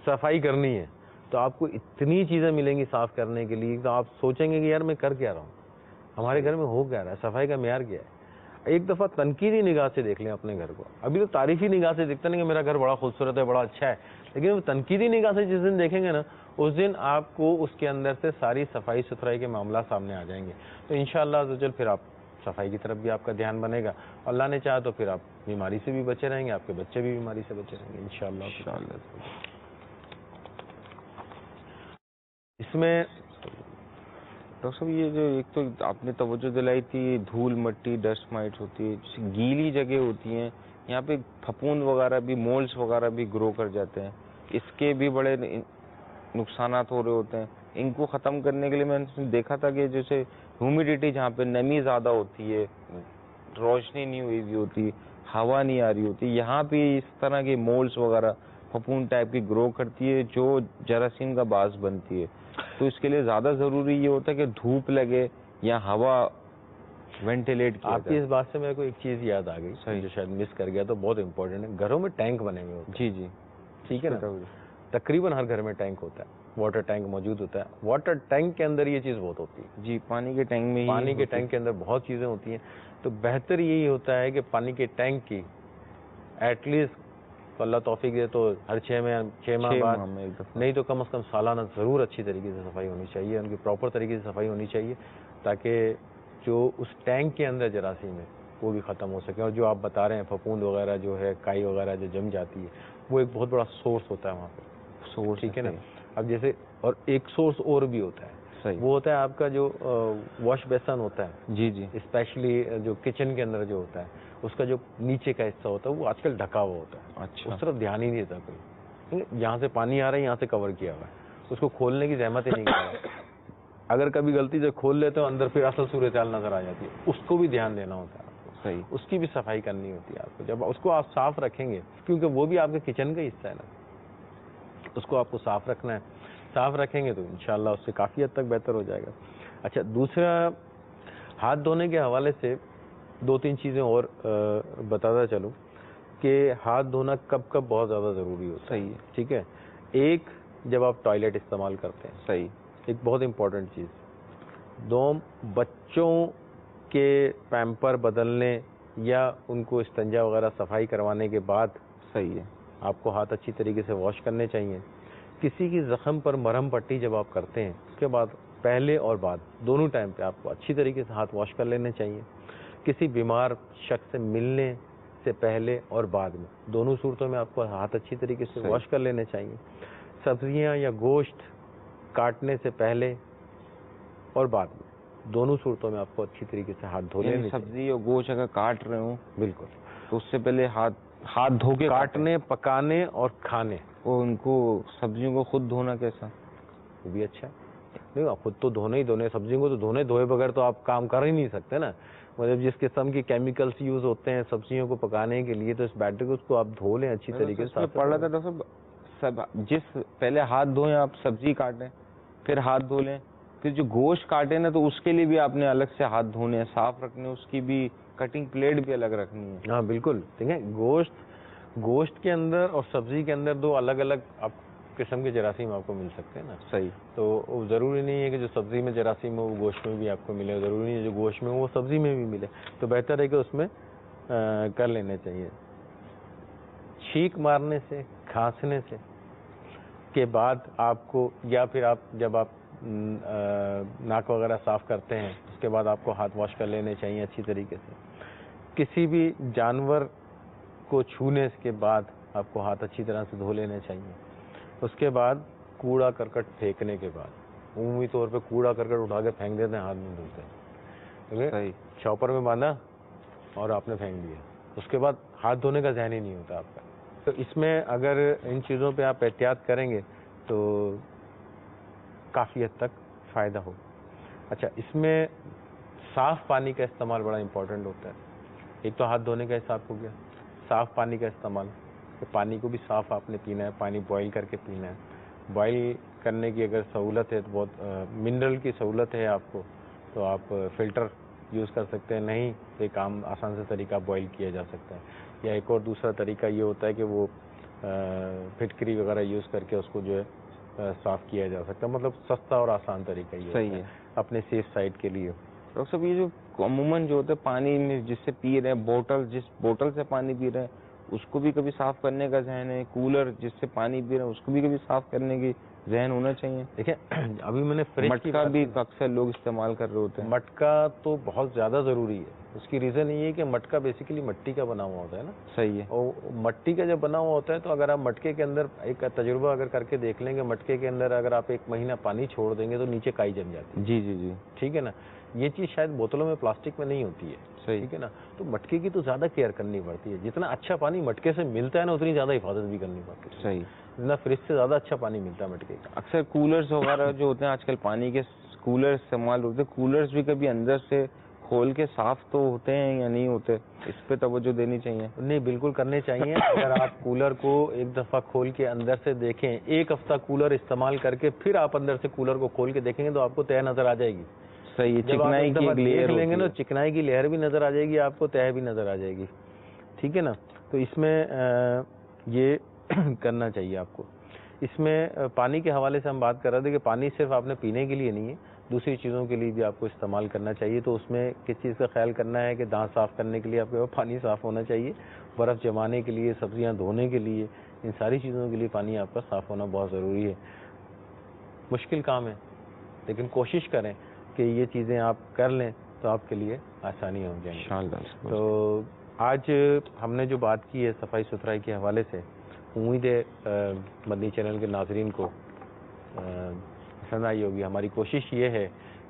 صفائی کرنی ہے، تو آپ کو اتنی چیزیں ملیں گی صاف کرنے کے لیے، تو آپ سوچیں گے کہ یار میں کر کیا رہا ہوں، ہمارے گھر میں ہو کیا رہا ہے، صفائی کا معیار کیا ہے۔ ایک دفعہ تنقیدی نگاہ سے دیکھ لیں اپنے گھر کو۔ ابھی تو تعریفی نگاہ سے دیکھتے نہیں کہ میرا گھر بڑا خوبصورت ہے، بڑا اچھا ہے، لیکن وہ تنقیدی نگاہ سے جس دن دیکھیں گے نا، اس دن آپ کو اس کے اندر سے ساری صفائی ستھرائی کے معاملات سامنے آ جائیں گے، تو انشاءاللہ عزوجل پھر آپ صفائی کی طرف بھی آپ کا دھیان بنے گا، اللہ نے چاہا تو پھر آپ بیماری سے بھی بچے رہیں گے، آپ کے بچے بھی بیماری سے بچے رہیں گے انشاءاللہ۔ اس میں ڈاکٹر صاحب یہ جو ایک تو آپ نے توجہ دلائی تھی، دھول مٹی ڈسٹ مائٹس ہوتی ہے، جیسے گیلی جگہ ہوتی ہیں یہاں پہ پھپھوند وغیرہ بھی، مولس وغیرہ بھی گرو کر جاتے ہیں، اس کے بھی بڑے نقصانات ہو رہے ہوتے ہیں۔ ان کو ختم کرنے کے لیے میں نے دیکھا تھا کہ جیسے ہیومیڈیٹی جہاں پہ نمی زیادہ ہوتی ہے، روشنی نہیں ہوئی ہوئی ہوتی، ہوا نہیں آ رہی ہوتی، یہاں پہ اس طرح کے مولس وغیرہ پھپھوند ٹائپ کی گرو کرتی ہے جو جراثیم کا باعث بنتی ہے۔ تو اس کے لیے زیادہ ضروری یہ ہوتا ہے کہ دھوپ لگے یا ہوا وینٹیلیٹ کیا آپ کی جائے۔ اس بات سے میرے کو ایک چیز یاد آ گئی جو شاید مس کر گیا، تو بہت امپورٹنٹ ہے، گھروں میں ٹینک بنے ہوئے ہوتے ہیں۔ جی، ٹھیک ہے نا، تقریباً ہر گھر میں ٹینک ہوتا ہے، واٹر ٹینک موجود ہوتا ہے۔ واٹر ٹینک کے اندر یہ چیز بہت ہوتی ہے، جی، پانی کے ٹینک میں پانی کے ٹینک کے اندر بہت چیزیں ہوتی ہیں، تو بہتر یہی ہوتا ہے کہ پانی کے ٹینک کی ایٹ لیسٹ اللہ توفیق دے تو ہر 6 ماہ بعد نہیں تو کم از کم سالانہ ضرور اچھی طریقے سے صفائی ہونی چاہیے، ان کی پراپر طریقے سے صفائی ہونی چاہیے، تاکہ جو اس ٹینک کے اندر جراثیم ہے وہ بھی ختم ہو سکے۔ اور جو آپ بتا رہے ہیں پھپھوند وغیرہ جو ہے، کائی وغیرہ جو جم جاتی ہے، وہ ایک بہت بڑا سورس ہوتا ہے وہاں پہ، سورس، ٹھیک ہے نا۔ اب جیسے اور ایک سورس اور بھی ہوتا ہے، وہ ہوتا ہے آپ کا جو واش بیسن ہوتا ہے، جی، اسپیشلی جو کچن کے اندر جو ہوتا ہے، اس کا جو نیچے کا حصہ ہوتا ہے وہ آج کل ڈھکا ہوا ہوتا ہے، اس طرف دھیان ہی نہیں دیتا کوئی، یہاں سے پانی آ رہا ہے، یہاں سے کور کیا ہوا ہے، اس کو کھولنے کی زحمت ہی نہیں کر رہا۔ اگر کبھی غلطی سے کھول لیتے ہو اندر پھر اصل صورتحال نظر آ جاتی ہے، اس کو بھی دھیان دینا ہوتا ہے آپ کو، صحیح، اس کی بھی صفائی کرنی ہوتی ہے آپ کو۔ جب اس کو آپ صاف رکھیں گے، کیونکہ وہ بھی آپ کے کچن کا حصہ ہے نا، اس کو آپ کو صاف رکھنا ہے، صاف رکھیں گے تو انشاءاللہ اس سے کافی حد تک بہتر ہو جائے گا۔ اچھا دوسرا ہاتھ دھونے کے حوالے سے 2-3 چیزیں اور بتاتا چلوں کہ ہاتھ دھونا کب کب بہت زیادہ ضروری ہوتا ہے. صحیح ہے. ٹھیک ہے. ایک جب آپ ٹوائلٹ استعمال کرتے ہیں, صحیح, ایک بہت امپورٹنٹ چیز. دوم بچوں کے پیمپر بدلنے یا ان کو استنجا وغیرہ صفائی کروانے کے بعد صحیح ہے, آپ کو ہاتھ اچھی طریقے سے واش کرنے چاہیے. کسی کی زخم پر مرہم پٹی جب آپ کرتے ہیں اس کے بعد پہلے اور بعد دونوں ٹائم پہ آپ کو اچھی طریقے سے ہاتھ واش کر لینے چاہیے. کسی بیمار شخص سے ملنے سے پہلے اور بعد میں دونوں صورتوں میں آپ کو ہاتھ اچھی طریقے سے واش کر لینے چاہیے. سبزیاں یا گوشت کاٹنے سے پہلے اور بعد میں دونوں صورتوں میں آپ کو اچھی طریقے سے ہاتھ دھو لینے چاہیے. سبزی اور گوشت اگر کاٹ رہے ہوں بالکل تو اس سے پہلے ہاتھ دھو کے کاٹنے, پکانے اور کھانے. اور ان کو سبزیوں کو خود دھونا کیسا؟ وہ بھی اچھا ہے. نہیں خود تو دھونے ہی دھونے, سبزیوں کو تو دھوئے بغیر تو آپ کام کر ہی نہیں سکتے نا. مطلب جس قسم کی کیمیکلز یوز ہوتے ہیں سبزیوں کو پکانے کے لیے, تو اس بیٹر کو اس کو آپ دھو لیں اچھی طریقے سے. پڑھ رہا تھا ڈاکٹر صاحب, جس پہلے ہاتھ دھوئیں آپ سبزی کاٹیں پھر ہاتھ دھو لیں, پھر جو گوشت کاٹے نا تو اس کے لیے بھی آپ نے الگ سے ہاتھ دھونے ہیں, صاف رکھنے, اس کی بھی کٹنگ پلیٹ بھی الگ رکھنی ہے. ہاں بالکل. ٹھیک ہے. گوشت کے اندر اور سبزی کے اندر 2 الگ الگ قسم کے جراثیم آپ کو مل سکتے ہیں نا. صحیح. تو ضروری نہیں ہے کہ جو سبزی میں جراثیم ہو وہ گوشت میں بھی آپ کو ملے, ضروری نہیں ہے جو گوشت میں ہو وہ سبزی میں بھی ملے. تو بہتر ہے کہ اس میں کر لینے چاہیے. چھینک مارنے سے, کھانسنے سے کے بعد آپ کو, یا پھر آپ جب آپ ناک وغیرہ صاف کرتے ہیں اس کے بعد آپ کو ہاتھ واش کر لینے چاہیے اچھی طریقے سے. کسی بھی جانور کو چھونے کے بعد آپ کو ہاتھ اچھی طرح سے دھو لینے چاہیے. اس کے بعد کوڑا کرکٹ پھینکنے کے بعد, عمومی طور پہ کوڑا کرکٹ اٹھا کے پھینک دیتے ہیں, ہاتھ نہیں دھلتے. صحیح. شاپر میں باندھا اور آپ نے پھینک دیا, اس کے بعد ہاتھ دھونے کا ذہن ہی نہیں ہوتا آپ کا. تو اس میں اگر ان چیزوں پہ آپ احتیاط کریں گے تو کافی حد تک فائدہ ہو. اچھا اس میں صاف پانی کا استعمال بڑا امپورٹنٹ ہوتا ہے. ایک تو ہاتھ دھونے کا حساب ہو گیا, صاف پانی کا استعمال, کہ پانی کو بھی صاف آپ نے پینا ہے, پانی بوائل کر کے پینا ہے. بوائل کرنے کی اگر سہولت ہے تو بہت منرل کی سہولت ہے آپ کو تو آپ فلٹر یوز کر سکتے ہیں. نہیں ایک عام آسان سے طریقہ بوائل کیا جا سکتا ہے. یا ایک اور دوسرا طریقہ یہ ہوتا ہے کہ وہ پھٹکری وغیرہ یوز کر کے اس کو جو ہے صاف کیا جا سکتا ہے. مطلب سستا اور آسان طریقہ یہ صحیح ہے اپنے سیف سائڈ کے لیے. ڈاکٹر صاحب یہ جو عموماً جو ہوتا ہے پانی میں جس سے پی رہے ہیں, جس بوٹل سے پانی پی رہے ہیں اس کو بھی کبھی صاف کرنے کا ذہن ہے, کولر جس سے پانی پی رہے ہیں اس کو بھی کبھی صاف کرنے کی ذہن ہونا چاہیے. دیکھیں ابھی میں نے فریج مٹکا بھی اکثر لوگ استعمال کر رہے ہوتے ہیں. مٹکا تو بہت زیادہ ضروری ہے. اس کی ریزن یہ ہے کہ مٹکا بیسیکلی مٹی کا بنا ہوا ہوتا ہے نا. صحیح ہے. اور مٹی کا جب بنا ہوا ہوتا ہے تو اگر آپ مٹکے کے اندر ایک تجربہ اگر کر کے دیکھ لیں گے, مٹکے کے اندر اگر آپ 1 مہینہ پانی چھوڑ دیں گے تو نیچے کائی جم جاتی ہے. جی جی جی. ٹھیک ہے نا. یہ چیز شاید بوتلوں میں پلاسٹک میں نہیں ہوتی ہے. صحیح. ٹھیک ہے نا. تو مٹکے کی تو زیادہ کیئر کرنی پڑتی ہے. جتنا اچھا پانی مٹکے سے ملتا ہے نا اتنی زیادہ حفاظت بھی کرنی پڑتی ہے. صحیح. جتنا فریج سے زیادہ اچھا پانی ملتا ہے مٹکے کا. اکثر کولرز وغیرہ جو ہوتے ہیں آج کل پانی کے کولر استعمال ہوتے ہیں, کولرز بھی کبھی اندر سے کھول کے صاف تو ہوتے ہیں یا نہیں ہوتے, اس پہ توجہ دینی چاہیے. نہیں بالکل کرنے چاہیے. اگر آپ کولر کو ایک دفعہ کھول کے اندر سے دیکھیں, 1 ہفتہ کولر استعمال کر کے پھر آپ اندر سے کولر کو کھول کے دیکھیں گے تو آپ کو تہ نظر آ جائے گی. صحیح. چکنائی کی ایک لیئر لیں گے نا, چکنائی کی لہر بھی نظر آ جائے گی آپ کو, تہ بھی نظر آ جائے گی. ٹھیک ہے نا. تو اس میں یہ کرنا چاہیے آپ کو. اس میں پانی کے حوالے سے ہم بات کر رہے تھے کہ پانی صرف آپ نے پینے کے لیے نہیں ہے, دوسری چیزوں کے لیے بھی آپ کو استعمال کرنا چاہیے. تو اس میں کس چیز کا خیال کرنا ہے کہ دانت صاف کرنے کے لیے آپ کے پاس پانی صاف ہونا چاہیے, برف جمانے کے لیے, سبزیاں دھونے کے لیے, ان ساری چیزوں کے لیے پانی آپ کا صاف ہونا بہت ضروری ہے. مشکل کام ہے لیکن کوشش کریں کہ یہ چیزیں آپ کر لیں تو آپ کے لیے آسانی ہو جائیں گی. تو آج ہم نے جو بات کی ہے صفائی ستھرائی کے حوالے سے, امید ہے مدنی چینل کے ناظرین کو پسند آئی ہوگی. ہماری کوشش یہ ہے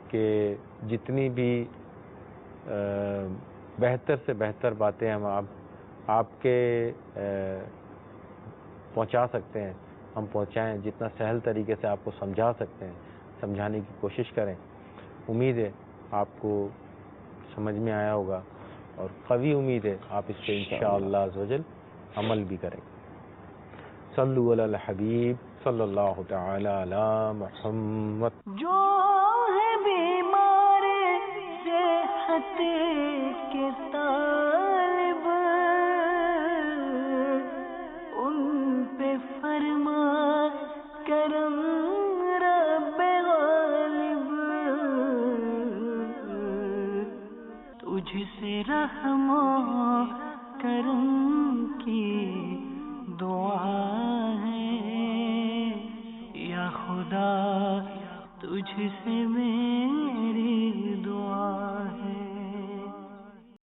کہ جتنی بھی بہتر سے بہتر باتیں ہم آپ کے پہنچا سکتے ہیں ہم پہنچائیں, جتنا سہل طریقے سے آپ کو سمجھا سکتے ہیں سمجھانے کی کوشش کریں. امید ہے آپ کو سمجھ میں آیا ہوگا اور قوی امید ہے آپ اس پہ انشاءاللہ عز و جل عمل بھی کریں. صلو علی الحبیب صلی اللہ تعالی علی محمد. جو ہے بیمار کے طالب ان پہ فرما کرم رب غالب، تجھ سے رحم و کرم کی دعا ہے یا خدا، تجھ سے میں